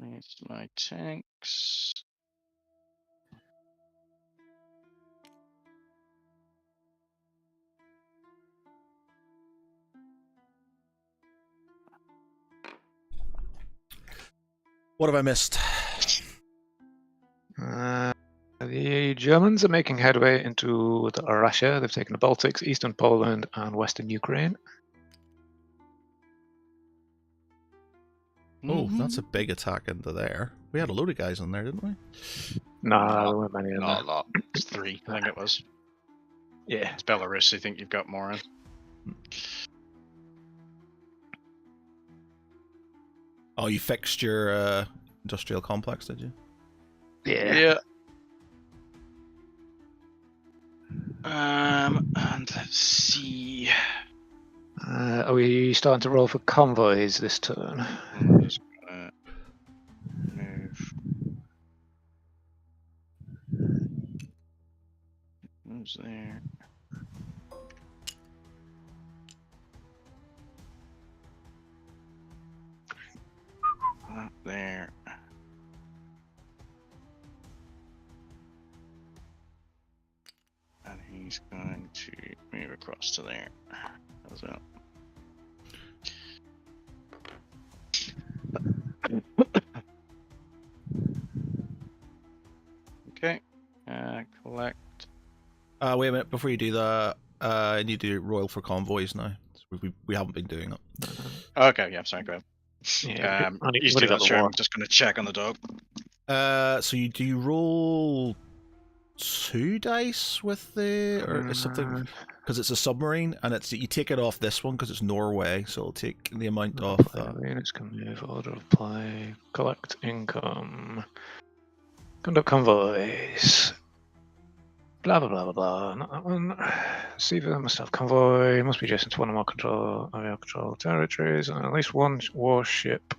It's my tanks. What have I missed? The Germans are making headway into Russia. They've taken the Baltics, eastern Poland, and western Ukraine. Oh, that's a big attack into there. We had a load of guys in there, didn't we? No, there weren't many in Not there. a lot. It's 3, I think it was. Yeah. It's Belarus, I think you've got more in. Oh, you fixed your industrial complex, did you? Yeah. And let's see. Are we starting to roll for convoys this turn? I'm just gonna move. Who's there? Not there. And he's going to move across to there. How's that? Okay. Collect. Wait a minute, before you do that, I need to royal for convoys now. We haven't been doing it. Okay, yeah, sorry, go ahead. Yeah, You do that, sure. I'm just going to check on the dog. So do you roll 2 dice with the or is something? because it's a submarine, and it's you take it off this one because it's Norway, so it'll take the amount off that. Units can move, order of play, collect income, conduct convoys. Blah blah blah blah blah. Not that one. Receiver must have convoy. Must be adjacent to one or more area control territories, and at least one warship.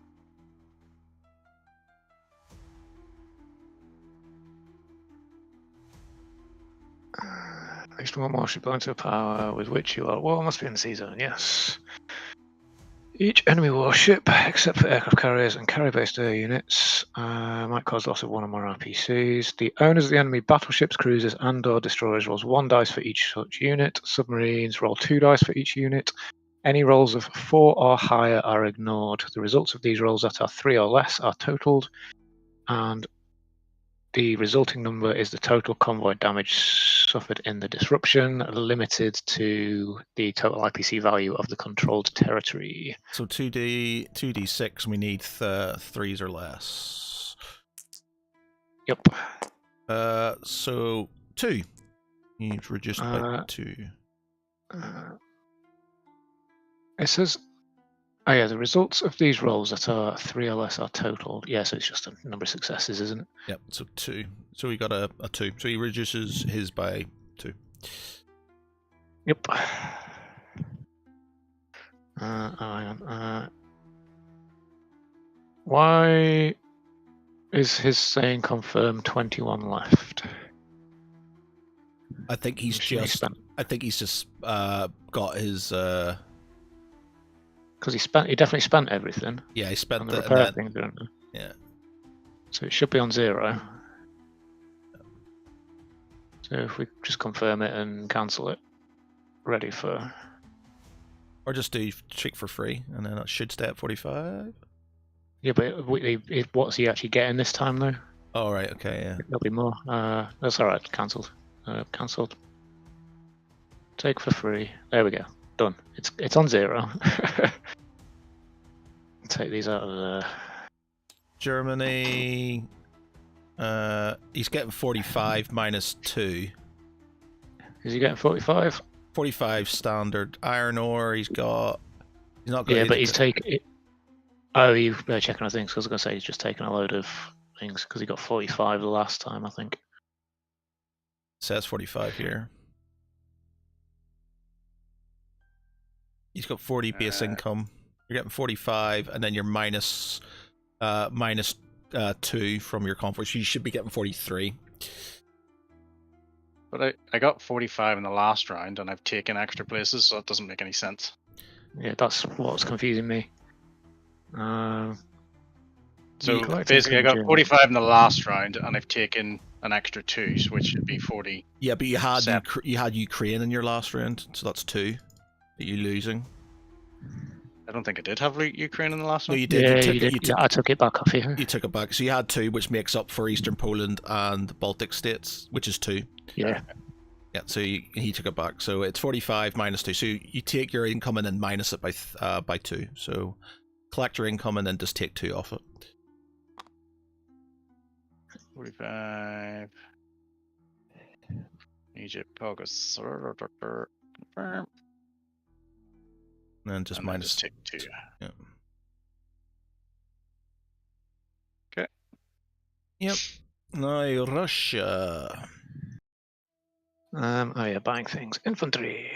At least one warship belonging to a power with which you are at war must be in the sea zone. Yes. Each enemy warship, except for aircraft carriers and carrier-based air units, might cause loss of one or more RPCs. The owners of the enemy battleships, cruisers, and/or destroyers rolls 1 dice for each such unit. Submarines roll 2 dice for each unit. Any rolls of 4 or higher are ignored. The results of these rolls that are 3 or less are totaled, and the resulting number is the total convoy damage suffered in the disruption, limited to the total IPC value of the controlled territory. So 2d6, we need 3s or less. Yep. So 2. You've reduced by 2. It says, oh yeah, the results of these rolls that are 3 or less are totaled. Yeah, so it's just a number of successes, isn't it? Yep, so 2. So we got a 2. So he reduces his by 2. Yep. Hang on. Why is his saying confirm 21 left? I think he's just. I think he's just got his. Because he definitely spent everything. Yeah, he spent the the repair thing, didn't he? Yeah. So it should be on 0. So if we just confirm it and cancel it, ready for. Or just do check for free, and then it should stay at 45. Yeah, but what's he actually getting this time though? Oh right, okay, yeah. There'll be more. That's all right. Cancelled. Cancelled. Take for free. There we go. Done. It's on 0. Take these out of there. Germany. He's getting 45 minus 2. Is he getting 45? 45 standard iron ore. He's not. Yeah, but he's taking it. Oh, you checking on things? Because I was going to say he's just taking a load of things because he got 45 the last time, I think. It says 45 here. He's got 40 base income. You're getting 45, and then you're minus 2 from your convoy. So you should be getting 43. But I got 45 in the last round, and I've taken extra places, so that doesn't make any sense. Yeah, that's what's confusing me. So basically, I got 45 in the last round, and I've taken an extra 2, which should be 40. Yeah, but you had Ukraine in your last round, so that's 2 that you're losing. I don't think I did have Ukraine in the last one. No, you did. Yeah, you did. I took it back off you. You took it back. So you had 2, which makes up for Eastern Poland and the Baltic states, which is 2. Yeah. Yeah, so he took it back. So it's 45 minus 2. So you take your income and then minus it by 2. So collect your income and then just take 2 off it. 45. Egypt, August. Confirm. And then just minus. Just take 2. Yeah. Okay. Yep. Now Russia. Oh yeah, buying things. Infantry.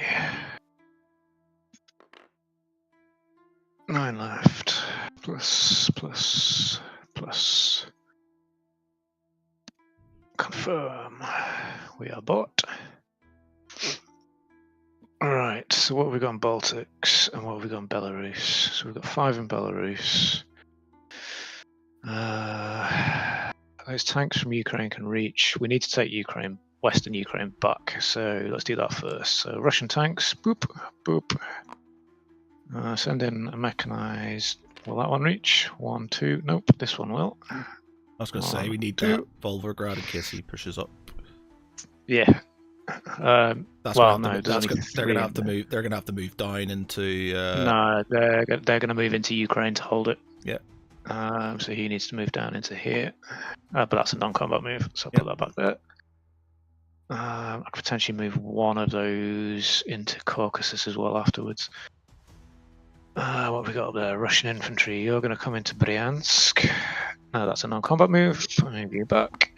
9 left. Plus. Confirm. We are bought. Alright, so what have we got in Baltics and what have we got in Belarus? So we've got 5 in Belarus. Those tanks from Ukraine can reach. We need to take Western Ukraine back, so let's do that first. So Russian tanks, boop. Send in a mechanized. Will that one reach? 1, 2. Nope, this one will. I was going to say we need 2. that Volgograd in case he pushes up. Yeah. That's well, no, they're going to have to move. They're going to have to move down into. No, they're going to move into Ukraine to hold it. Yeah. So he needs to move down into here, but that's a non-combat move, so I'll put that back there. I could potentially move one of those into Caucasus as well afterwards. What have we got up there? Russian infantry. You're going to come into Bryansk. No, that's a non-combat move. Move you back.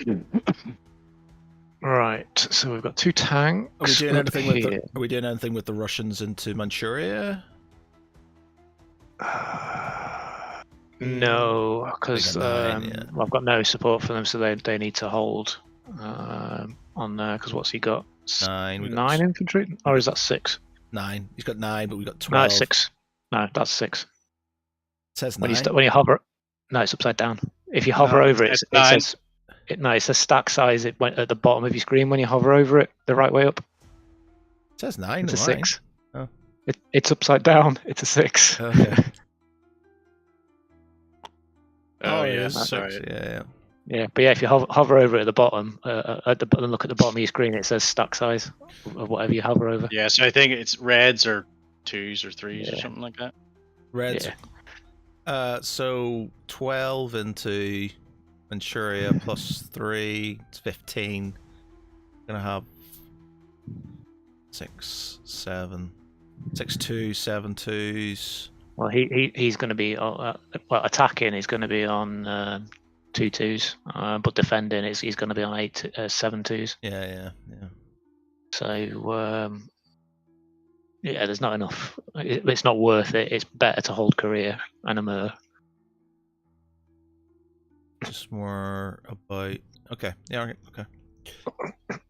Right. So we've got 2 tanks. Are we doing up anything with here. Are we doing anything with the Russians into Manchuria? No, because They got 9, yeah. I've got no support for them, so they need to hold on there. Because what's he got? 9. We got 9 infantry, or is that 6? 9. He's got 9, but we got 12. No, it's 6. No, that's 6. It says When 9. when you hover, no, it's upside down. If you hover over it, it's it 9. says it says stack size. It went at the bottom of your screen when you hover over it, the right way up. It says 9. It's a on mine. 6. Oh. It's upside down. It's a 6. Okay. Oh, it yeah, is 6. sorry. Yeah. Yeah, but yeah, if you hover over it at the bottom, and look at the bottom of your screen, it says stack size of whatever you hover over. Yeah, so I think it's reds or 2s or 3s or Yeah. something like that. Reds. Yeah. So 12 into Manchuria plus 3. It's 15. Gonna have 6, 7, 6 2, 7 2s. Well, he's going to be attacking. He's going to be on 2 2s, but defending he's going to be on 7 2s. Yeah. So yeah, there's not enough. It's not worth it. It's better to hold Korea and Amur. Just more about. Okay. Yeah. Okay.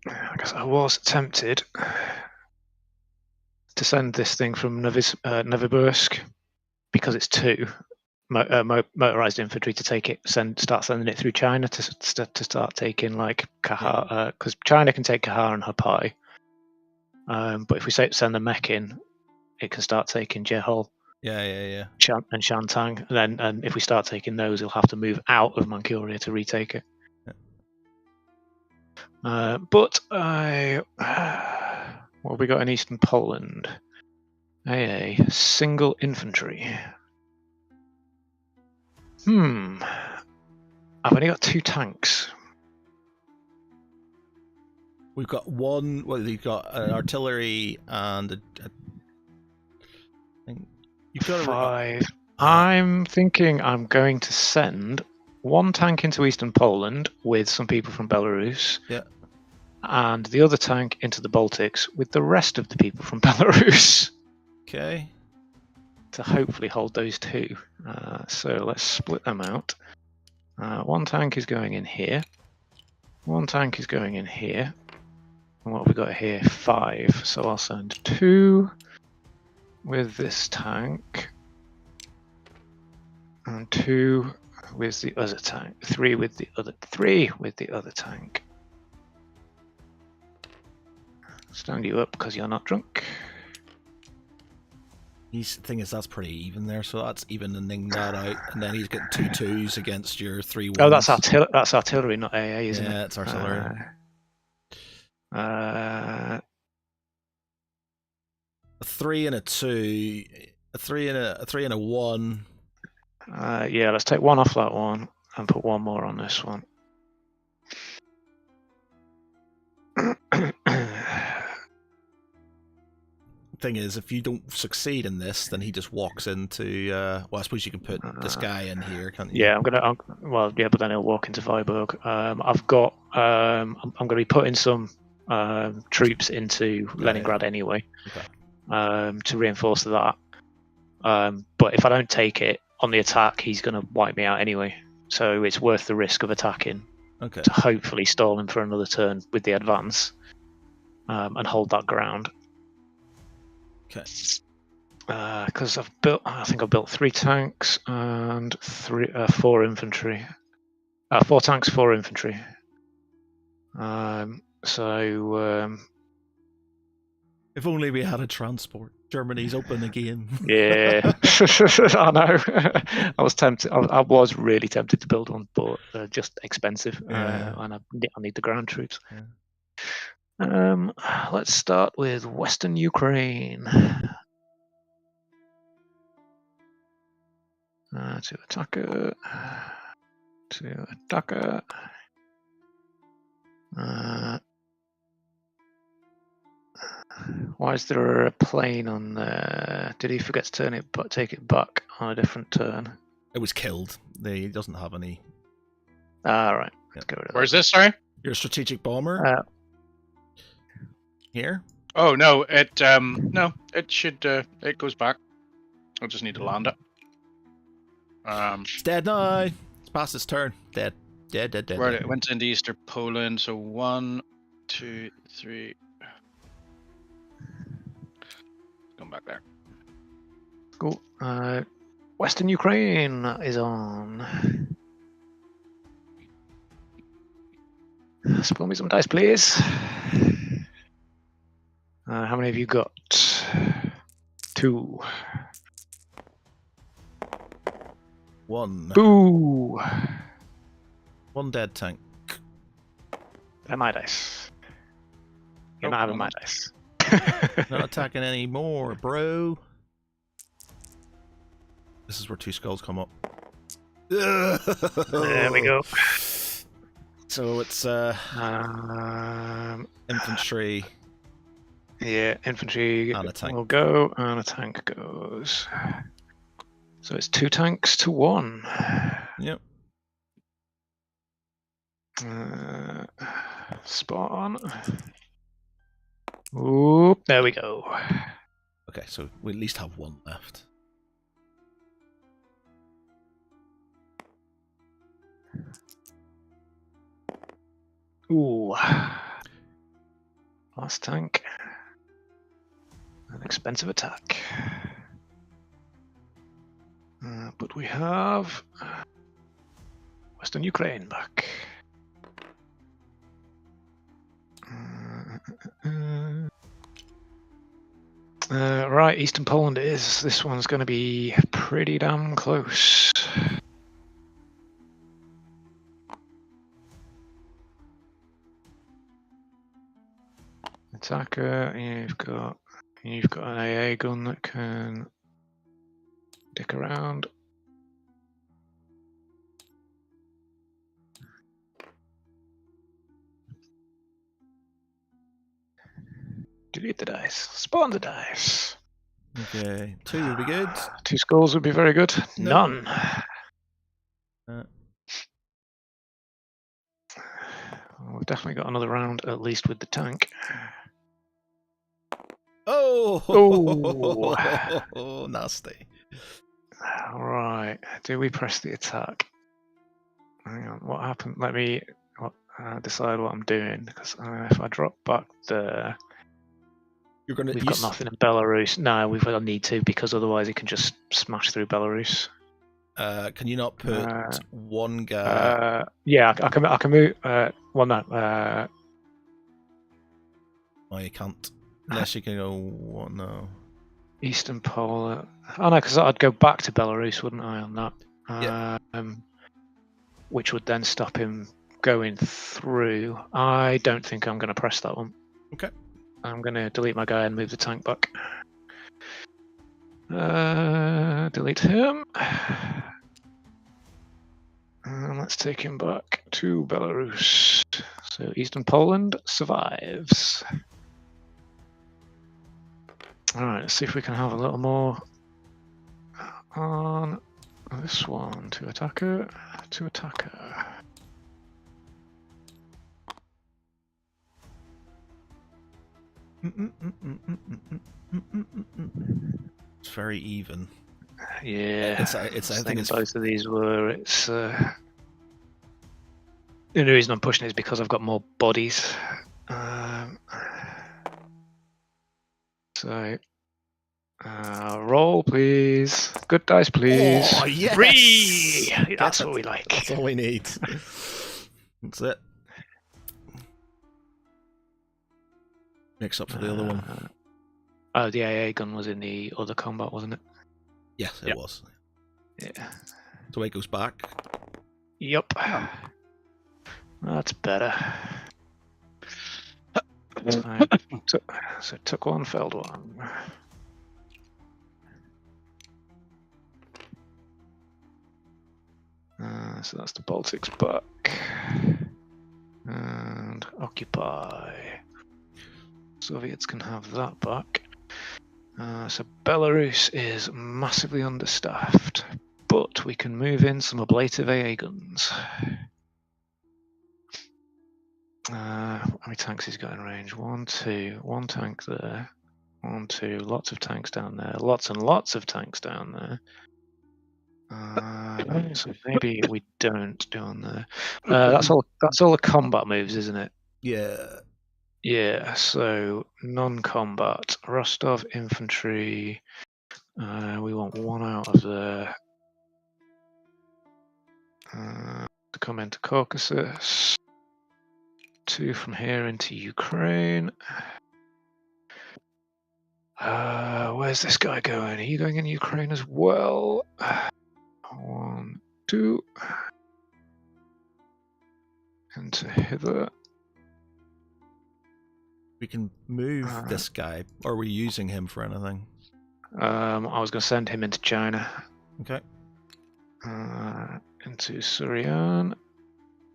I guess I was tempted to send this thing from Novosibirsk because it's 2 motorized infantry to take it. Start sending it through China to start taking like Kahar, because China can take Kahar and Hapai. But if we send the mech in, it can start taking Jehol. Yeah. And Shantang, and if we start taking those, he'll have to move out of Manchuria to retake it. But what have we got in Eastern Poland? AA, single infantry. I've only got 2 tanks. We've got one. Well, you've got an artillery and you've got 5. I'm thinking I'm going to send 1 tank into Eastern Poland with some people from Belarus. Yeah. And the other tank into the Baltics with the rest of the people from Belarus. Okay. To hopefully hold those 2. So let's split them out. 1 tank is going in here. 1 tank is going in here. And what have we got here? 5. So I'll send 2 with this tank. And 2 with the other tank. 3 with the other tank. Stand you up because you're not drunk. The thing is, that's pretty even there, so that's evening that out, and then he's getting 2 2s against your 3 1s. Oh, that's artillery, not AA, isn't it? Yeah, it's artillery. A 3 and a 2, a 3 and a 1. Yeah, let's take 1 off that one and put 1 more on this one. Thing is, if you don't succeed in this, then he just walks into. Well, I suppose you can put this guy in here, can't you? Yeah, but then he'll walk into Viborg. I'm going to be putting some troops into Leningrad anyway, to reinforce that. But if I don't take it on the attack, he's going to wipe me out anyway. So it's worth the risk of attacking to hopefully stall him for another turn with the advance, and hold that ground. Okay. Because I think I've built 3 tanks and 4 infantry. 4 tanks, 4 infantry. So if only we had a transport. Germany's open again. Yeah, I know. I was tempted. I was really tempted to build one, but just expensive, and I need the ground troops. Yeah. Let's start with Western Ukraine. To attacker. To attacker. Why is there a plane on there? Did he forget to turn it, but take it back on a different turn? It was killed. He doesn't have any. Ah, right. Yeah. Let's get rid of Where's that. this? Sorry. Your strategic bomber here. Oh no, it should it goes back. I'll just need to land it. It's dead now. It's past its turn. Dead. Dead. Where Dead. it went into Eastern Poland. So 1, 2, 3. Come back there. Cool. Western Ukraine is on. Spill me some dice, please. How many have you got? 2. 1. Boo! 1 dead tank. They're my dice. You're Nope, not having no, my dice. Not attacking anymore, bro. This is where 2 skulls come up. There we go. So it's infantry. Yeah, infantry And a tank. will go, and a tank goes. So it's 2 tanks to 1. Yep. Spot on. Oop, there we go. Okay, so we at least have 1 left. Ooh. Last tank. An expensive attack. But we have Western Ukraine back. Right, Eastern Poland it is. This one's going to be pretty damn close. Attacker, you've got an AA gun that can dick around. Delete the dice. Spawn the dice. Okay, 2 would be good. 2 skulls would be very good. No. None. We've definitely got another round, at least with the tank. Oh! Oh. Nasty. Right. Do we press the attack? Hang on. What happened? Let me decide what I'm doing. Because if I drop back there, You're gonna. we've got nothing in Belarus. No, we've got need to because otherwise it can just smash through Belarus. Can you not put 1 guy? Yeah, I can move. Well, no. Oh, you can't. Unless you can go. What? No. Eastern Poland. Oh no, because I'd go back to Belarus, wouldn't I? On that. Yeah. Which would then stop him going through. I don't think I'm going to press that one. Okay. I'm going to delete my guy and move the tank back. Delete him. And let's take him back to Belarus. So Eastern Poland survives. Alright, let's see if we can have a little more on this one. To attacker. It's very even. Yeah, It's. I think it's. both of these were. It's the only reason I'm pushing it is because I've got more bodies. So roll, please. Good dice, please. Oh, yes! 3. That's what we like. That's all we need. That's it. Makes up for the other one. Oh, the AA gun was in the other combat, wasn't it? Yes, it was. Yeah. So it goes back. Yep. That's better. So took 1, failed 1. So that's the Baltics back. And occupy. Soviets can have that back. So Belarus is massively understaffed, but we can move in some ablative AA guns. How many tanks he's got in range? 1, 2, 1 tank there. 1, 2, lots of tanks down there. Lots and lots of tanks down there. So maybe we don't down there. That's all the combat moves, isn't it? Yeah. Yeah, so non-combat. Rostov infantry. We want 1 out of there. To come into Caucasus. 2 from here into Ukraine. Where's this guy going? Are you going in Ukraine as well? 1, 2. Into hither. We can move this guy. Or are we using him for anything? I was going to send him into China. Okay. Into Suryan.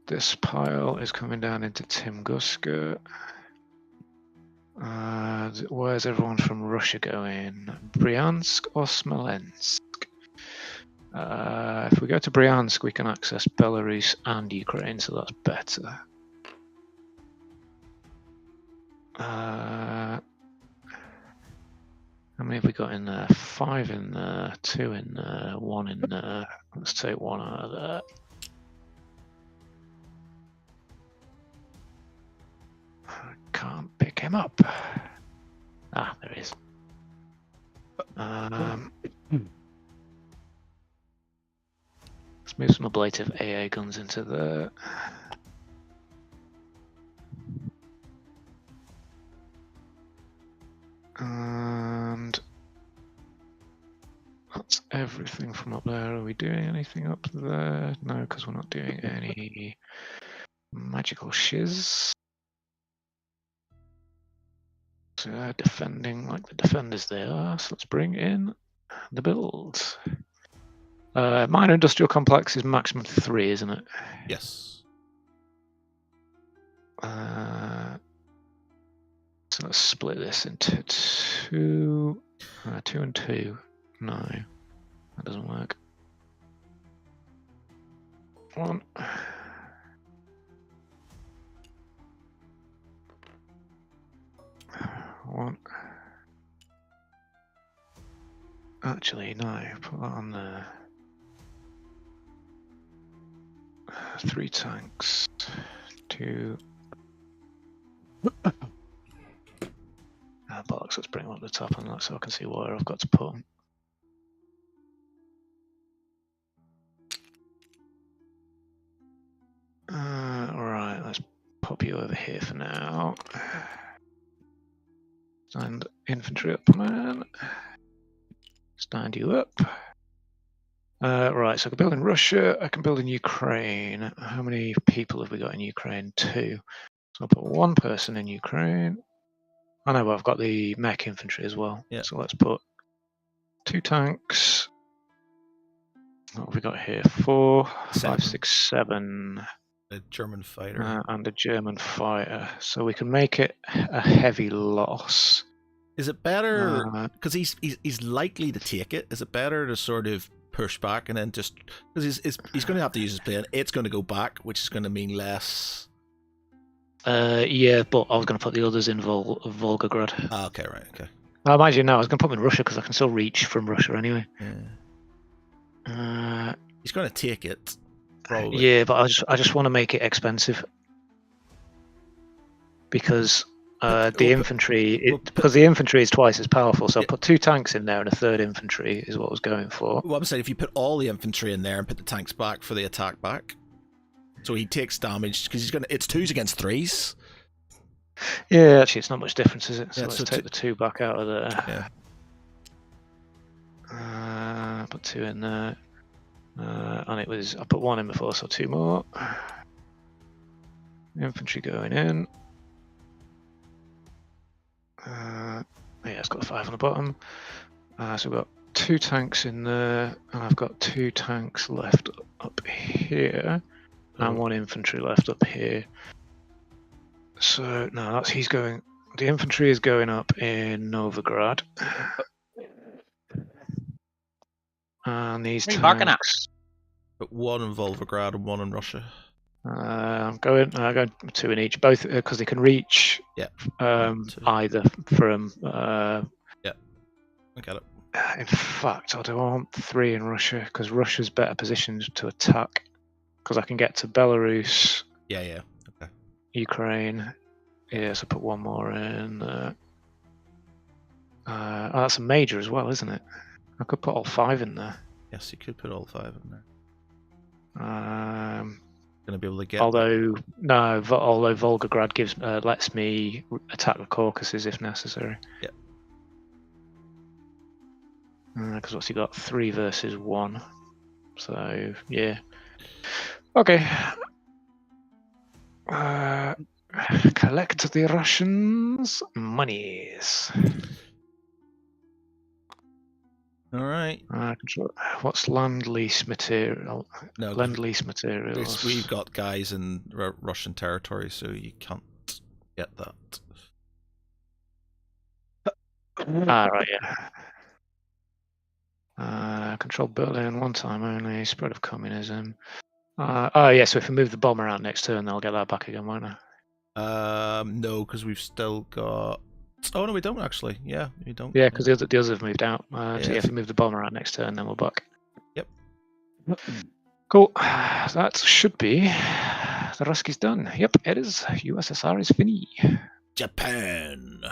This pile is coming down into Timguska. Where's everyone from Russia going? Bryansk or Smolensk? If we go to Bryansk, we can access Belarus and Ukraine, so that's better. How many have we got in there? 5 in there, 2 in there, 1 in there. Let's take 1 out of there. I can't pick him up. Ah, there he is. Let's move some ablative AA guns into there. And that's everything from up there. Are we doing anything up there? No, because we're not doing any magical shiz. So they're defending like the defenders they are. So let's bring in the builds. Minor industrial complex is maximum 3, isn't it? Yes. So let's split this into 2. 2 and 2. No, that doesn't work. 1. 1. Actually, no. Put that on there. 3 tanks. 2. Bollocks, let's bring them up the top on that so I can see where I've got to put them. Right, let's pop you over here for now. Stand infantry up, man. Stand you up. Right, so I can build in Russia, I can build in Ukraine. How many people have we got in Ukraine? 2. So I'll put 1 person in Ukraine. I know, but I've got the mech infantry as well. Yeah. So let's put 2 tanks. What have we got here? 4, 5, 6, 7. A German fighter. And a German fighter. So we can make it a heavy loss. Is it better, because he's likely to take it, is it better to sort of push back and then just, because he's going to have to use his plane, it's going to go back, which is going to mean less. Yeah, but I was going to put the others in Volgograd. Ah, okay, right, okay. I imagine now I was going to put them in Russia because I can still reach from Russia anyway. Yeah. He's going to take it, probably. Yeah, but I just want to make it expensive because the infantry is twice as powerful. So I'll put 2 tanks in there and a 3rd infantry is what I was going for. Well, I'm saying if you put all the infantry in there and put the tanks back for the attack back. So he takes damage because it's 2s against 3s. Yeah, actually, it's not much difference, is it? So Yeah, let's so take the 2 back out of there. Yeah. Put 2 in there. And I put 1 in before, so 2 more. Infantry going in. Yeah, it's got a 5 on the bottom. So we've got 2 tanks in there, and I've got 2 tanks left up here. And 1 infantry left up here. So no, he's going The infantry is going up in Novigrad. And these What are you barking at? tanks. But one in Volgograd and one in Russia. I'm going 2 in each, both because they can reach Yeah. either from. Yeah, I got it. In fact, I do want 3 in Russia because Russia's better positioned to attack because I can get to Belarus, Yeah. Okay. Ukraine. Yeah. Yeah, so put one more in. That's a major as well, isn't it? I could put all 5 in there. Yes, you could put all 5 in there. Um, Gonna be able to get. although Volgograd gives lets me attack the Caucasus if necessary. Yeah. Because what's he got? 3 versus 1. So yeah. Okay. Collect the Russians' monies. All right. What's land lease material? No, Land lease materials. we've got guys in Russian territory, so you can't get that. Right, yeah. Control Berlin 1 time only. Spread of communism. Yeah. So if we move the bomber out next turn, they'll get that back again, won't they? No, because we've still got. Oh no, we don't actually. Yeah, we don't. Yeah, because the others have moved out. So Yeah. yeah, if we move the bomber out next turn, then we'll buck. Yep. Cool. That should be. The Ruski's done. Yep, it is. USSR is fini. Japan.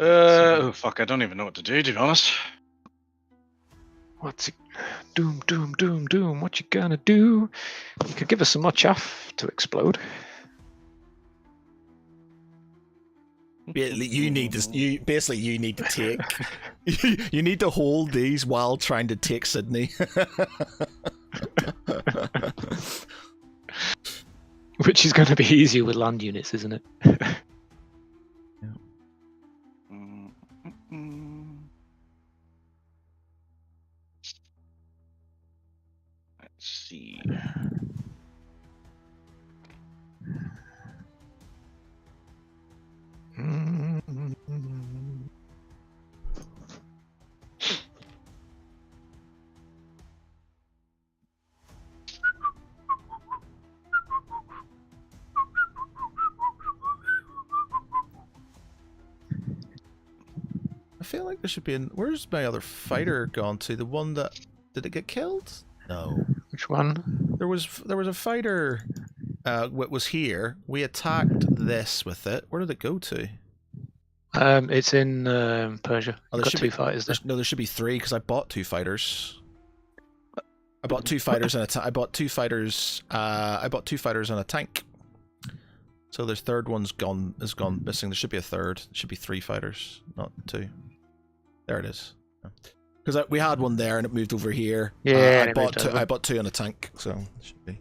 Oh fuck! I don't even know what to do. To be honest. What's it? Doom, doom, doom, doom. What you gonna do? You could give us some more chaff to explode. You need to. You need to take. You need to hold these while trying to take Sydney. Which is going to be easier with land units, isn't it? Let's see. I feel like there should be. Where's my other fighter gone to? The one that did it get killed? No. Which one? There was a fighter. What was here? We attacked this with it. Where did it go to? It's in Persia. Oh, You've got 2 fighters there. No, there should be 3 because I bought 2 fighters. I bought 2 fighters and I bought 2 fighters. I bought 2 fighters and a tank. So the third one's gone missing. There should be a third. There should be 3 fighters, not 2. There it is. Because we had one there and it moved over here. Yeah, I bought 2 and a tank, so it should be.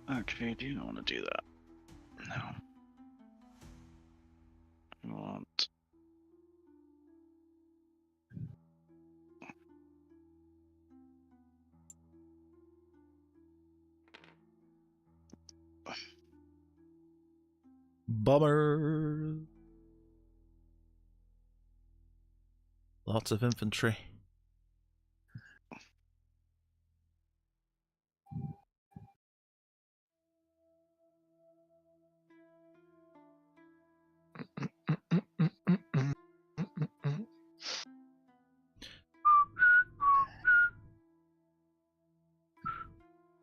Okay, do you not want to do that? No. I want. Bummer. Lots of infantry.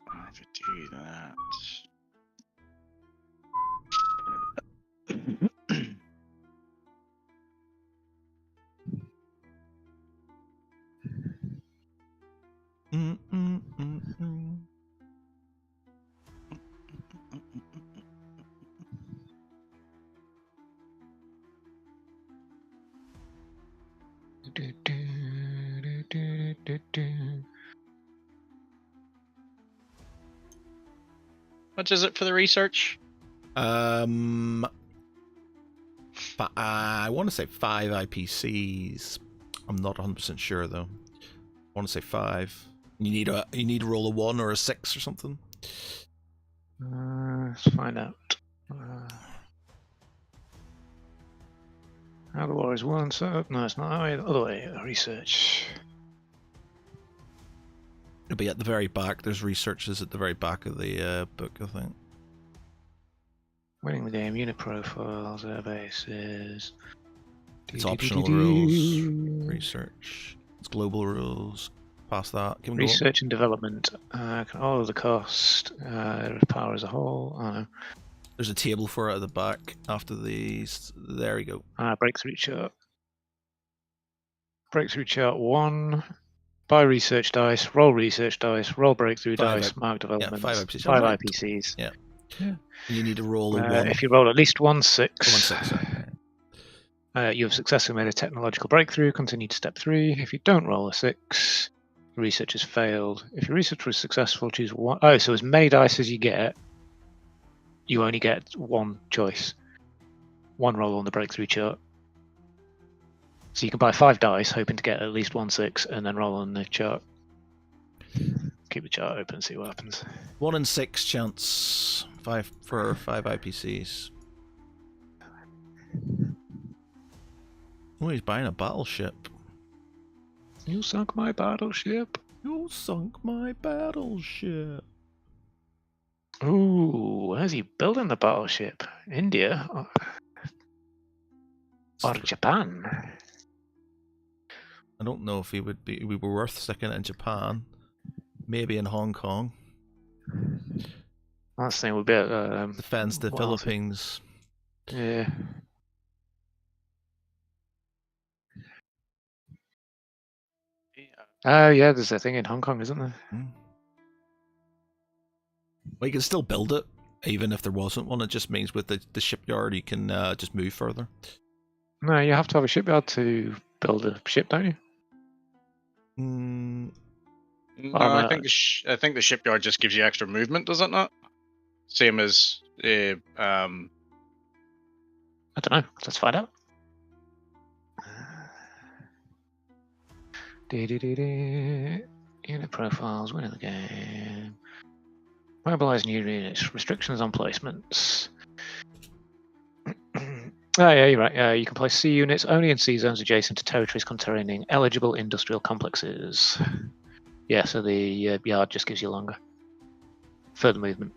I could do that. much is it for the research? I want to say 5 IPCs. I'm not 100% sure though. I want to say 5. You need to roll a 1 or a 6 or something. Let's find out. How the war is won, so no, it's not that way. The other way. Research. It'll be at the very back. There's researches at the very back of the book, I think. Winning the game, unit profiles, air bases. It's optional rules. Research. It's global rules. Past that. Give 'em Research and development. All of the cost. Power as a whole. There's a table for it at the back after these. There we go. Breakthrough chart. Breakthrough chart 1. Buy research dice. Roll research dice. Roll breakthrough dice. Mark development. 5 IPCs. 5 IPCs. Yeah. You need to roll a 1. If you roll at least 1 6. 1 6. You have successfully made a technological breakthrough. Continue to step 3. If you don't roll a 6, research has failed. If your research was successful, choose 1. Oh, so as many dice as you get, you only get 1 choice. 1 roll on the breakthrough chart. So you can buy 5 dice, hoping to get at least 1 6, and then roll on the chart. Keep the chart open, see what happens. 1 in 6 chance. 5 for 5 IPCs. Oh, he's buying a battleship. You sunk my battleship. You sunk my battleship. Ooh, where's he building the battleship? India? Or Japan? I don't know if we were worth sticking it in Japan. Maybe in Hong Kong. Last thing would be at Defends the Philippines. Yeah. Yeah, there's a thing in Hong Kong, isn't there? Well, you can still build it, even if there wasn't one. It just means with the shipyard, you can just move further. No, you have to have a shipyard to build a ship, don't you? No, I think the shipyard just gives you extra movement, does it not? Same as I don't know. Let's find out. Unit profiles, winning the game. Mobilize new units. Restrictions on placements. Oh yeah, you're right. You can place C units only in C zones adjacent to territories containing eligible industrial complexes. Yeah, so the yard just gives you longer. Further movement.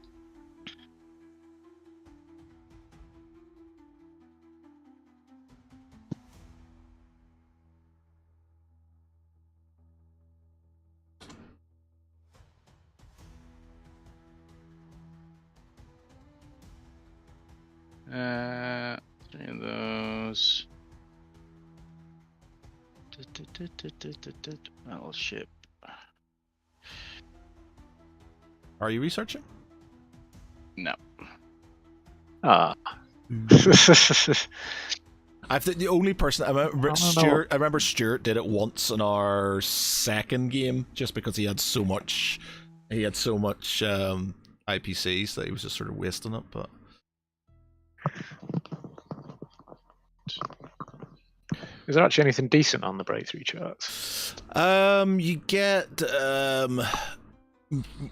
Three of those. Battleship. Are you researching? No. I think the only person I remember Stuart did it once in our second game, just because he had so much IPCs that he was just sort of wasting it. But is there actually anything decent on the breakthrough charts? You get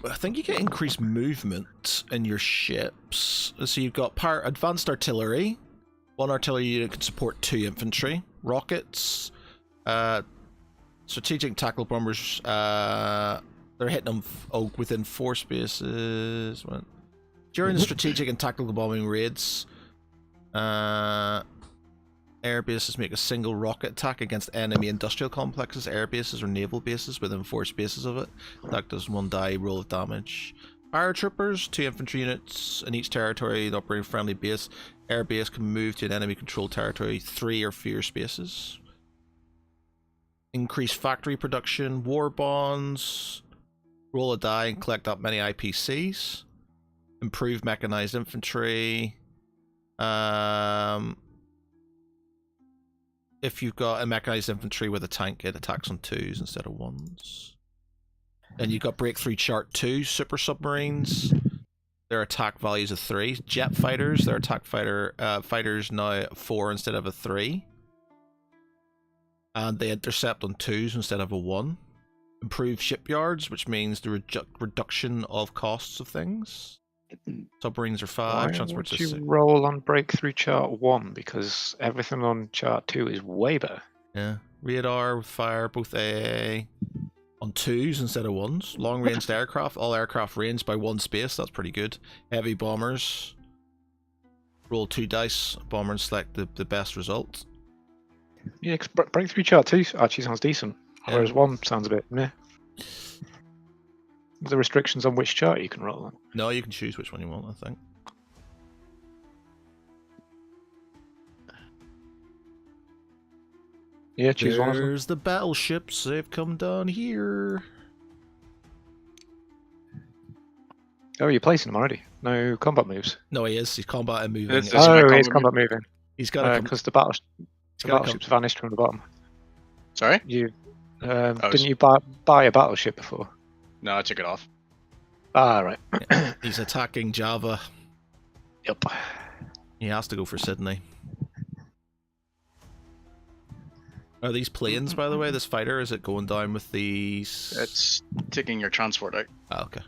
I think you get increased movement in your ships. So you've got advanced artillery. 1 artillery unit can support 2 infantry. Rockets. Strategic tackle bombers. They're hitting them within 4 spaces. During the strategic and tactical bombing raids, air bases make a single rocket attack against enemy industrial complexes, air bases, or naval bases within 4 spaces of it. That does 1 die roll of damage. Paratroopers, 2 infantry units in each territory that operate a friendly base. Air base can move to an enemy controlled territory 3 or fewer spaces. Increase factory production, war bonds, roll a die and collect up many IPCs. Improve mechanized infantry. If you've got a mechanized infantry with a tank, it attacks on 2s instead of 1s. And you've got breakthrough chart 2, super submarines. Their attack values of 3. Jet fighters, their attack fighters now 4 instead of a 3. And they intercept on 2s instead of a 1. Improved shipyards, which means the reduction of costs of things. Submarines are 5, Why transports would are you 6. roll on breakthrough chart 1? Because everything on chart 2 is way better. Yeah. Radar with fire, both AA. On 2s instead of 1s. Long ranged aircraft, all aircraft ranged by 1 space, that's pretty good. Heavy bombers. Roll 2 dice, bomber and select the best result. Yeah, 'cause breakthrough chart 2 actually sounds decent, Yeah. whereas 1 sounds a bit meh. The restrictions on which chart you can roll on. No, you can choose which one you want, I think. Yeah, choose one of them. There's the battleships, they've come down here. Oh, you're placing them already. No combat moves. No, he is. He's combat and moving. This is my Oh, it's combat combat moving. He's got to come. Because the gotta come- battleships vanished from the bottom. Sorry? You Oh, didn't you buy a battleship before? No, I took it off. Ah, right. He's attacking Java. Yep. He has to go for Sydney. Are these planes, by the way? This fighter, is it going down with these? It's taking your transport out. Oh, okay.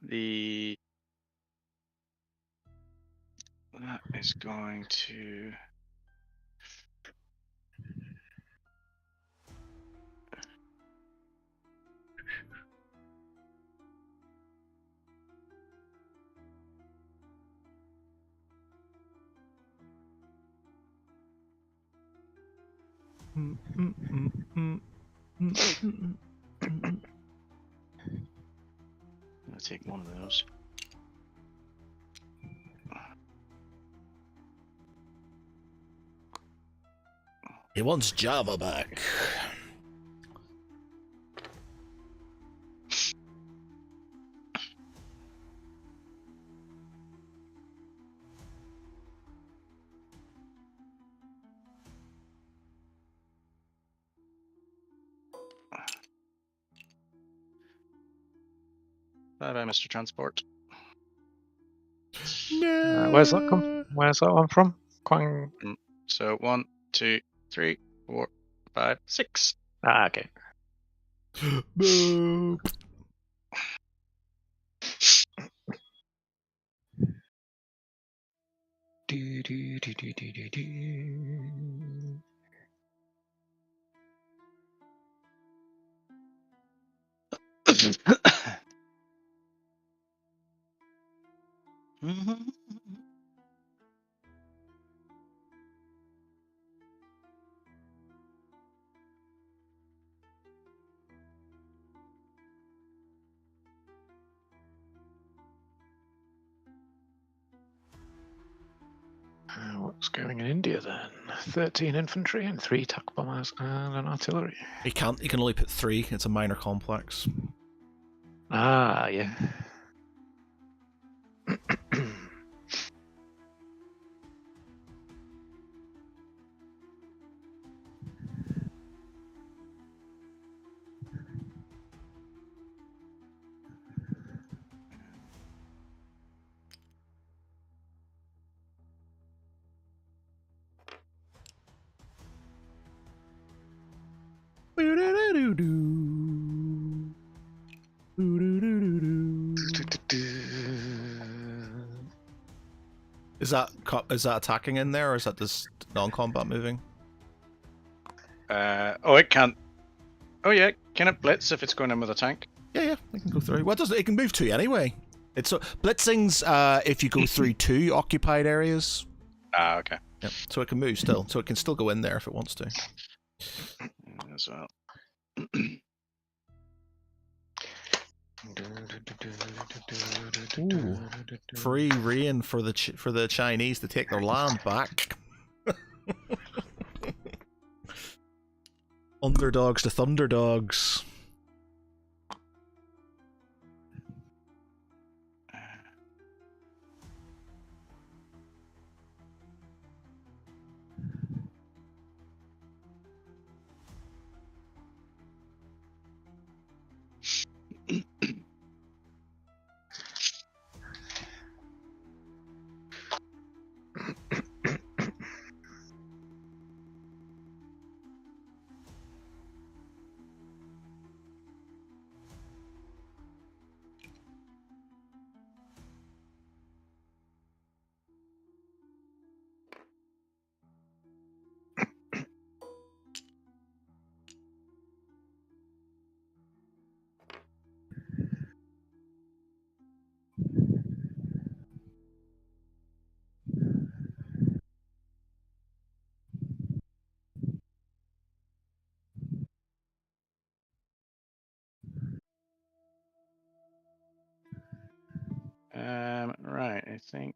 The that is going to I'll take one of those. He wants Java back. Bye bye, Mr. Transport. No. Where's that one from? Quang. So 1, 2, 3, 4, 5, 6. Ah, okay. Boop. Do, do, do, do, do, do, do. What's going in India then? 13 infantry and 3 attack bombers and an artillery. He can't. He can only put 3. It's a minor complex. Ah, yeah. Is that attacking in there, or is that just non-combat moving? Oh, it can't. Oh yeah, can it blitz if it's going in with a tank? Yeah, it can go through. What does it? It can move 2 anyway. It's blitzing's if you go through 2 occupied areas. Ah, okay. Yeah, so it can move still. So it can still go in there if it wants to. As well. Ooh, free reign for the Chinese to take their land back. Underdogs to thunderdogs. Right, I think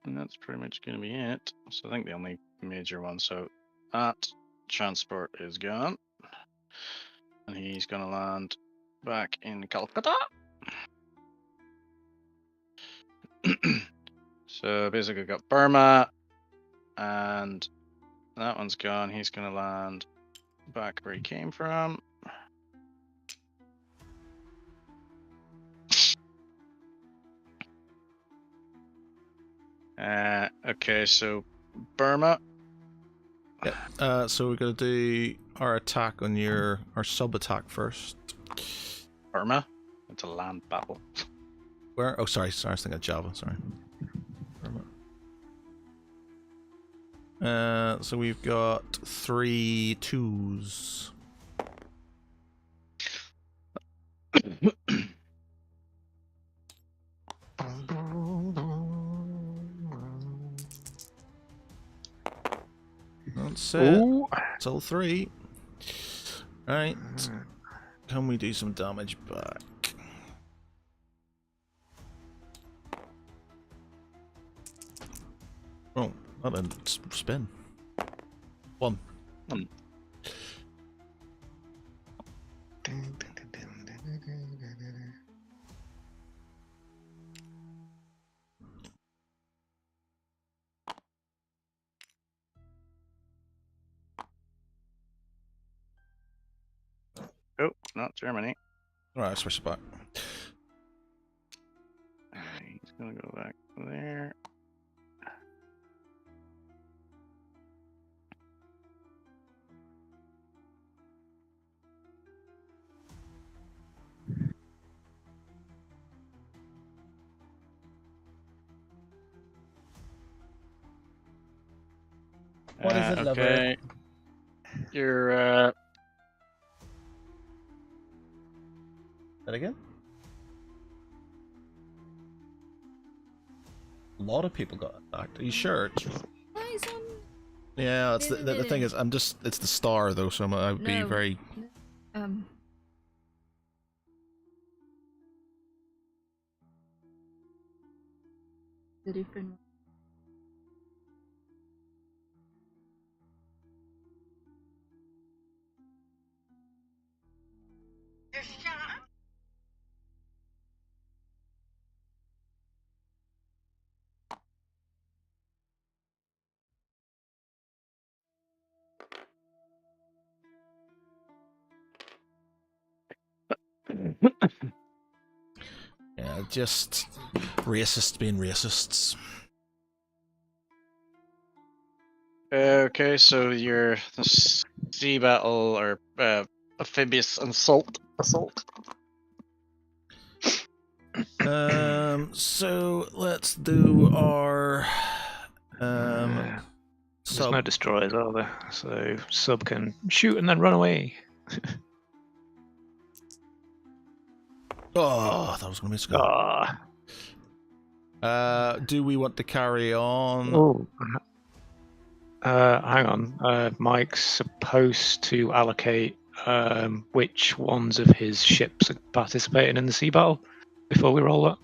that's pretty much going to be it. So I think the only major one. So that transport is gone, and he's going to land back in Calcutta. So basically, got Burma, and that one's gone. He's going to land back where he came from. Okay, so Burma. Yeah. So we're gonna do our attack on our sub attack first. Burma. It's a land battle. Where? Oh, sorry. I was thinking of Java. Sorry. So we've got 3 2s. That's it. Ooh. It's all 3. Right. Can we do some damage back? Oh, that didn't spin. 1. Oh, not Germany. Alright, switch it back. He's gonna go back there. What is it, lover? Okay. You're That again? A lot of people got attacked. Are you sure? Yeah, that's the thing is, it's the star though, so I would be very. The different. Yeah, just racists being racists. okay. So you're the sea battle or amphibious assault. So let's do our There's sub. no destroyers, are there? So sub can shoot and then run away. Oh, that was gonna be a score. Ah. Do we want to carry on? Oh. Hang on. Mike's supposed to allocate which ones of his ships are participating in the sea battle before we roll that.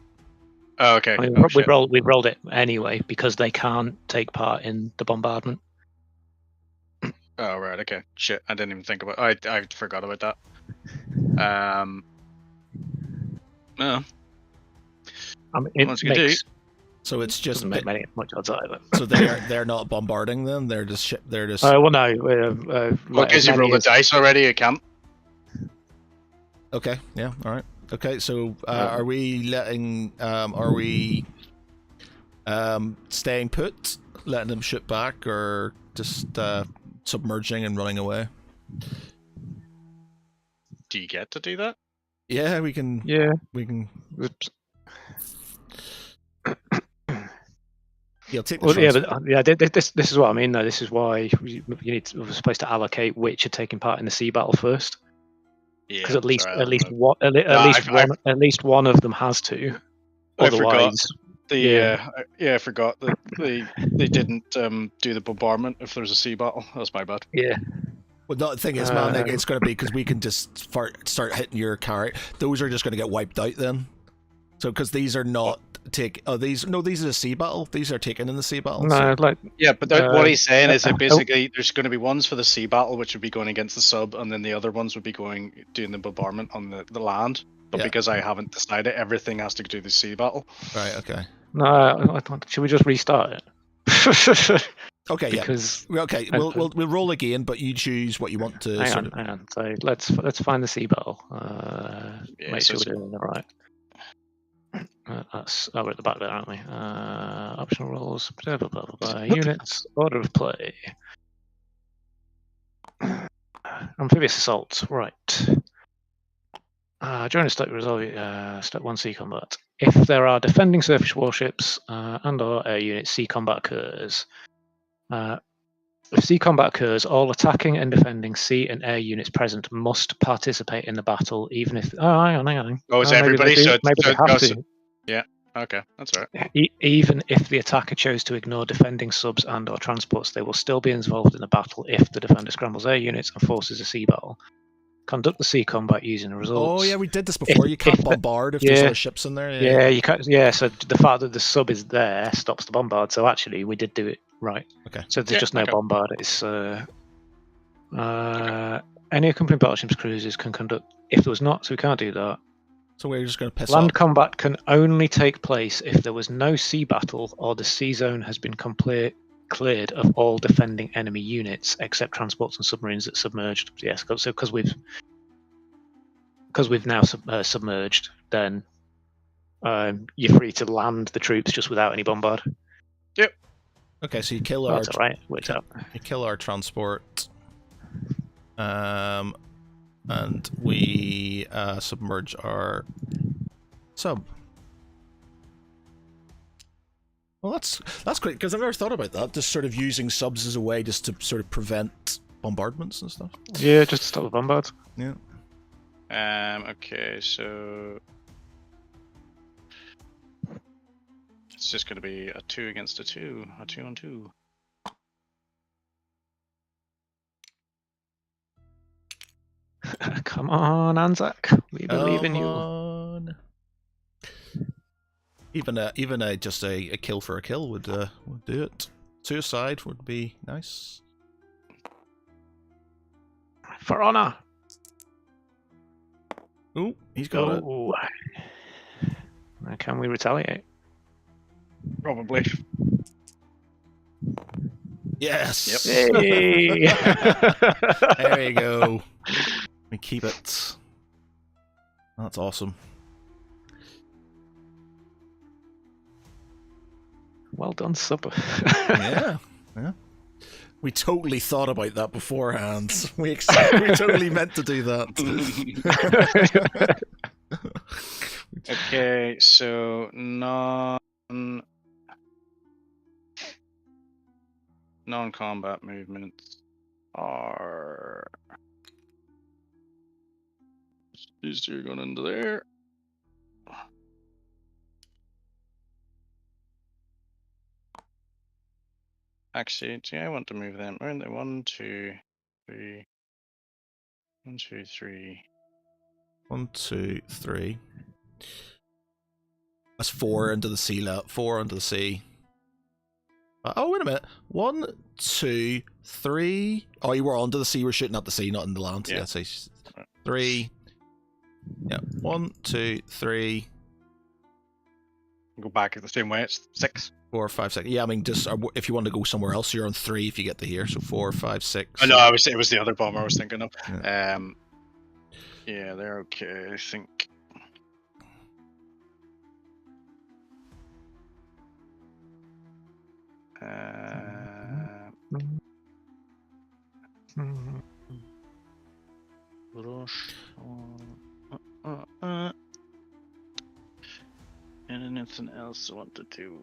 Oh, okay. I mean, Oh, we rolled it anyway because they can't take part in the bombardment. Oh, right. Okay. Shit. I didn't even think about. I forgot about that. No. I mean, it Once you do. So it's just doesn't make much odds either. So they're not bombarding them. They're just Well, no. Because you rolled the dice already, you can't. Okay. Yeah. All right. Okay. So are we letting? Are we staying put, letting them shoot back, or just submerging and running away? Do you get to do that? Yeah, we can. Yeah. We can. Oops. Yeah, take the Well, yeah, but this is what I mean. Though this is why we're supposed to allocate which are taking part in the sea battle first. Yeah. Because at least sorry, at least one of them has to. I forgot. Otherwise, I forgot that they didn't do the bombardment if there's a sea battle. That's my bad. yeah. Well, the thing is, man, it's going to be because we can just start hitting your character. Those are just going to get wiped out then. So, because these are not take. Oh, these no, these are the sea battle. These are taken in the sea battle. No, so- like Yeah, but Uh, what he's saying is oh. that basically there's going to be ones for the sea battle, which would be going against the sub, and then the other ones would be doing the bombardment on the land. But Yeah. because I haven't decided, everything has to do the sea battle. Right. Okay. no. Should we just restart it? Okay. Because Yeah. Okay. We'll roll again, but you choose what you want to. hang on. So let's find the sea battle. Yeah, Make so sure it's- we're doing it right. We're at the back there, aren't we? Optional rules, blah, blah, blah, blah, blah. Units, order of play. Amphibious assault, right. During a step resolve, step 1 sea combat. If there are defending surface warships and/or air units, sea combat occurs. If sea combat occurs, all attacking and defending sea and air units present must participate in the battle, even if. Oh, hang on. Oh, it's maybe everybody. They do, So maybe they have to. Okay, that's all right. Even if the attacker chose to ignore defending subs and/or transports, they will still be involved in the battle if the defender scrambles air units and forces a sea battle. Conduct the sea combat using the results. Oh yeah, we did this before. You can't bombard if there's other ships in there. Yeah, you can't. Yeah, so the fact that the sub is there stops the bombard. So actually, we did do it right. Okay. So there's just no okay. bombard. It's any accompanying battleships cruisers can conduct. If there was not, so we can't do that. So we're just going to piss Land off. combat can only take place if there was no sea battle or the sea zone has been cleared of all defending enemy units except transports and submarines that submerged. Yes, so because we've now submerged, then you're free to land the troops just without any bombard. Okay, so you kill Oh, our that's all right. Works out. you kill our transport, and we submerge our sub. Well, that's great because I've never thought about that. Just sort of using subs as a way just to sort of prevent bombardments and stuff. Yeah, just to stop the bombards. Yeah. Okay, so it's just going to be a 2 against a 2 on 2. Come on, Anzac. We believe in you. On. Even a just a kill for a kill would do it. Suicide would be nice. For honor. Ooh, he's got it. Oh. Now, can we retaliate? Probably. Yes. Yep. Hey! There you go. We keep it. That's awesome. Well done, sub. Yeah. We totally thought about that beforehand. We totally meant to do that. Okay, so non-combat movements are these two are going into there. Actually, I want to move them. Aren't they 1, 2, 3? 1, 2, 3. 1, 2, 3. That's 4 into the sea. 4 into the sea. Oh, wait a minute. 1, 2, 3. Oh, you were onto the sea. We're shooting at the sea, not in the land. Yeah. Yeah, so 3. Yeah. 1, 2, 3. Go back the same way. It's 6. 4, 5, 6. Yeah, I mean, just if you want to go somewhere else, you're on 3 if you get to here. So 4, 5, 6. Oh no, it was the other bomber I was thinking of. Yeah. Yeah, they're okay. I think. And anything else I want to do?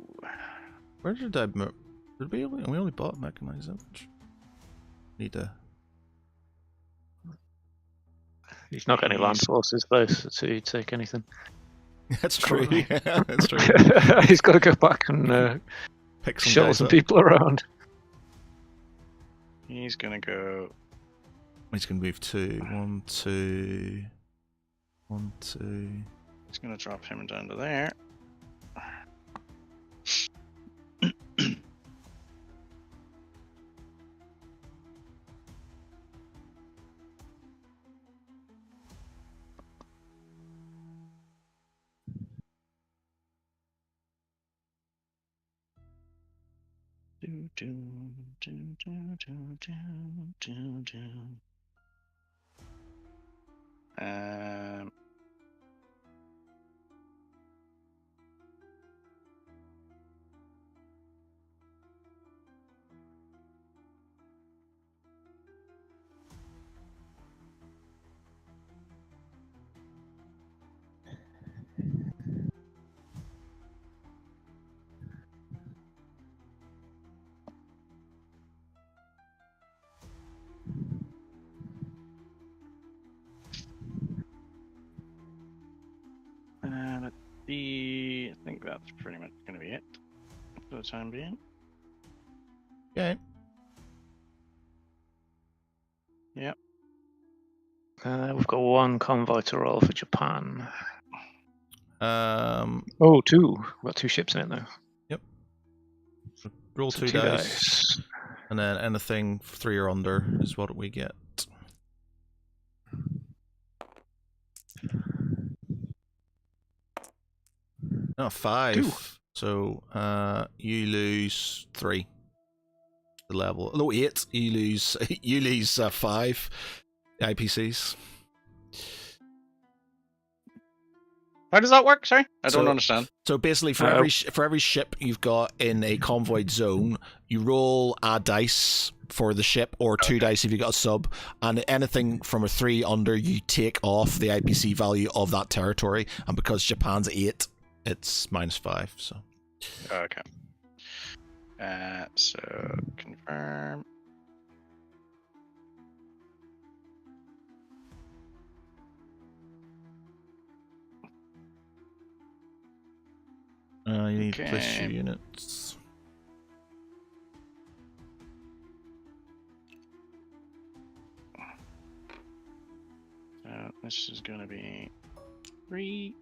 Where did I move? Did we only bought mechanized image? Need to. He's not got any land forces though, to take anything. That's true. Yeah, that's true. He's got to go back and Pick some shuttle guys some up. people around. He's gonna go. He's gonna move 2. 1, 2. 1, 2. He's gonna drop him down to there. Um, I think that's pretty much going to be it for the time being. Okay. Yep. We've got one convoy to roll for Japan. Oh, 2. We've got 2 ships in it now. Yep. Roll So 2 2 dice, and then anything 3 or under is what we get. Oh, 5. 2. So you lose 3. The level. No, 8. You lose 5 IPCs. How does that work? Sorry, I So- don't understand. So basically, for every ship you've got in a convoyed zone, you roll a dice for the ship, or 2 dice if you got a sub, and anything from a 3 under, you take off the IPC value of that territory. And because Japan's 8, it's -5. So Okay. So confirm. you need to place Okay. your units. This is going to be 3.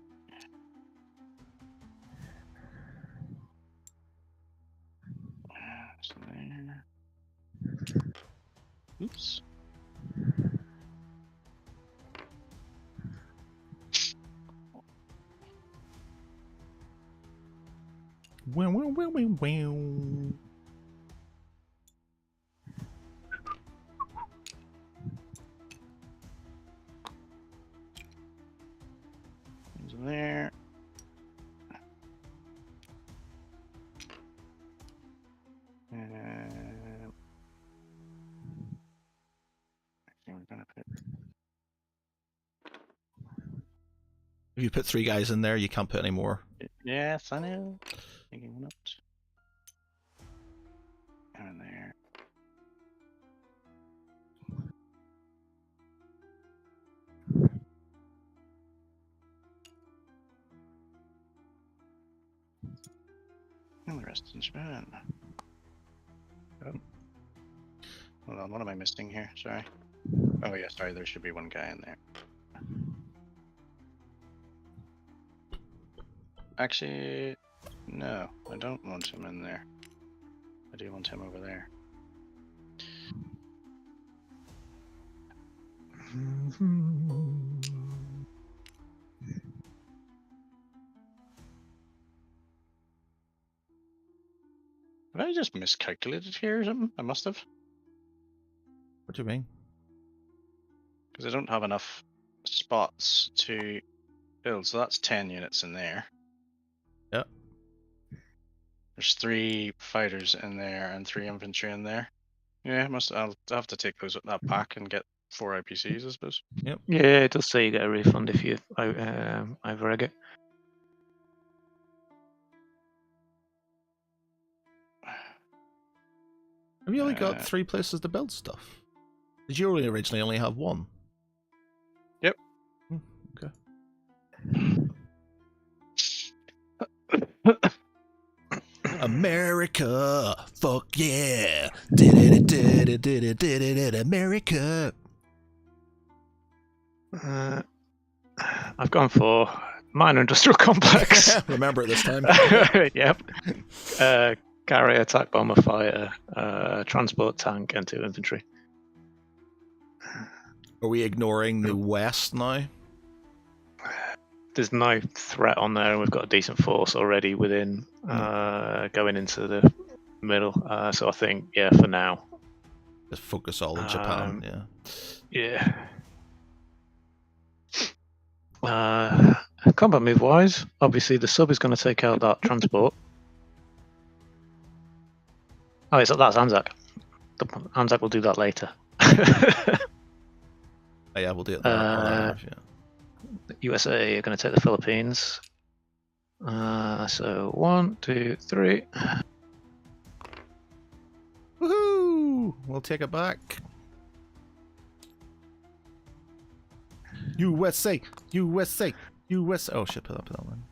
So there. Oops. Wow, wow, wow, wow, wow. Those are there. I think we're gonna put. If you put 3 guys in there, you can't put any more. Yes, I know. Taking one up. And there. And the rest in Japan. Oh. Hold on, what am I missing here? Sorry. Oh yeah, sorry, there should be 1 guy in there. Actually, no, I don't want him in there. I do want him over there. Have I just miscalculated here or something? I must have. What do you mean? Because I don't have enough spots to build, so that's 10 units in there. Yep. There's 3 fighters in there and 3 infantry in there. Yeah, I'll have to take that back and get 4 IPCs, I suppose. Yeah, it does say you get a refund if you overreg it. Have you only got 3 places to build stuff? Did you originally only have 1? Yep. Okay. America, fuck yeah! Did it, America. I've gone for minor industrial complex. Remember it this time. Yep. Carrier, attack bomber, fighter, transport tank, and 2 infantry. Are we ignoring the west now? There's no threat on there, and we've got a decent force already within going into the middle. So I think, yeah, for now. Just focus all on Japan. Yeah. Yeah. Combat move wise, obviously the sub is going to take out that transport. Oh, that's Anzac. Anzac will do that later. Oh, yeah, we'll do it live. Yeah. USA are going to take the Philippines. So 1, 2, 3. Woohoo! We'll take it back. USA, USA, USA. Oh shit! Put that one.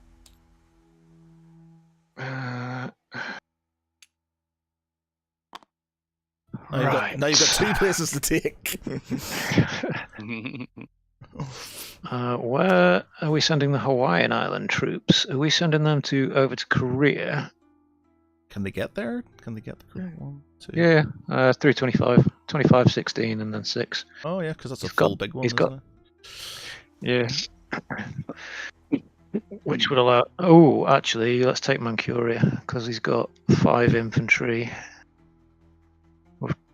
Now you've got 2 places to take. Where are we sending the Hawaiian Island troops? Are we sending them over to Korea? Can they get there? Can they get the 1, 2? Yeah, 325, 25, 16, and then 6. Oh yeah, because that's a full big one, isn't it? Yeah. Which would allow. Oh, actually, let's take Manchuria because he's got 5 infantry.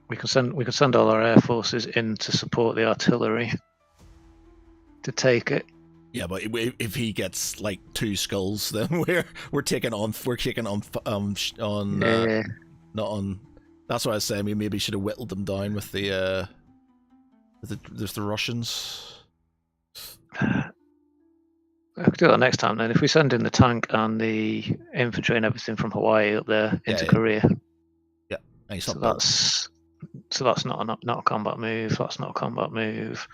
We can send all our air forces in to support the artillery to take it. Yeah, but if he gets like 2 skulls, then we're taking on not on. That's what I was saying. We maybe should have whittled them down with the Russians. I could do that next time then. If we send in the tank and the infantry and everything from Hawaii up there into Korea. Yeah, so that's not a combat move. That's not a combat move.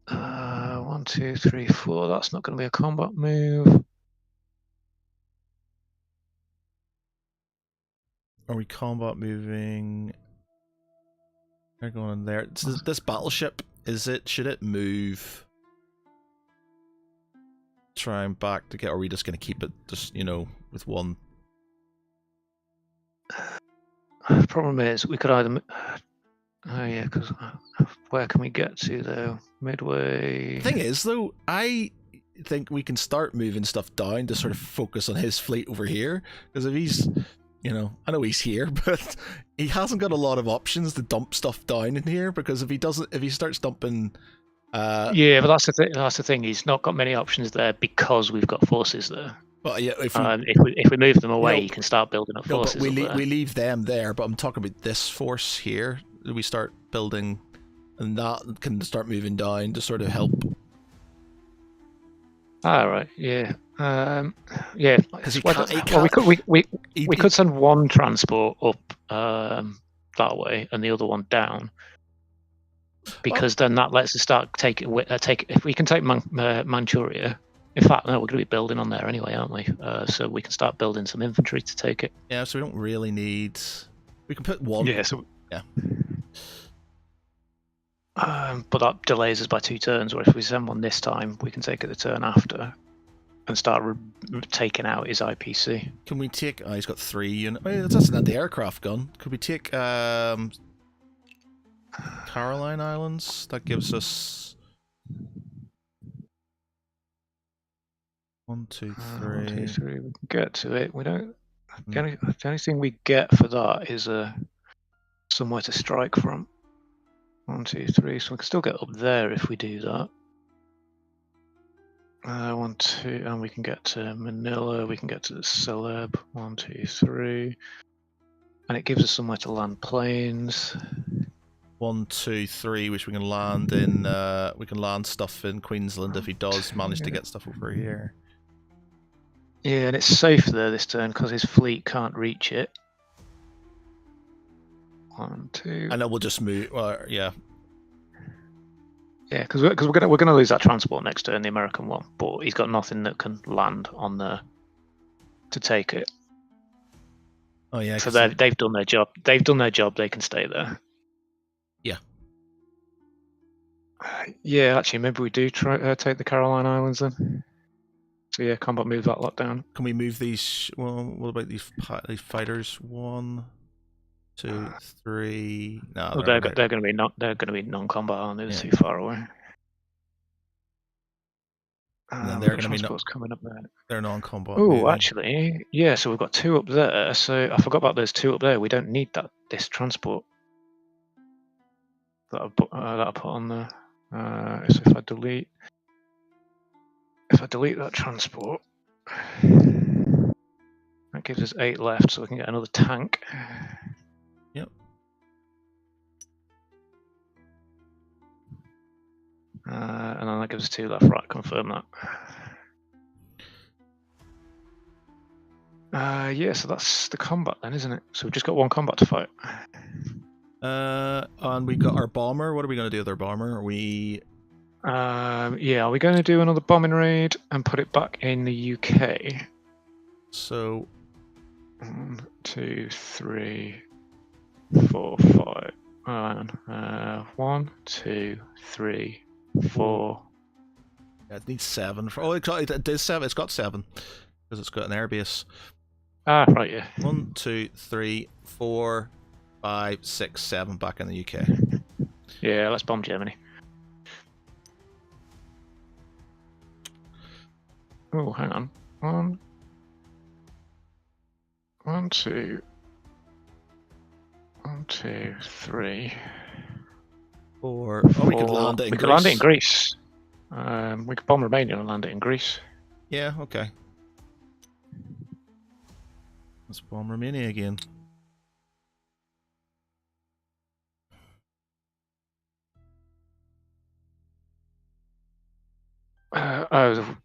1, 2, 3, 4. That's not going to be a combat move. Are we combat moving? They're going in there. This battleship, should it move? Trying back to get, or are we just going to keep it just, with one? Problem is, we could either. Oh yeah, because where can we get to though? Midway. The thing is, though, I think we can start moving stuff down to sort of focus on his fleet over here. Because if he's, I know he's here, but he hasn't got a lot of options to dump stuff down in here. Because if he starts dumping. Yeah, but that's the thing. He's not got many options there because we've got forces there. But yeah, if we move them away, you can start building up forces. But we leave them there. But I'm talking about this force here. We start building, and that can start moving down to sort of help. Right. Yeah. Yeah. Because we could send one transport up that way and the other one down. Because then that lets us start take if we can take Manchuria. In fact, no, we're going to be building on there anyway, aren't we? So we can start building some infantry to take it. Yeah, so we don't really need. We can put one. Yeah. So yeah. But that delays us by 2 turns. Or if we send one this time, we can take it the turn after and start taking out his IPC. Can we take? Oh, he's got 3 units. Oh, that's an anti-aircraft gun. Could we take Caroline Islands? That gives us 1, 2, 3. 1, 2, 3. We can get to it. We don't. The only thing we get for that is somewhere to strike from. 1, 2, 3. So we can still get up there if we do that. 1, 2, and we can get to Manila. We can get to the Celeb. 1, 2, 3, and it gives us somewhere to land planes. 1, 2, 3, which we can land in. We can land stuff in Queensland if he does manage to get stuff over here. Yeah, and it's safe there this turn because his fleet can't reach it. 1, 2. And then we'll just move. Yeah. Yeah, because we're gonna lose that transport next turn, the American one, but he's got nothing that can land on there to take it. Oh yeah. So they've done their job. They've done their job. They can stay there. Yeah. Yeah, actually, maybe we do try take the Caroline Islands then. So yeah, combat move that lot down. Can we move these? Well, what about these fighters? 1, 2, 3. No, well, they're going to be non-combat, aren't they? They're too far away. And then we've they're got going to be transports coming up there. they're non-combat. Oh, moving. actually, yeah. So we've got 2 up there. So I forgot about those 2 up there. We don't need this transport that I put on there. So if I delete that transport, that gives us 8 left, so we can get another tank. Yep. And then that gives us 2 left. Right, confirm that. Yeah, so that's the combat then, isn't it? So we've just got 1 combat to fight. And we got our bomber. What are we going to do with our bomber? Are we? Yeah, are we going to do another bombing raid and put it back in the UK? So 1, 2, 3, 4, 5. Oh, hang on. 1, 2, 3, 4. Yeah, it needs 7. It is 7. It's got 7 because it's got an airbase. Ah, right, yeah. 1, 2, 3, 4, 5, 6, 7 back in the UK. Yeah, let's bomb Germany. Oh, hang on. 1, 2, 3, 4. Oh, we could land it in we Greece. could land it in Greece. We could bomb Romania and land it in Greece. Yeah, okay. Let's bomb Romania again.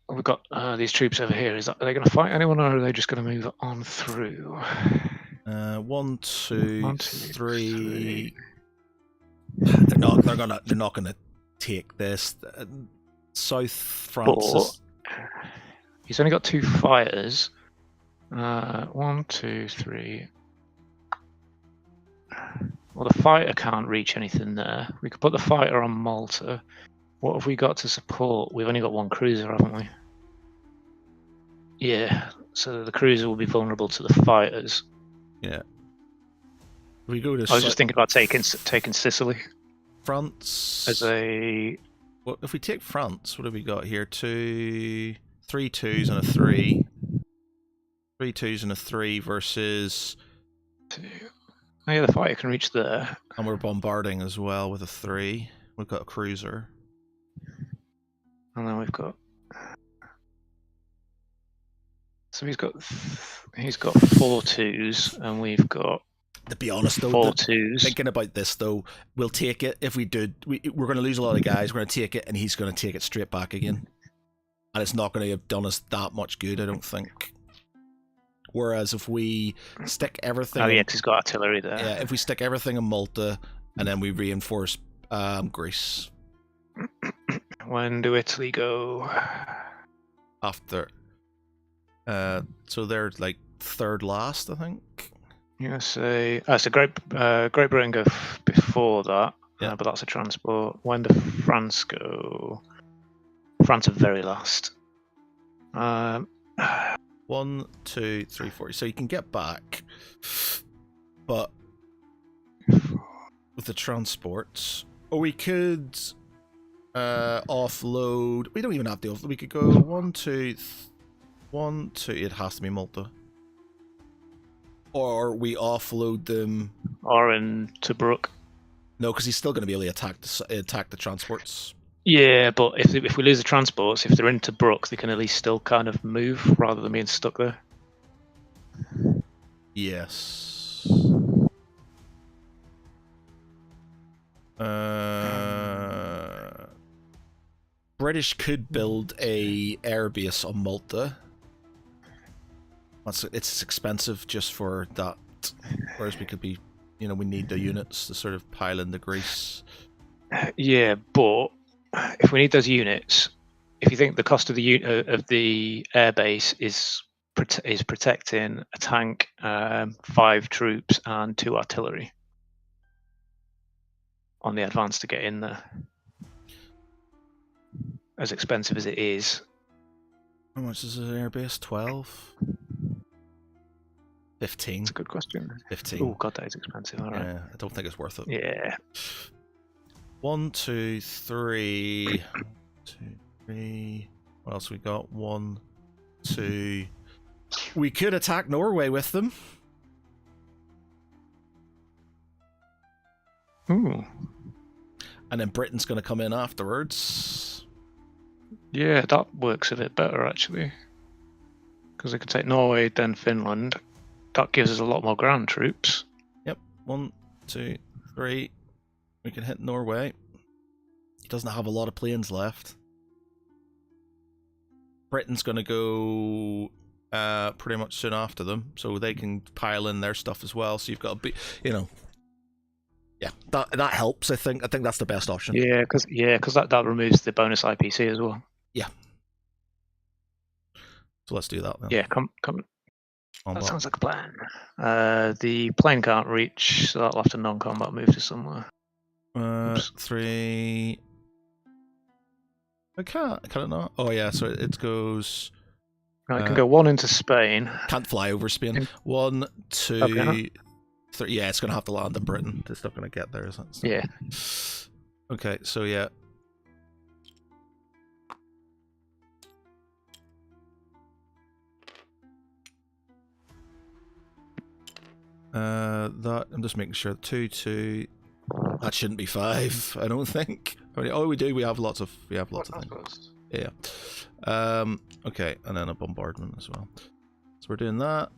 We've got these troops over here. Are they going to fight anyone, or are they just going to move on through? 1, 2, 1, 2, 3. They're not gonna take this. South France is. He's only got 2 fighters. 1, 2, 3. Well, the fighter can't reach anything there. We could put the fighter on Malta. What have we got to support? We've only got 1 cruiser, haven't we? Yeah, so the cruiser will be vulnerable to the fighters. Yeah. We go to. I was just thinking about taking Sicily France as a. Well, if we take France, what have we got here? 3 2s and a 3. 3 2s and a 3 versus. 2. Oh yeah, the fighter can reach there. And we're bombarding as well with a 3. We've got a cruiser. And then we've got. So he's got 4 2s, and we've got. To be honest, though, 4 2s. Thinking about this, though, we'll take it. If we do, we're going to lose a lot of guys. We're going to take it, and he's going to take it straight back again. And it's not going to have done us that much good, I don't think. Whereas if we stick everything... Oh, yeah, because he's got artillery there. Yeah, if we stick everything in Malta, and then we reinforce Greece. When do Italy go? After... so they're, like, third last, I think. USA. So Great Britain go before that, Yeah. but that's a transport. When do France go? France are very last. 1, 2, 3, 4. So you can get back, but with the transports, or we could offload. We don't even have to offload. We could go 1, 2, 1, 2. It has to be Malta. Or we offload them. Or in Tobruk. No, because he's still going to be able to attack the transports. Yeah, but if we lose the transports, if they're in Tobruk, they can at least still kind of move rather than being stuck there. Yes. British could build a airbase on Malta. It's expensive just for that, whereas we could be, we need the units to sort of pile into Greece. Yeah, but if we need those units, if you think the cost of the airbase is protecting a tank, 5 troops, and 2 artillery on the advance to get in there, as expensive as it is. How much is an airbase? 12? 15. That's a good question. 15. Oh god, that is expensive. All right. Yeah, I don't think it's worth it. Yeah. 1, 2, 3. 1, 2, 3. What else we got? 1, 2. We could attack Norway with them. Ooh. And then Britain's going to come in afterwards. Yeah, that works a bit better actually. Because we could take Norway, then Finland. That gives us a lot more ground troops. Yep. 1, 2, 3. We can hit Norway. He doesn't have a lot of planes left. Britain's going to go pretty much soon after them, so they can pile in their stuff as well. So you've got to be, yeah, that helps. I think that's the best option. Yeah, because that removes the bonus IPC as well. Yeah. So let's do that then. Yeah, come. On That what? sounds like a plan. The plane can't reach, so that'll have to non-combat move to somewhere. 3. I can't. Can it not? Oh yeah. So it goes. No, it can go 1 into Spain. Can't fly over Spain. 1, 2, Okay. 3. Yeah, it's gonna have to land in Britain. It's not gonna get there, is it? So- Yeah. Okay. So yeah. That I'm just making sure 2, 2. That shouldn't be 5. I don't think. I mean, oh, we do. We have lots of things. Yeah. Okay, and then a bombardment as well. So we're doing that.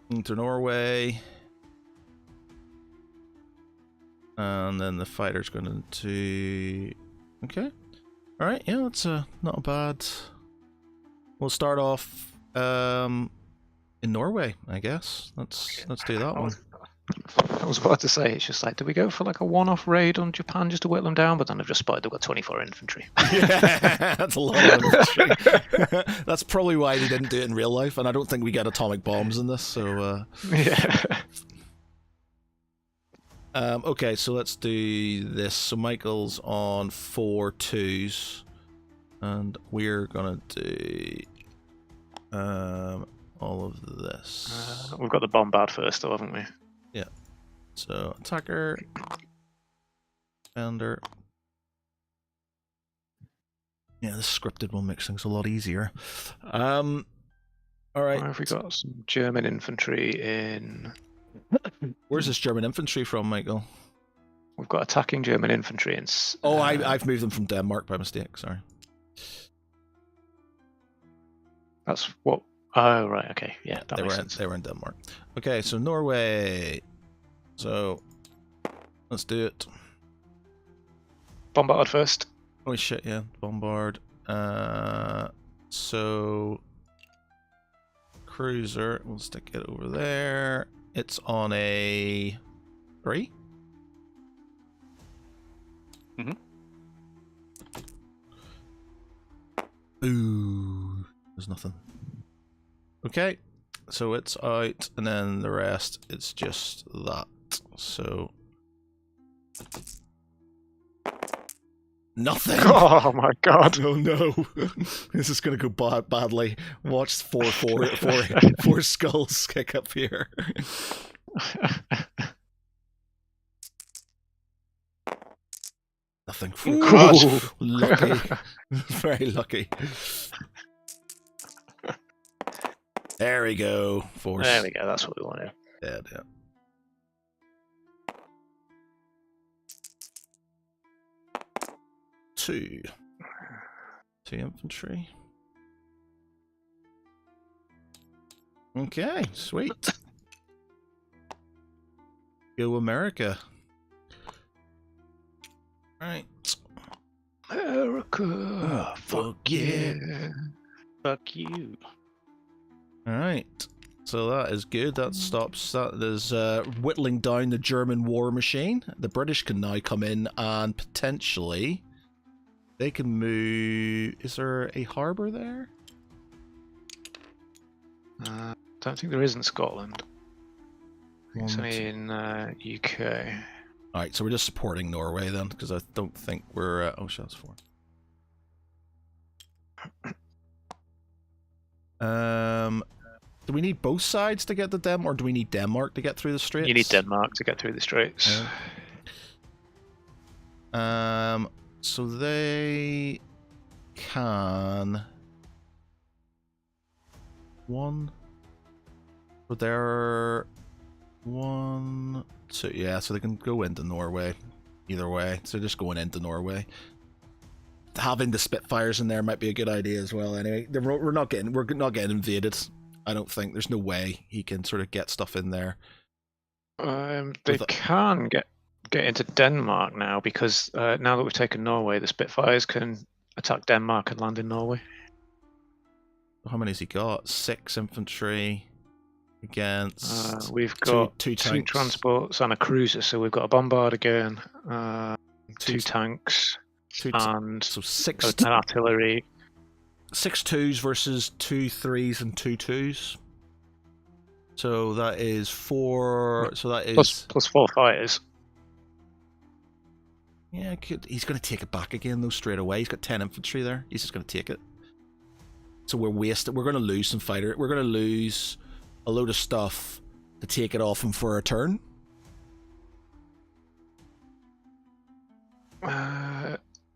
Into Norway. And then the fighter's going to... Okay. Alright, yeah, that's not bad. We'll start off in Norway, I guess. Let's do that one. I was about to say, it's just like, do we go for like a one-off raid on Japan just to whittle them down? But then I've just spotted they've got 24 infantry. Yeah, that's a lot of infantry. That's probably why they didn't do it in real life, and I don't think we get atomic bombs in this, so... Yeah. Okay, so let's do this. So Michael's on 4 2s, and we're gonna do all of this. We've got the bombard first, though, haven't we? Yeah. So attacker, defender. Yeah, this scripted one makes things a lot easier. All right. Where have we got some German infantry in? Where's this German infantry from, Michael? We've got attacking German infantry in. Oh, I've moved them from Denmark by mistake. Sorry. That's what. Oh right, okay, yeah, that they makes were sense. they were in Denmark. Okay, so Norway. So let's do it. Bombard first. Holy shit! Yeah, bombard. So cruiser. We'll stick it over there. It's on a 3. Ooh, there's nothing. Okay, so it's out, and then the rest, it's just that. So nothing. Oh my god! Oh no, this is gonna go badly. Watch four skulls kick up here. Nothing. Ooh. Lucky. Very lucky. There we go. Force. There we go. That's what we wanted. Yeah. Two infantry. Okay, sweet. Go America. Alright. America. Oh, fuck yeah. Fuck you. Alright. So that is good. That stops. That is whittling down the German war machine. The British can now come in and potentially they can move. Is there a harbour there? Don't think there is in Scotland. It's One, only in UK. Alright, so we're just supporting Norway then, because I don't think we're... oh shit, that's 4. Do we need both sides to get to Denmark, or do we need Denmark to get through the Straits? You need Denmark to get through the Straits. Yeah. So they can. One. So they're 1, 2. Yeah, so they can go into Norway. Either way, so just going into Norway. Having the Spitfires in there might be a good idea as well. Anyway, we're not getting invaded. I don't think there's no way he can sort of get stuff in there. They can get into Denmark now because now that we've taken Norway, the Spitfires can attack Denmark and land in Norway. How many has he got? 6 infantry against. We've got two two transports and a cruiser, so we've got a bombard again, two Two tanks, and so 6 an artillery. 6 2s versus 2 3s and 2 2s. So that is 4. So that is plus 4 fighters. Yeah, he's going to take it back again though straight away. He's got 10 infantry there. He's just going to take it. So we're wasted. We're going to lose some fighter. We're going to lose a load of stuff to take it off him for a turn.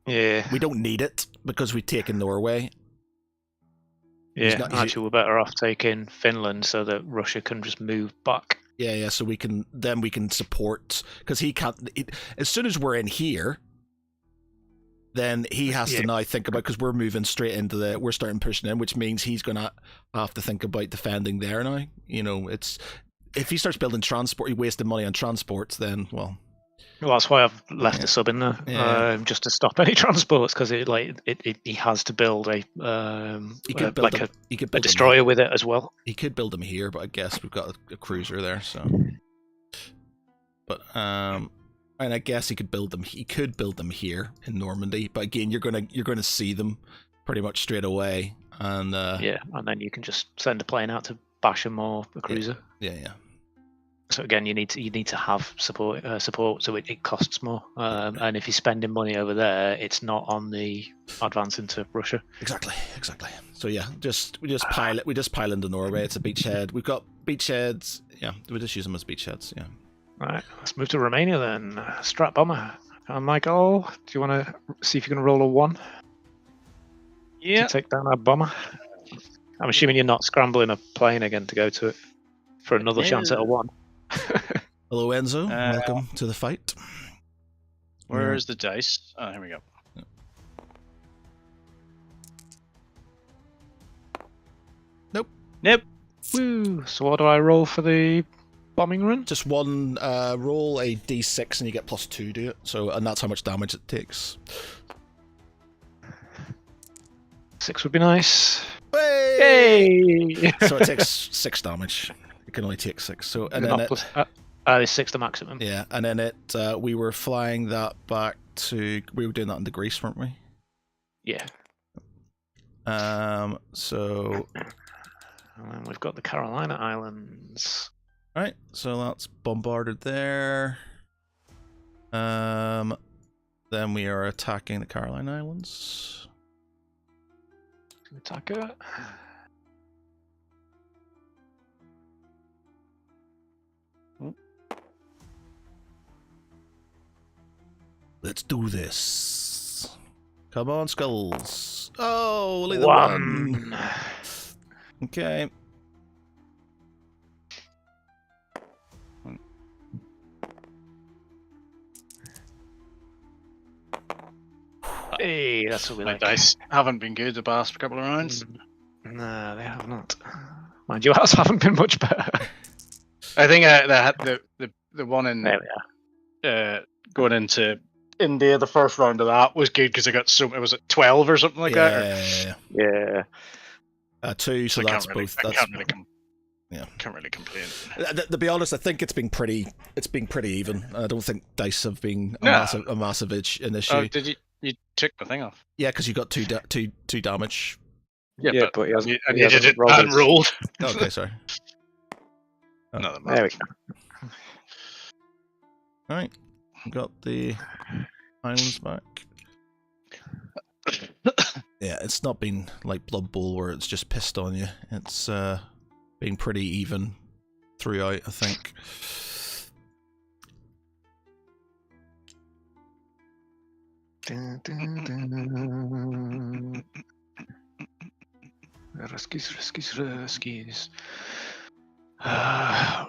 Yeah. We don't need it because we've taken Norway. Yeah, actually we're better off taking Finland so that Russia can just move back. Yeah, so we can support, because he can't, as soon as we're in here, then he has to now think about, because we're moving straight into we're starting pushing in, which means he's going to have to think about defending there now. You know, if he starts building transport, he wasted money on transports, then, well, that's why I've left a sub in there, just to stop any transports, because he has to build a destroyer with it as well. He could build them here, but I guess we've got a cruiser there, so. But and I guess he could build them. He could build them here in Normandy, but again, you're gonna see them pretty much straight away, and and then you can just send a plane out to bash them or a cruiser. Yeah. So again, you need to have support, so it costs more. And if you're spending money over there, it's not on the advance into Russia. Exactly. So yeah, we just pile into Norway. It's a beachhead. We've got beachheads. Yeah, we just use them as beachheads. Yeah. All right, let's move to Romania then. Strat bomber. And Michael, do you want to see if you can roll a 1? Yeah. To take down our bomber. I'm assuming you're not scrambling a plane again to go to it for another chance at a 1. Hello, Enzo. Welcome to the fight. Where's the dice? Oh, here we go. Nope. Woo! So what do I roll for the bombing run? Just one. Roll a d6 and you get +2 to it. So, and that's how much damage it takes. 6 would be nice. Hey! So it takes 6 damage. It can only take 6. So and then it's 6 the maximum. Yeah, and then we were flying that back to. We were doing that into Greece, weren't we? Yeah. So. And then we've got the Carolina Islands. Right, so that's bombarded there. Then we are attacking the Carolina Islands. Attack it. Let's do this. Come on, skulls. Oh, only the 1. Okay. Hey, that's what we My like. dice haven't been good the past couple of rounds. No, they have not. Mind you, ours haven't been much better. I think the one in There we are. Going into India, the first round of that was good because I got it was at 12 or something like that. Yeah. 2, so that's both. I can't really complain. To be honest, I think it's been pretty even. I don't think dice have been a massive an issue. Oh, did you took the thing off? Yeah, because you got two damage. Yeah, but he hasn't, he hadn't rolled. Okay, sorry. No, there we go. All right, got the islands back. Yeah, it's not been like Blood Bowl where it's just pissed on you. It's been pretty even throughout, I think. Dun, dun, dun. Ruskies.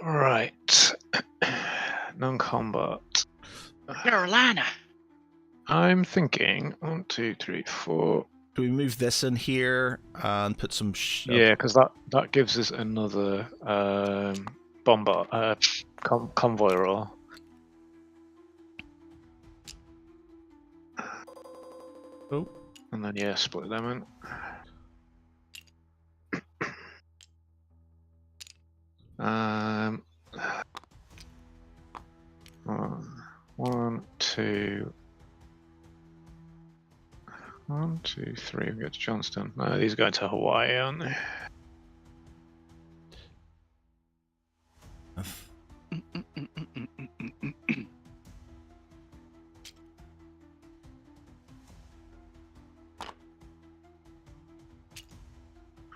Right. Non-combat. Carolina. I'm thinking 1, 2, 3, 4. Do we move this in here and put some? Yeah, because that gives us another convoy roll. Oh. And then yeah, split them in. One, two. 1, 2, 3. We go to Johnston. No, these are going to Hawaii, aren't they?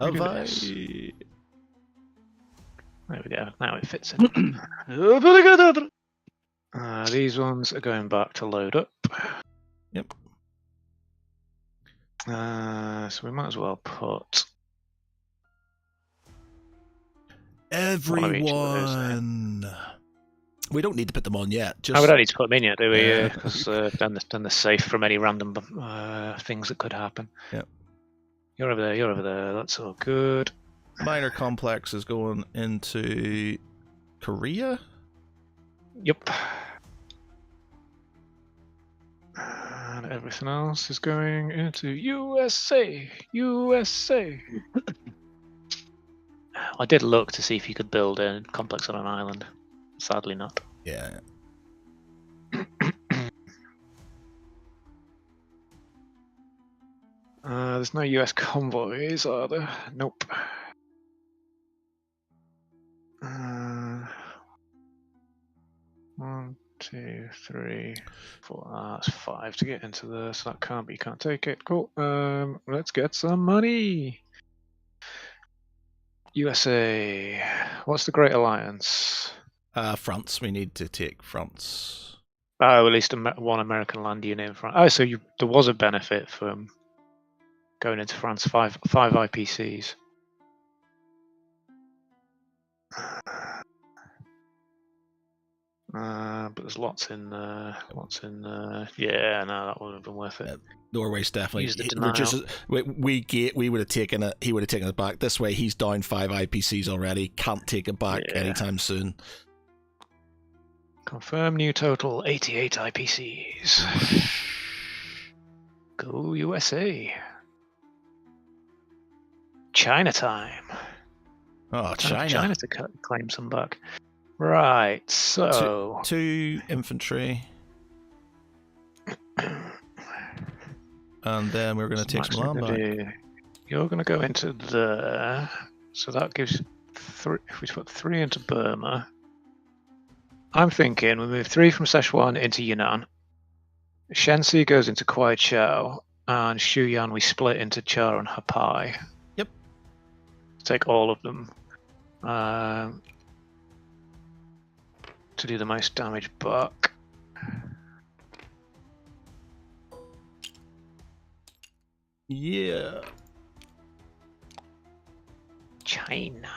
Have do I? this. There we go. Now it fits in. These ones are going back to load up. Yep. So we might as well put Everyone. We don't need to put them on yet. Just we don't need to put them in yet, do we? Yeah. Because then they're safe from any random things that could happen. Yep. You're over there. You're over there. That's all good. minor complex is going into Korea. Yep. And everything else is going into USA. USA. I did look to see if you could build a complex on an island. Sadly not. Yeah. There's no US convoys, are there? Nope. 1, 2, 3, 4. That's 5 to get into there, so that can't be. Can't take it. Cool. Let's get some money. USA. What's the Great Alliance? France. We need to take France. Oh, at least one American land unit in France. Oh, so there was a benefit from going into France. Five IPCs. But there's lots in yeah, no, that would have been worth it. Norway's definitely. Use the We're just, denial. we would have taken it. He would have taken it back. This way, he's down 5 IPCs already. Can't take it back Yeah. anytime soon. Confirm new total 88 IPCs. Go USA. China time. Oh, Time for China. China to claim some back. Right, so 2 infantry. And then we're going to take some land back. You're going to go into there. So that gives 3. If we put 3 into Burma, I'm thinking we move 3 from Sichuan into Yunnan. Shensi goes into Kuai-Chao, and Shuyan we split into Char and Hapai. Yep. Take all of them. To do the most damage back. Yeah. China.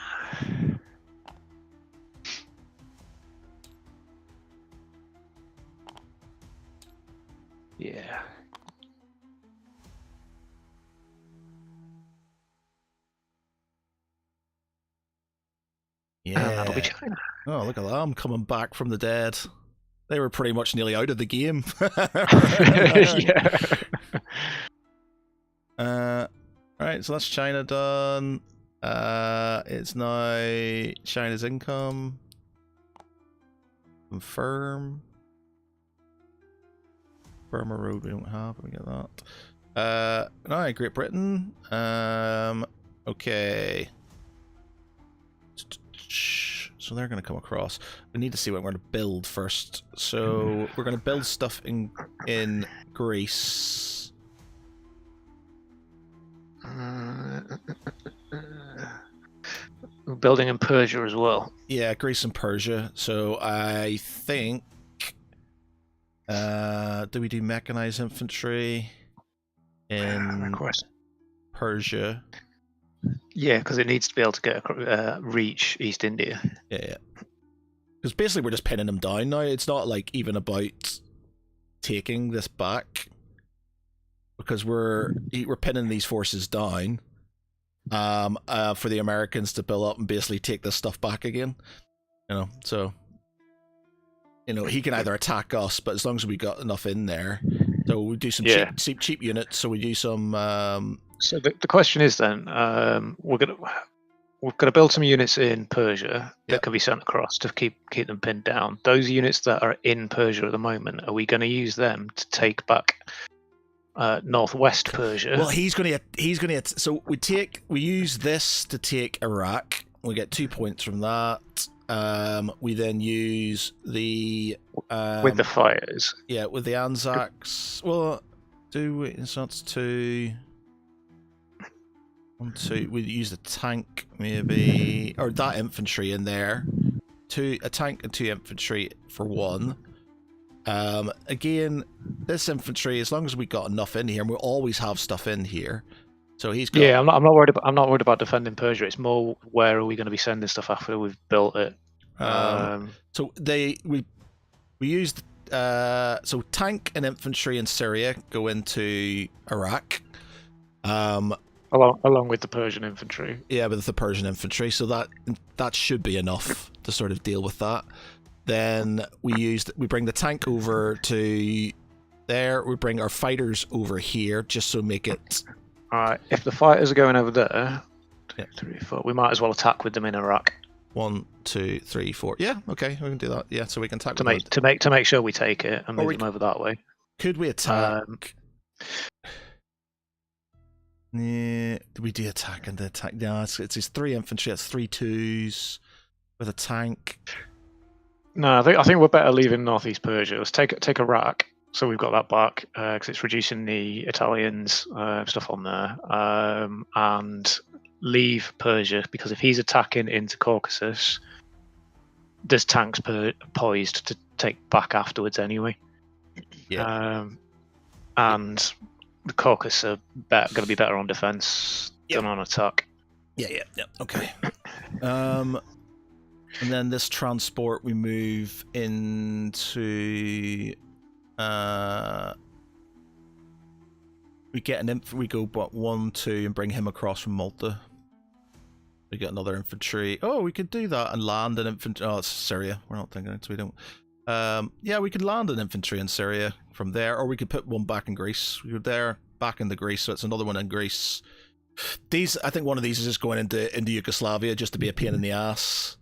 Yeah. Yeah. And that'll be China. Oh, look at that. I'm coming back from the dead. They were pretty much nearly out of the game. Yeah. Alright, so that's China done. It's now China's income. Confirm. Burma Road we don't have, we get that. Alright, Great Britain. Okay. So they're going to come across. We need to see what we're going to build first. So we're going to build stuff in Greece. We're building in Persia as well. Yeah, Greece and Persia. So I think Do we do mechanized infantry in Request. Persia? Yeah, because it needs to be able to get reach East India. Yeah. Because basically we're just pinning them down now. It's not like even about taking this back, because we're pinning these forces down for the Americans to build up and basically take this stuff back again. So he can either attack us, but as long as we got enough in there, so we do some cheap units. So we do some. So the question is then, we're gonna build some units in Persia that can be sent across to keep them pinned down. Those units that are in Persia at the moment, are we going to use them to take back northwest Persia? Well, he's gonna. So we use this to take Iraq. We get 2 points from that. We then use the with the fighters. Yeah, with the Anzacs. Well, do we? So that's 2. 1, 2. We use the tank maybe, or that infantry in there. A tank and 2 infantry for 1. Again, this infantry, as long as we got enough in here, and we always have stuff in here. So he's got. Yeah, I'm not worried about defending Persia. It's more, where are we going to be sending stuff after we've built it? So we used so tank and infantry in Syria go into Iraq. Along with the Persian infantry. Yeah, with the Persian infantry. So that should be enough to sort of deal with that. Then we bring the tank over to there. We bring our fighters over here, just so make it. Alright, if the fighters are going over there, 2, 3, 4, we might as well attack with them in Iraq. 1, 2, 3, 4. Yeah, okay, we can do that. Yeah, so we can attack to make sure we take it and move them over that way. Could we attack? Yeah, we do attack and attack. No, it's 3 infantry. That's 3 2s with a tank. No, I think we're better leaving northeast Persia. Let's take Iraq, so we've got that back, because it's reducing the Italians stuff on there, and leave Persia, because if he's attacking into Caucasus, there's tanks poised to take back afterwards anyway. Yeah. And the Caucasus are going to be better on defense than on attack. Yeah. Okay. And then this transport we move into. We get we go 1, 2 and bring him across from Malta. We get another infantry. Oh, we could do that and land an infantry. Oh, it's Syria. We're not thinking it, so we don't. Yeah, we could land an infantry in Syria from there, or we could put one back in Greece. We go there, back into Greece, so it's another one in Greece. I think one of these is just going into Yugoslavia just to be a pain in the ass.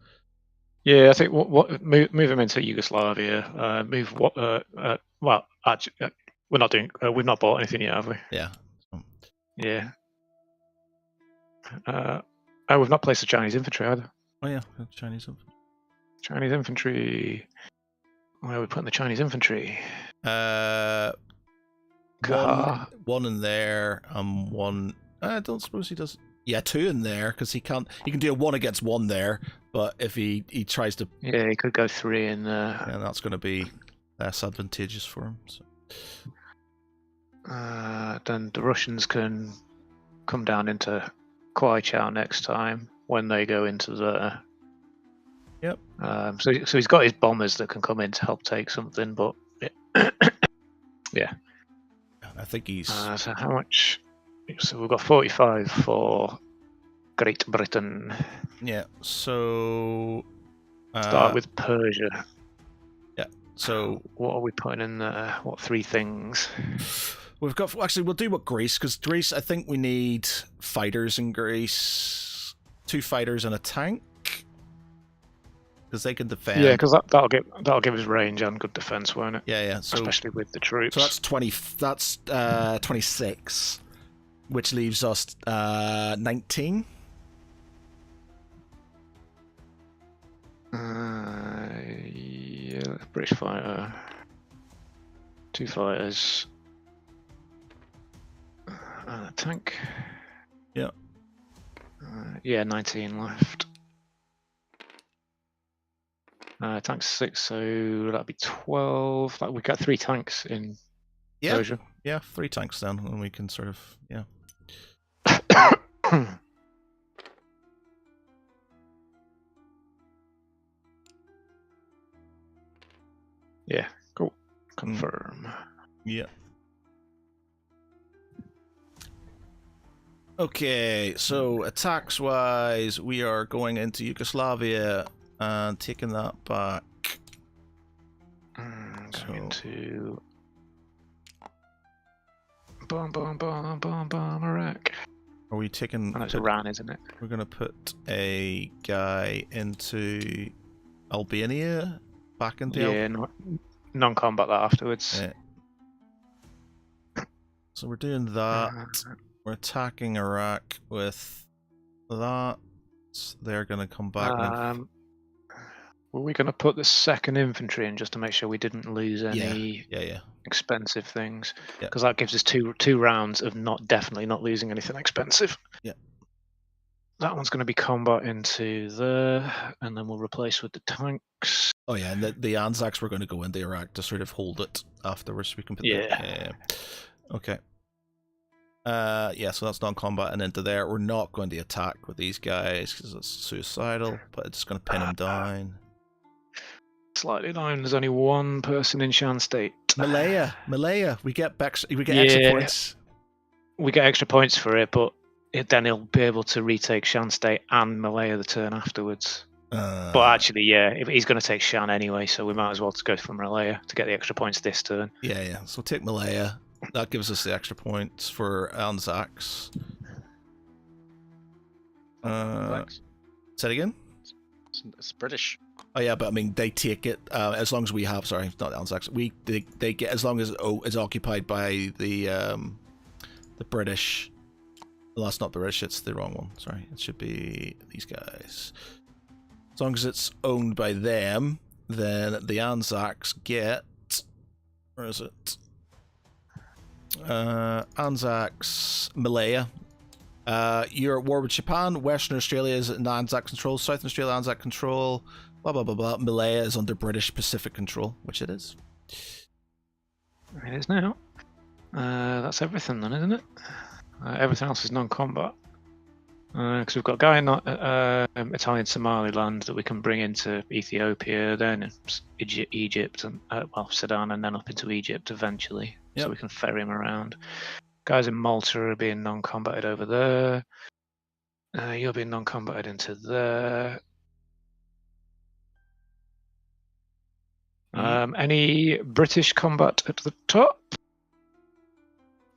Yeah, I think move them into Yugoslavia. Well, actually, we're not doing. We've not bought anything yet, have we? Yeah. Yeah. We've not placed the Chinese infantry either. Oh yeah, Chinese infantry. Chinese infantry. Where are we putting the Chinese infantry? One in there, one. I don't suppose he does. Yeah, 2 in there, because he can't. He can do a 1 against 1 there, but if he tries to. Yeah, he could go 3 in there. Yeah, that's going to be less advantageous for him. So. Then the Russians can come down into Kwaichao next time when they go into the. Yep. So he's got his bombers that can come in to help take something, but yeah. I think he's. So how much? So we've got 45 for Great Britain. Yeah. So. Start with Persia. Yeah. So what are we putting in there? What 3 things? We've got. Actually, we'll do what Greece, because Greece. I think we need fighters in Greece. 2 fighters and a tank. Because they can defend. Yeah, because that'll give us range and good defense, won't it? Yeah. So, especially with the troops. So that's 20. That's 26, which leaves us 19. Yeah, British fighter, 2 fighters, and a tank. Yeah. Yeah, 19 left. Tanks 6, so that'd be 12. Like, we got 3 tanks in Yeah, Persia. yeah, 3 tanks then, and we can sort of yeah. Yeah, cool. Confirm. Yeah. Okay, so attacks wise, we are going into Yugoslavia and taking that back. Going into bomb Iraq. Are we taking? And it's Iran, isn't it? We're gonna put a guy into Albania, back into Yeah, non-combat that afterwards. Yeah. So we're doing that. We're attacking Iraq with that. So they're gonna come back. Were we going to put the 2nd infantry in just to make sure we didn't lose any yeah. expensive things? Yeah. Because that gives us two rounds of definitely not losing anything expensive. Yeah. That one's going to be combat into there, and then we'll replace with the tanks. Oh yeah, and the Anzacs were going to go into Iraq to sort of hold it afterwards. We can put that. Okay. Yeah, so that's non-combat, and into there. We're not going to attack with these guys because it's suicidal, but it's going to pin them down. Slightly down. There's only 1 person in Shan State. Malaya. We get extra points. We get extra points for it, but then he'll be able to retake Shan State and Malaya the turn afterwards. But actually, if he's going to take Shan anyway, so we might as well go for Malaya to get the extra points this turn. Yeah. So take Malaya. That gives us the extra points for Anzacs. Say it again? It's British. Oh yeah, but I mean they take it as long as we have. Sorry, not Anzacs. They get as long as it's occupied by the British. Well, that's not British. It's the wrong one. Sorry, it should be these guys. As long as it's owned by them, then the Anzacs get. Where is it? Anzacs Malaya. You're at war with Japan. Western Australia is in Anzac control. Southern Australia Anzac control. Blah blah blah blah. Malaya is under British Pacific control, which it is. It is now. That's everything then, isn't it? Everything else is non-combat. Because we've got a guy in Italian Somaliland that we can bring into Ethiopia, then Egypt, and Sudan, and then up into Egypt eventually. Yep. So we can ferry him around. Guys in Malta are being non-combated over there. You're being non-combated into there. Any British combat at the top?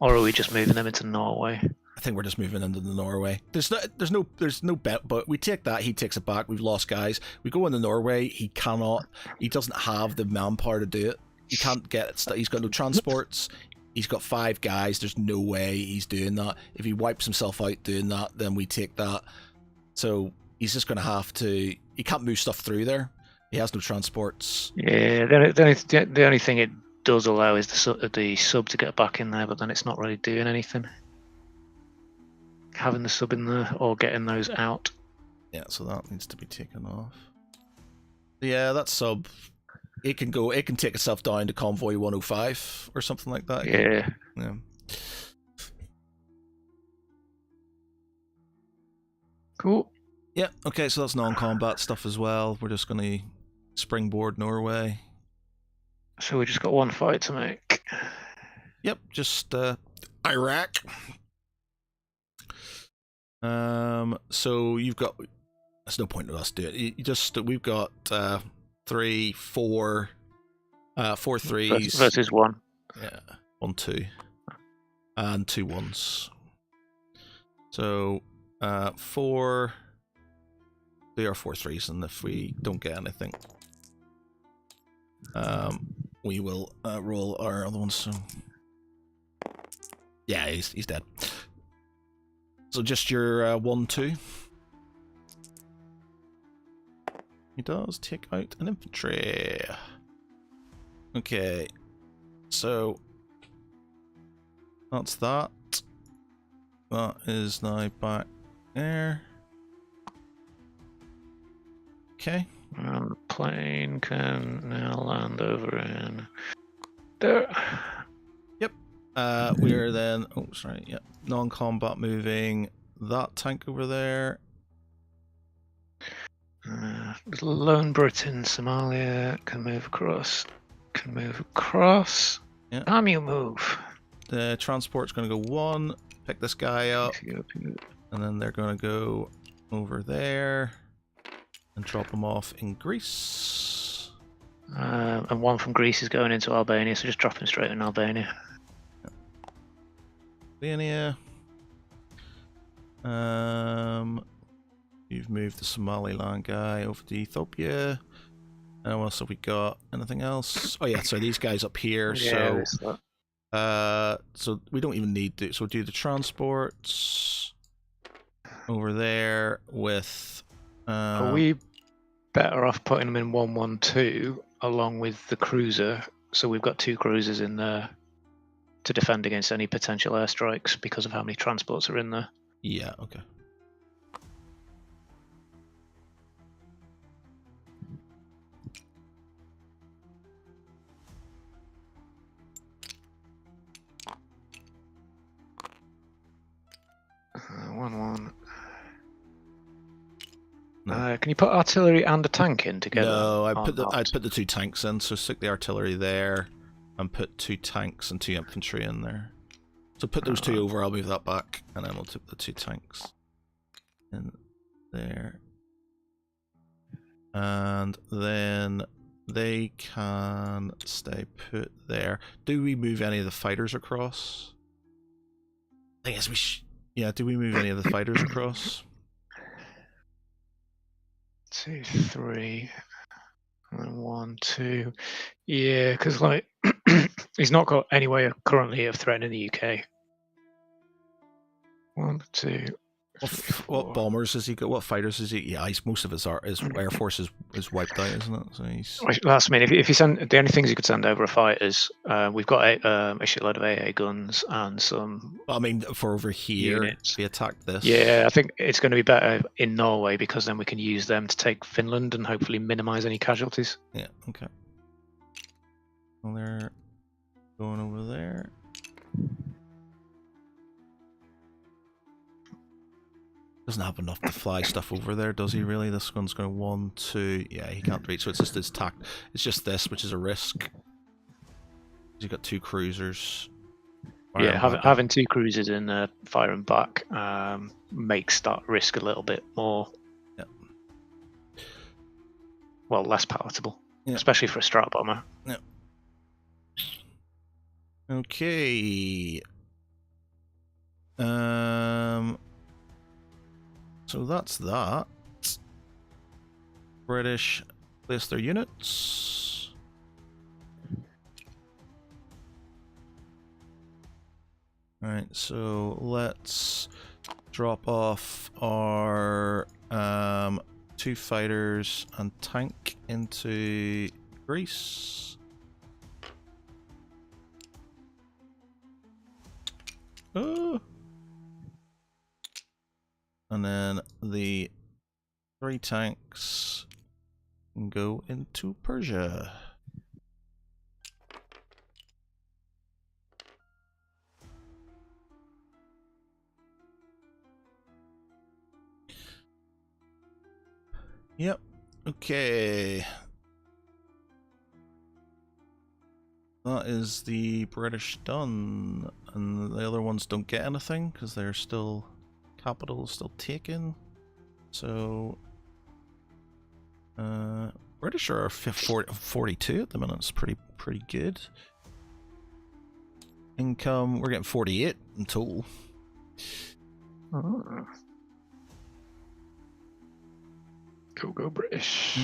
Or are we just moving them into Norway? I think we're just moving into the Norway. There's no bet, but we take that. He takes it back. We've lost guys. We go into Norway. He doesn't have the manpower to do it. He can't get it. He's got no transports. He's got 5 guys. There's no way he's doing that. If he wipes himself out doing that, then we take that. So he's just going to have to. He can't move stuff through there. He has no transports. Yeah, the only thing it does allow is the sub to get back in there, but then it's not really doing anything. Having the sub in there or getting those out. Yeah, so that needs to be taken off. Yeah, that sub. It can take itself down to convoy 105 or something like that. Yeah. Cool. Yeah, okay, so that's non-combat stuff as well. We're just going to springboard Norway. So we just got 1 fight to make. Yep, just Iraq. So you've got. There's no point in us doing it. We've got 3, 4, 4 threes versus 1. Yeah, 1, 2, and 2 1s. So 4. They are 4 threes, and if we don't get anything, we will roll our other ones. So yeah, he's dead. So just your 1, 2. He does take out an infantry. Okay, so that's that. That is now back there. Okay. plane can now land over in there. We're then. Oh, sorry. Yeah. Non-combat moving that tank over there. Lone Britain, Somalia can move across. Can move across. Yeah. You move. The transport's going to go 1. Pick this guy up. Ethiopia. And then they're going to go over there and drop them off in Greece. And one from Greece is going into Albania, so just drop him straight in Albania. Albania. You've moved the Somaliland guy over to Ethiopia. And what else have we got? Anything else? Oh yeah, so these guys up here. Yeah, So we don't even need to. So do the transports over there with. Are we better off putting them in 112 along with the cruiser? So we've got 2 cruisers in there to defend against any potential airstrikes because of how many transports are in there. Yeah. Okay. One. No. Can you put artillery and a tank in together? No, I'd Or put not? the 2 tanks in. So stick the artillery there, and put 2 tanks and 2 infantry in there. So put those 2 over. I'll move that back, and then we'll put the 2 tanks in there, and then they can stay put there. Do we move any of the fighters across? I guess we yeah. Do we move any of the fighters across? 2, 3, and 1, 2. Yeah, because like he's not got any way currently of threatening the UK. 1, 2. What bombers has he got? What fighters has he? Yeah, most of his air force is wiped out, isn't it? So he's. Last minute, if you send the only things you could send over are fighters. We've got a shitload of AA guns and some. I mean, for over here, units. if we attack this. Yeah, I think it's going to be better in Norway because then we can use them to take Finland and hopefully minimise any casualties. Yeah. Okay. Well, they're going over there. Doesn't have enough to fly stuff over there, does he? Really? This one's going 1, 2. Yeah, he can't reach. So it's just his tact. It's just this, which is a risk. He's got 2 cruisers. Yeah, having 2 cruisers in fire and back makes that risk a little bit more. Yeah. Well, less palatable, Yeah. especially for a strat bomber. Yeah. Okay. So that's that. British place their units. Alright, so let's drop off our 2 fighters and tank into Greece. Oh. And then the 3 tanks can go into Persia. Yep. Okay. That is the British done. And the other ones don't get anything because they're still... capital is still taken. So... British are 42 at the minute. It's pretty good. Income, we're getting 48 in total. Oh. Go British.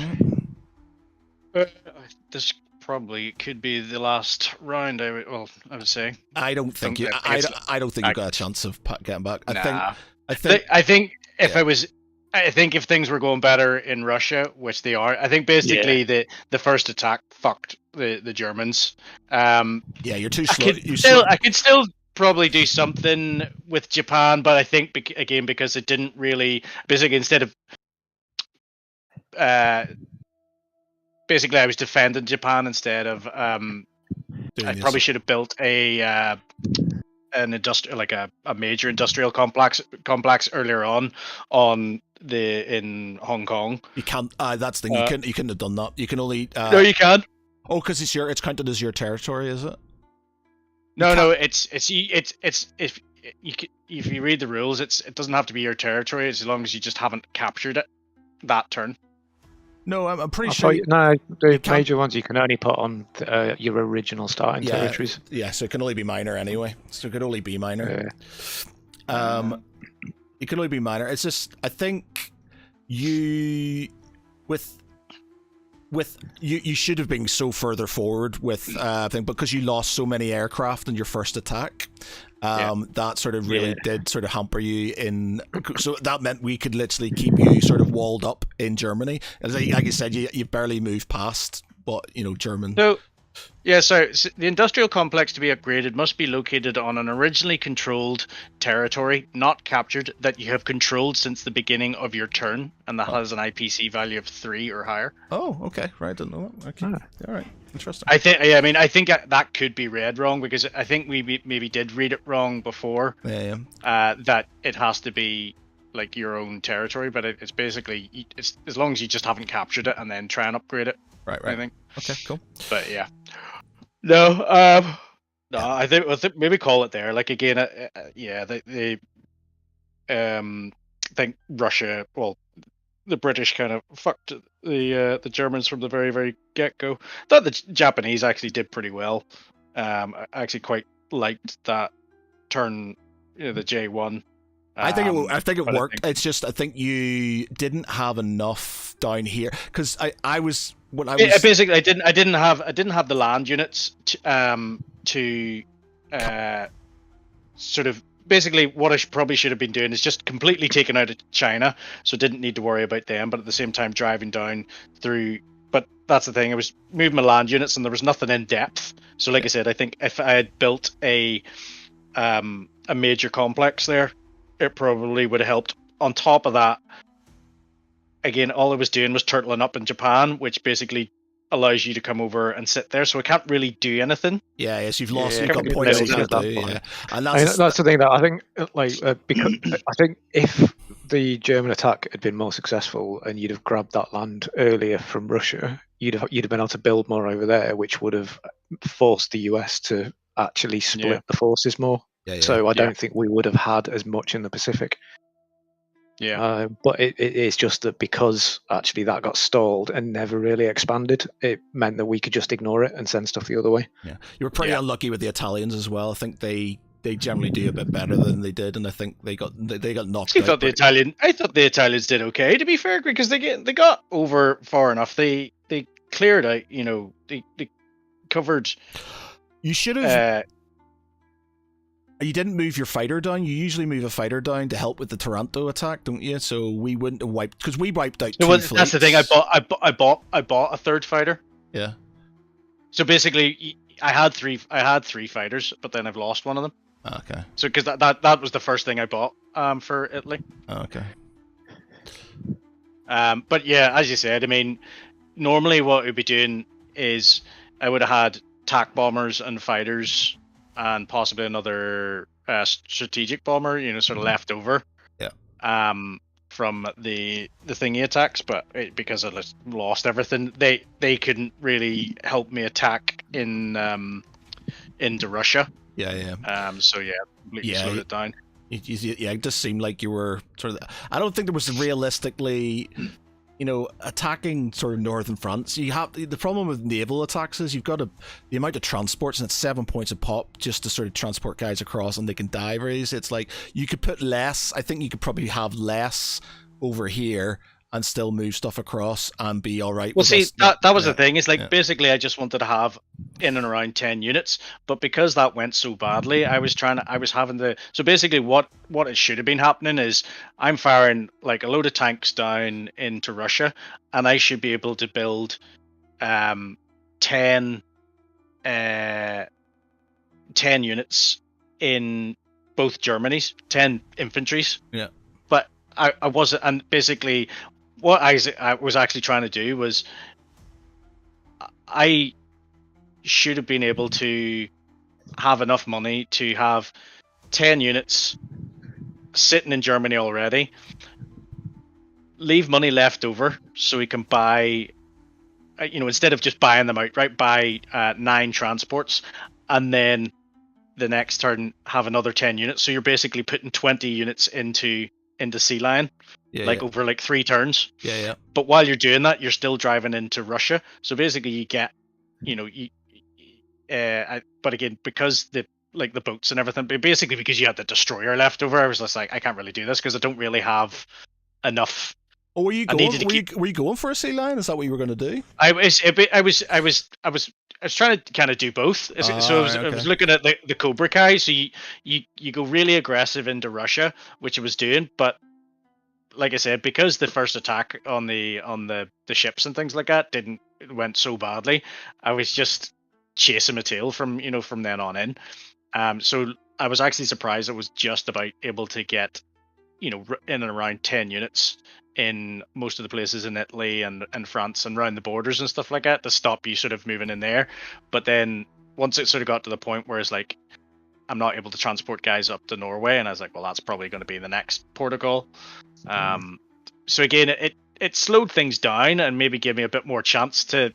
This probably could be the last round. I would say. I don't think you. I don't think you got a chance of getting back. I think if things were going better in Russia, which they are, I think basically the first attack fucked the Germans. Yeah, you're too slow. I could still probably do something with Japan, but I think again because it didn't really basically instead of basically I was defending Japan instead of I probably should have built an industrial, like a major industrial complex earlier on in Hong Kong. You can't. That's the thing. You couldn't have done that. You can only. No, you can. Oh, because it's counted as your territory, is it? No, it's if you read the rules, it doesn't have to be your territory as long as you just haven't captured it that turn. No, I'm pretty sure. The major ones you can only put on your original starting territories. Yeah, so it can only be minor anyway. So it could only be minor. It can only be minor. It's just I think you you should have been so further forward with thing because you lost so many aircraft in your first attack. That sort of really did sort of hamper you in. So that meant we could literally keep you sort of walled up in Germany. As like you said, you barely moved past, but German. So the industrial complex to be upgraded must be located on an originally controlled territory, not captured, that you have controlled since the beginning of your turn, and that has an IPC value of 3 or higher. Oh, okay, right, I didn't know that. Okay, all right, interesting. I think that could be read wrong because I think we maybe did read it wrong before. That it has to be like your own territory, but it's basically it's as long as you just haven't captured it and then try and upgrade it. Right. I think. Okay, cool. But yeah. No, I think maybe call it there. Like again, they think Russia. Well, the British kind of fucked the Germans from the very, very get go. Thought the Japanese actually did pretty well. I actually quite liked that turn. The J1. I think it worked. It's just I think you didn't have enough down here because I was. Basically, I didn't have the land units to sort of basically what I probably should have been doing is just completely taken out of China, so didn't need to worry about them. But at the same time, driving down through. But that's the thing. I was moving my land units, and there was nothing in depth. So, like I said, I think if I had built a major complex there, it probably would have helped. On top of that. Again, all I was doing was turtling up in Japan, which basically allows you to come over and sit there. So I can't really do anything. Yeah, yes, you've lost. You've got points. And that's the thing that I think, because I think if the German attack had been more successful and you'd have grabbed that land earlier from Russia, you'd have been able to build more over there, which would have forced the US to actually split the forces more. So I don't think we would have had as much in the Pacific. Yeah, but it's just that because actually that got stalled and never really expanded, it meant that we could just ignore it and send stuff the other way. Yeah, you were pretty unlucky with the Italians as well. I think they generally do a bit better than they did, and I think they got knocked out. I thought the Italians did okay, to be fair, because they got over far enough. They cleared out. They covered. You should have. You didn't move your fighter down. You usually move a fighter down to help with the Taranto attack, don't you? So we wouldn't have wiped because we wiped out. That's the thing. I bought a third fighter. Yeah. So basically, I had three fighters, but then I've lost one of them. Okay. So because that was the first thing I bought for Italy. Okay. But yeah, as you said, I mean, normally what we'd be doing is I would have had attack bombers and fighters. And possibly another strategic bomber, sort of left over. Yeah. From the thingy attacks, but because I lost everything, they couldn't really help me attack into Russia. Yeah. So yeah, completely slowed it down. It just seemed like you were sort of. I don't think there was realistically. Attacking sort of northern France, you have the problem with naval attacks is you've got the amount of transports, and it's 7 points a pop just to sort of transport guys across, and they can die very easily. It's like you could put less. I think you could probably have less over here and still move stuff across and be all right. Well, see, that was the thing. It's like basically I just wanted to have in and around 10 units, but because that went so badly, so basically what it should have been happening is I'm firing like a load of tanks down into Russia, and I should be able to build 10 units in both Germany's, 10 infantries. Yeah. But I wasn't, and basically what I was actually trying to do was I should have been able to have enough money to have 10 units sitting in Germany already, leave money left over so we can buy, instead of just buying them outright, buy 9 transports, and then the next turn have another 10 units. So you're basically putting 20 units into Sea Lion, over like 3 turns. Yeah. But while you're doing that, you're still driving into Russia. So basically, you get, but again, because the boats and everything, but basically because you had the destroyer left over, I was just like, I can't really do this because I don't really have enough. Oh, were you going? Were you going for a Sea Lion? Is that what you were going to do? I was trying to kind of do both. I was looking at the Cobra Kai. So you go really aggressive into Russia, which I was doing, but like I said, because the first attack on the ships and things like that went so badly, I was just chasing my tail from then on in. So I was actually surprised I was just about able to get in and around 10 units in most of the places in Italy and France and around the borders and stuff like that to stop you sort of moving in there. But then once it sort of got to the point where it's like I'm not able to transport guys up to Norway, and I was like, well, that's probably going to be the next protocol. So again, it slowed things down and maybe gave me a bit more chance to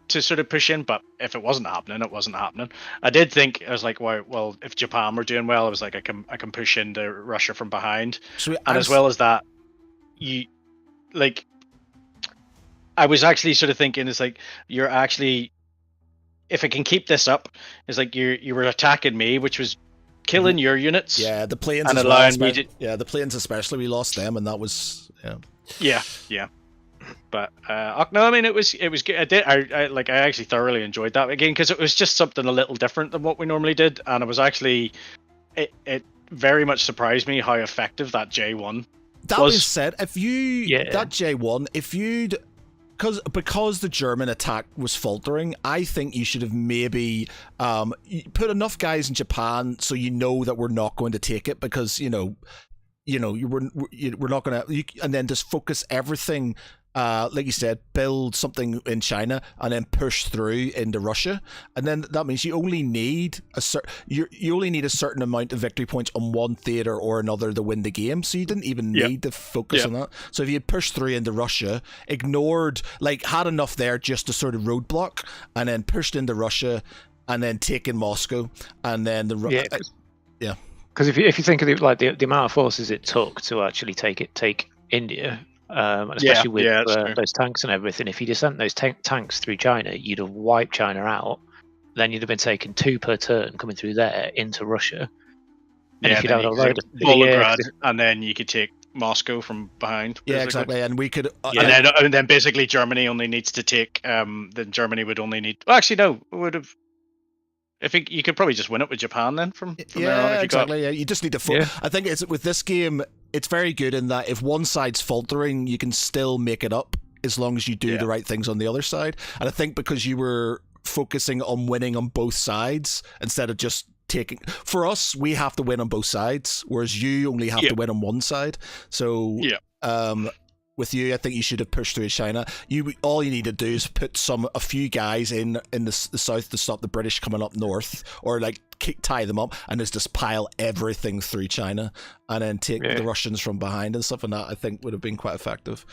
sort of push in. But if it wasn't happening, it wasn't happening. I did think, I was like, well, if Japan were doing well, I was like, I can push into Russia from behind. And as well as that, I was actually sort of thinking, it's like, you're actually, if I can keep this up, it's like you were attacking me, which was killing your units. Yeah, the planes and as allowing well. me to... Yeah, the planes especially, we lost them, and that was Yeah. But no, I mean it was good. I actually thoroughly enjoyed that again because it was just something a little different than what we normally did, and it was actually it very much surprised me how effective that J1. That being said, that J1, if you'd because the German attack was faltering, I think you should have maybe put enough guys in Japan so that we're not going to take it, because we're not going to, and then just focus everything. Like you said, build something in China and then push through into Russia, and then that means you only need you only need a certain amount of victory points on one theater or another to win the game. So you didn't even need to focus on that. So if you had pushed through into Russia, had enough there just to sort of roadblock, and then pushed into Russia, and then taken Moscow, and then Because if you think of the amount of forces it took to actually take India. And especially with those tanks and everything, if you'd have sent those tanks through China, you'd have wiped China out. Then you'd have been taking 2 per turn coming through there into Russia. And if you'd had a load of Volgograd, and then you could take Moscow from behind. Basically. Yeah, exactly. And we could. And then basically Germany only needs to take. Then Germany would only need. Well, actually, no, it would have. You could probably just win it with Japan then from there on. If Exactly. Yeah, you just need to. I think with this game, it's very good in that if one side's faltering, you can still make it up as long as you do the right things on the other side. And I think because you were focusing on winning on both sides instead of just taking. For us, we have to win on both sides, whereas you only have to win on one side. So with you, I think you should have pushed through China. All you need to do is put a few guys in the south to stop the British coming up north, or tie them up and just pile everything through China, and then take the Russians from behind and stuff. And that, I think, would have been quite effective.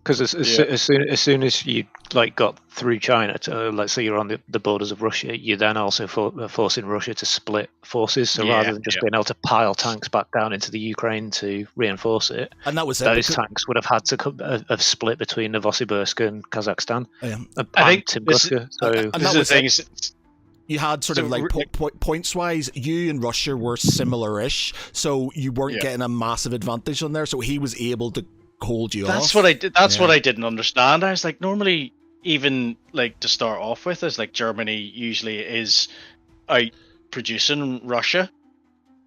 Because as soon as you got through China to, let's say you're on the borders of Russia, you're then also forcing Russia to split forces. So rather than just being able to pile tanks back down into the Ukraine to reinforce it, and that was those tanks would have had to have split between Novosibirsk and Kazakhstan. I think Tunguska. This is the thing. You had sort of points-wise, you and Russia were similar-ish, so you weren't getting a massive advantage on there. So he was able to hold you off. What I did. What I didn't understand. I was like, normally, even to start off with, is Germany usually is out producing Russia,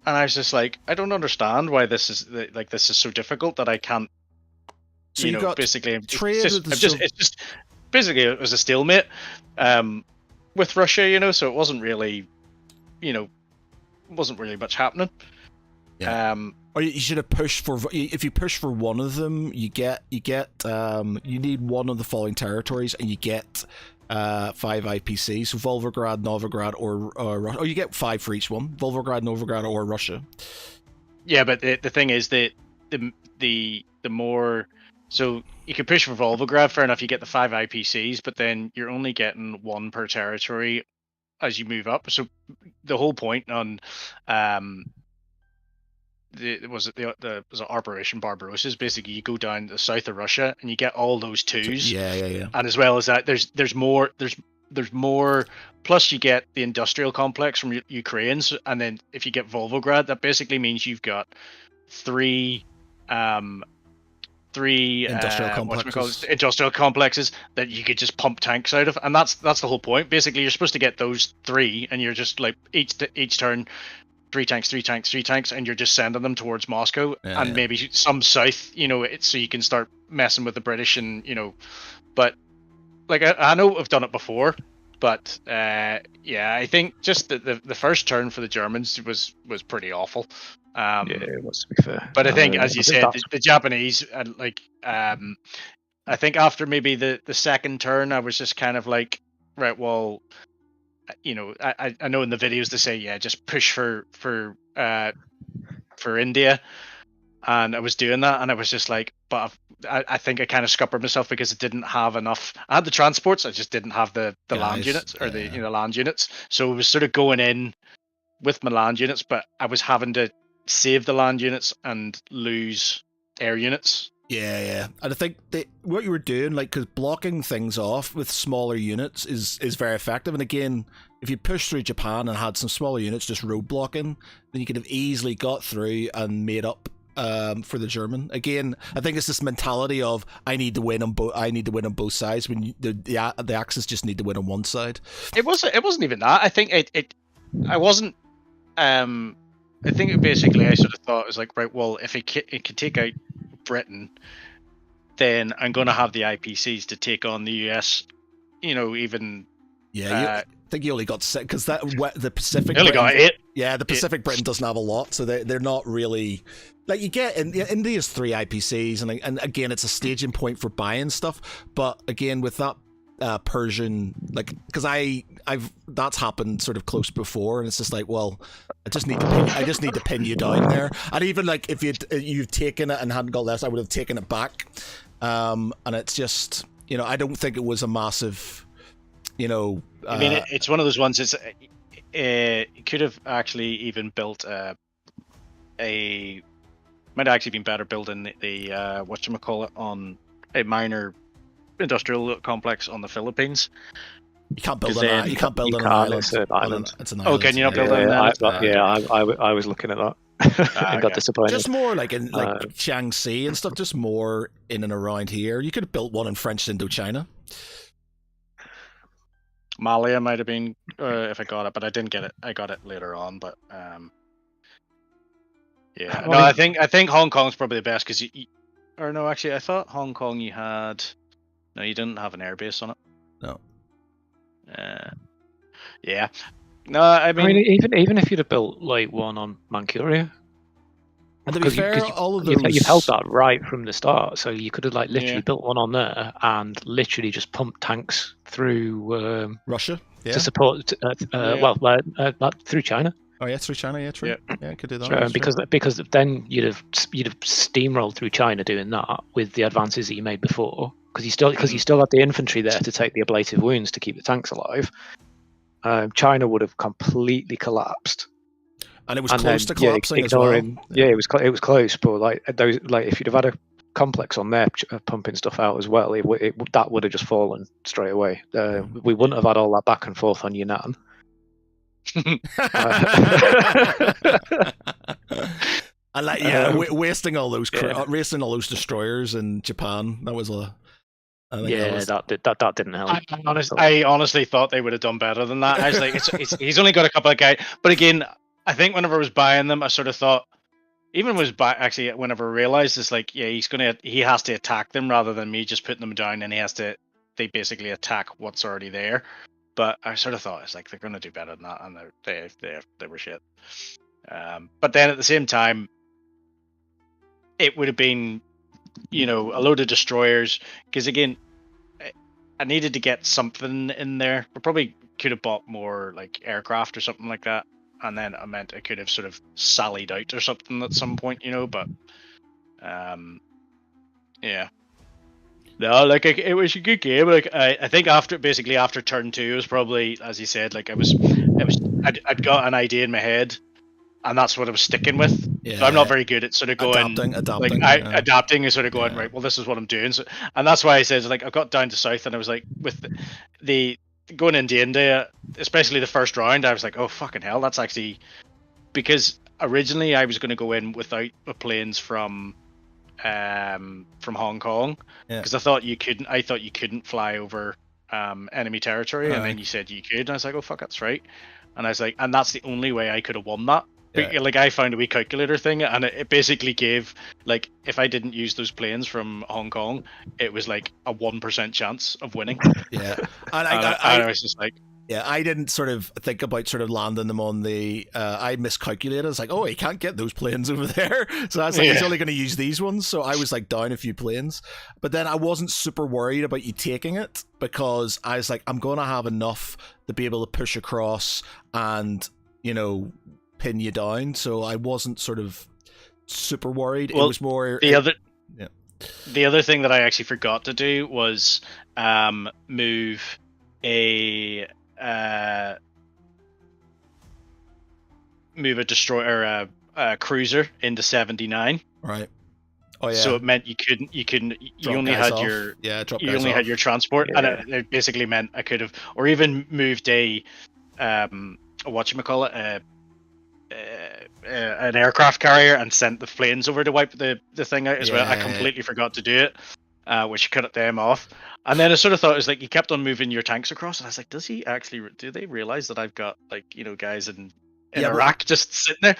and I was just like, I don't understand why this is so difficult that I can't. So you got basically, it's just basically it was a stalemate with Russia, so it wasn't really, wasn't really much happening. Yeah. Or you should have pushed for. If you push for one of them, you need one of the following territories, and you get 5 IPC. So Volgograd, Novigrad, or you get 5 for each one. Volgograd, Novigrad, or Russia. Yeah, but the thing is that the more, so you can push for Volgograd, fair enough, you get the 5 IPCs, but then you're only getting 1 per territory as you move up. So the whole point on was it Operation Barbarossa is basically you go down the south of Russia and you get all those 2s. Yeah. And as well as that, there's more. Plus, you get the industrial complex from Ukraine, and then if you get Volgograd, that basically means you've got 3 industrial complexes that you could just pump tanks out of, and that's the whole point. Basically, you're supposed to get those 3, and you're just like each turn 3 tanks, and you're just sending them towards Moscow, and maybe some south, so you can start messing with the British, and but like I know we've done it before, but I think just the first turn for the Germans was pretty awful. Yeah, it was, to be fair. But I think, as you said, the Japanese, I think after maybe the second turn, I was just kind of like, right, well, I know in the videos they say, just push for India, and I was doing that, and I was just like, but I think I kind of scuppered myself because it didn't have enough. I had the transports, I just didn't have the land units or the land units, so it was sort of going in with my land units, but I was having to save the land units and lose air units. Yeah. And I think what you were doing, like, because blocking things off with smaller units is very effective. And again, if you push through Japan and had some smaller units just road blocking, then you could have easily got through and made up for the German. Again, I think it's this mentality of I need to win on both sides when the Axis just need to win on one side. It wasn't even that. I think I wasn't. I think basically I sort of thought it was like, right, well, if it can take out Britain, then I'm going to have the IPCs to take on the US. Even I think you only got 6 because the Pacific. Only got 8. Yeah, the Pacific Britain doesn't have a lot, so they're not really like you get. India's 3 IPCs, and again, it's a staging point for buying stuff. But again, with that Persian, like, because that's happened sort of close before, and it's just like, well, I just need to pin you down there. And even like if you've taken it and hadn't got less, I would have taken it back. And it's just, I don't think it was a massive, I mean, it's one of those ones. It could have actually even built might have actually been better building the whatchamacallit on a minor industrial complex on the Philippines. You can't build on an island. It's an island. It's an island. Oh, can you not build on an island? I was looking at that. and got disappointed. Just more like in Shaanxi and stuff, just more in and around here. You could have built one in French Indochina. Malia might have been if I got it, but I didn't get it. I got it later on, but yeah. No, I think Hong Kong's probably the best because or no, actually, I thought Hong Kong you didn't have an airbase on it. No. Yeah. No, I mean even if you'd have built like one on Manchuria. And to be fair, all of those you've held that right from the start, so you could have like literally built one on there and literally just pumped tanks through Russia to support through China. Oh yeah, through China, yeah, true. Yeah, could do that. Because then you'd have steamrolled through China doing that with the advances that you made before, because you still had the infantry there to take the ablative wounds to keep the tanks alive. China would have completely collapsed. And it was close to collapsing as well. Yeah, it was close, but like if you'd have had a complex on there pumping stuff out as well, that would have just fallen straight away. We wouldn't have had all that back and forth on Yunnan. And wasting all those destroyers in Japan. That was that didn't help. I honestly thought they would have done better than that. I was like, he's only got a couple of guys, but again, I think whenever I was buying them, I sort of thought, actually, whenever I realized it's like, yeah, he has to attack them rather than me just putting them down, and they basically attack what's already there. But I sort of thought it's like they're going to do better than that, and they were shit. But then at the same time, it would have been, a load of destroyers. Because again, I needed to get something in there. I probably could have bought more like aircraft or something like that. And then I meant I could have sort of sallied out or something at some point, but yeah. No, like it was a good game. Like I think after turn 2, it was probably, as you said, like I'd got an idea in my head, and that's what I was sticking with. Yeah. So I'm not very good at sort of going adapting, adapting and sort of going right. Well, this is what I'm doing. So, and that's why I said like I got down to south, and I was like with the going into India, especially the first round, I was like, oh fucking hell, that's actually because originally I was going to go in without the planes from Hong Kong because I thought you couldn't fly over enemy territory, and then you said you could, and I was like, oh fuck, that's right. And I was like, and that's the only way I could have won that. Yeah. Like I found a wee calculator thing, and it basically gave like if I didn't use those planes from Hong Kong, it was like a 1% chance of winning. Yeah, and I was just like. Yeah, I didn't sort of think about sort of landing them on the. I miscalculated. It's like, oh, he can't get those planes over there. So I was like, he's only going to use these ones. So I was like down a few planes. But then I wasn't super worried about you taking it because I was like, I'm going to have enough to be able to push across and, pin you down. So I wasn't sort of super worried. Well, it was more. The other thing that I actually forgot to do was move move a destroyer, a cruiser into 79. Right. Oh yeah. So it meant you only had your transport, and it basically meant I could have, or even moved a whatchamacallit, an aircraft carrier and sent the planes over to wipe the thing out as well. I completely forgot to do it. Which cut them off, and then I sort of thought it was like you kept on moving your tanks across, and I was like, do they realize that I've got like guys in Iraq just sitting there?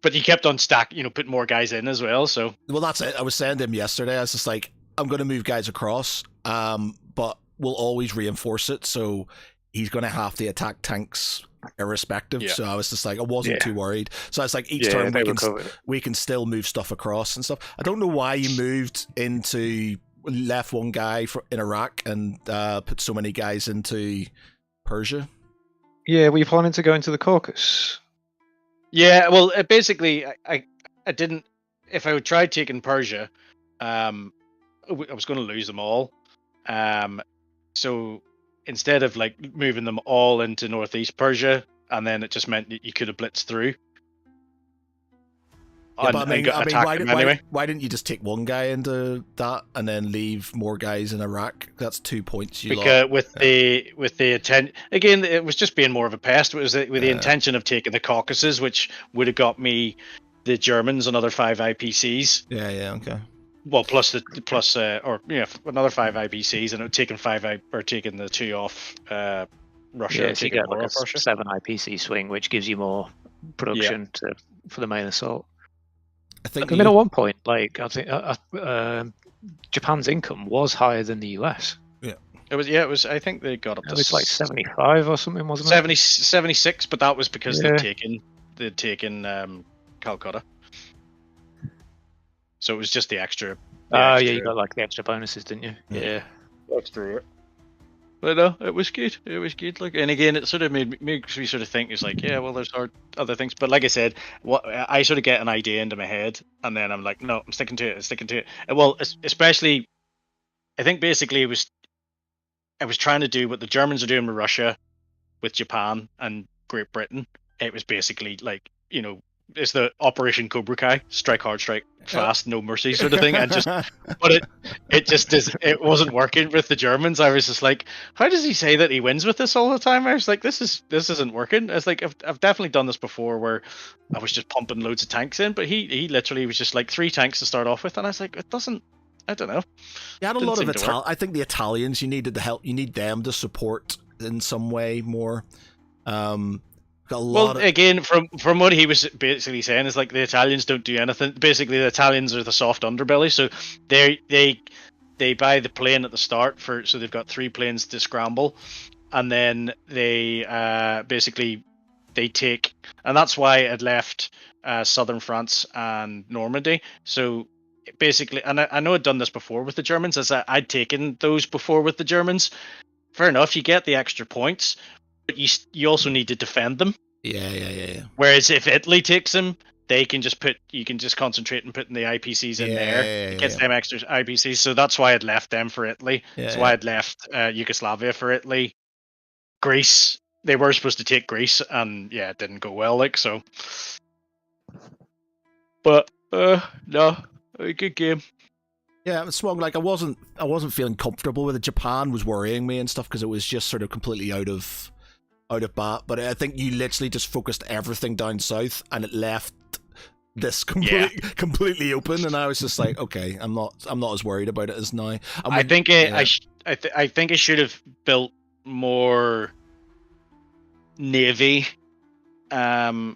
But you kept on putting more guys in as well. So well, that's it. I was saying to him yesterday, I was just like, I'm going to move guys across, but we'll always reinforce it, so he's going to have to attack tanks irrespective. Yeah. So I was just like, I wasn't too worried. So I was like, each turn we can still move stuff across and stuff. I don't know why you left one guy in Iraq and put so many guys into Persia. Yeah, were you planning to go into the Caucasus? Yeah, well, basically, I didn't. If I would try taking Persia, I was going to lose them all. So instead of like moving them all into northeast Persia, and then it just meant that you could have blitzed through. Yeah, but I mean, why didn't you just take one guy into that and then leave more guys in Iraq? That's 2 points you lost. With the intent, again, it was just being more of a pest. It was with the intention of taking the Caucasus, which would have got me the Germans another 5 IPCs. Yeah, okay. Well, plus another 5 IPCs, and it would taken taking the 2 off Russia. Yeah, so you get like a 7 IPC swing, which gives you more production for the main assault. I think at one point, like I think Japan's income was higher than the US. Yeah, it was. Yeah, it was. I think they got up to. It was like 75 or something, wasn't it? 76, but that was because they'd taken Calcutta. So it was just the extra. Yeah, you got like the extra bonuses, didn't you? Yeah, that's true. But no, it was good. It was good. Like, and again, it sort of makes me sort of think. It's like, yeah, well, there's other things. But like I said, I sort of get an idea into my head, and then I'm like, no, I'm sticking to it. Well, especially, I think basically I was trying to do what the Germans are doing with Russia, with Japan and Great Britain. It was basically like, it's the Operation Cobra Kai, strike hard, strike fast, no mercy sort of thing, and but it wasn't working with the Germans. I was just like, how does he say that he wins with this all the time? I was like, this isn't working. I was like, I've definitely done this before where I was just pumping loads of tanks in, but he literally was just like 3 tanks to start off with, and I was like, it doesn't. I don't know. You had a lot of I think the Italians, you needed the help. You need them to support in some way more. Again, from what he was basically saying is like the Italians don't do anything. Basically, the Italians are the soft underbelly, so they buy the plane at the start so they've got 3 planes to scramble, and then they basically they take, and that's why I'd left southern France and Normandy. So basically, and I know I'd done this before with the Germans, as I'd taken those before with the Germans. Fair enough, you get the extra points, but you also need to defend them. Yeah. Whereas if Italy takes them, you can just concentrate and putting the IPCs in there. It gets them extra IPCs, so that's why I'd left them for Italy. That's why I'd left Yugoslavia for Italy. Greece, they were supposed to take Greece, and yeah, it didn't go well. Like so, but no, a good game. Yeah, it was swung. Like I wasn't feeling comfortable with it. Japan was worrying me and stuff because it was just sort of completely out of bat. But I think you literally just focused everything down south, and it left this completely open. And I was just like, okay, I'm not as worried about it as now. I think I think it should have built more navy. Yeah,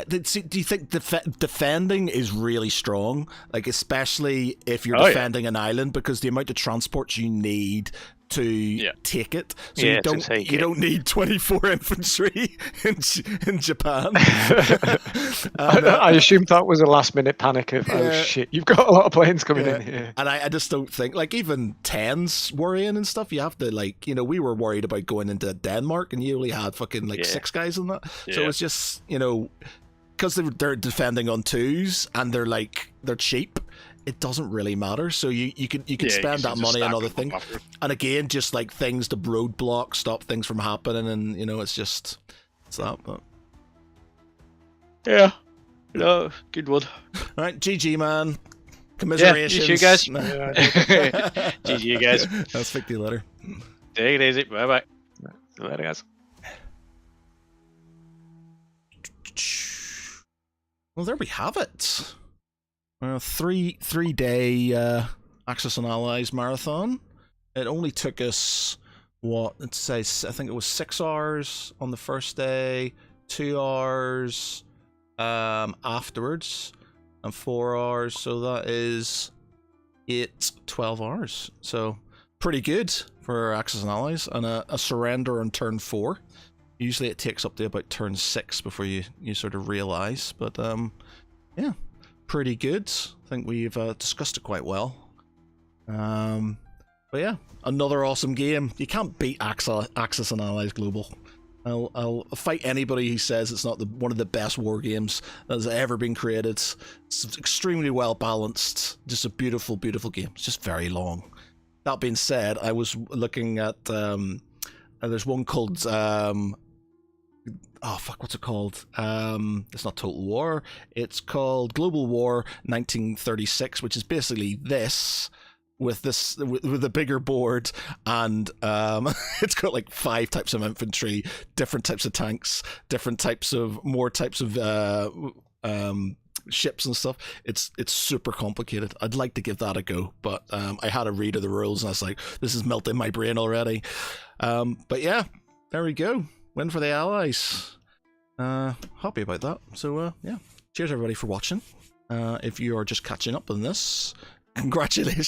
do you think defending is really strong? Like, especially if you're defending an island, because the amount of transports you need to take it. So you don't need 24 infantry in Japan. I assumed that was a last minute panic of, oh shit, you've got a lot of planes coming in here. And I just don't think, like, even 10s worrying and stuff, you have to, like, you know, we were worried about going into Denmark and you only had fucking like 6 guys in that. So it's just, you know, because they're defending on 2s and they're cheap, it doesn't really matter. So you can spend that money on other things. And again, just like things to roadblock, stop things from happening, and you know, it's that. But yeah, no, good one. All right, GG, man. Commiserations. Yeah, you guys. GG, guys. I'll speak to you later. Take it easy. Bye bye. Later, guys. Well, there we have it. 3-day Axis and Allies marathon. It only took us, I think it was 6 hours on the first day, 2 hours afterwards, and 4 hours. So that is 12 hours. So pretty good for Axis and Allies, and a surrender on turn 4. Usually it takes up to about turn 6 before you sort of realise, but yeah. Pretty good. I think we've discussed it quite well. But yeah, another awesome game. You can't beat Axis and Allies Global. I'll fight anybody who says it's not one of the best war games that has ever been created. It's extremely well balanced. Just a beautiful, beautiful game. It's just very long. That being said, I was looking at there's one called what's it called? It's not Total War. It's called Global War 1936, which is basically this with a bigger board, and it's got like 5 types of infantry, different types of tanks, more types of ships and stuff. It's super complicated. I'd like to give that a go, but I had a read of the rules and I was like, this is melting my brain already. But yeah, there we go. Win for the Allies. Happy about that. So yeah, cheers everybody for watching. If you are just catching up on this, congratulations.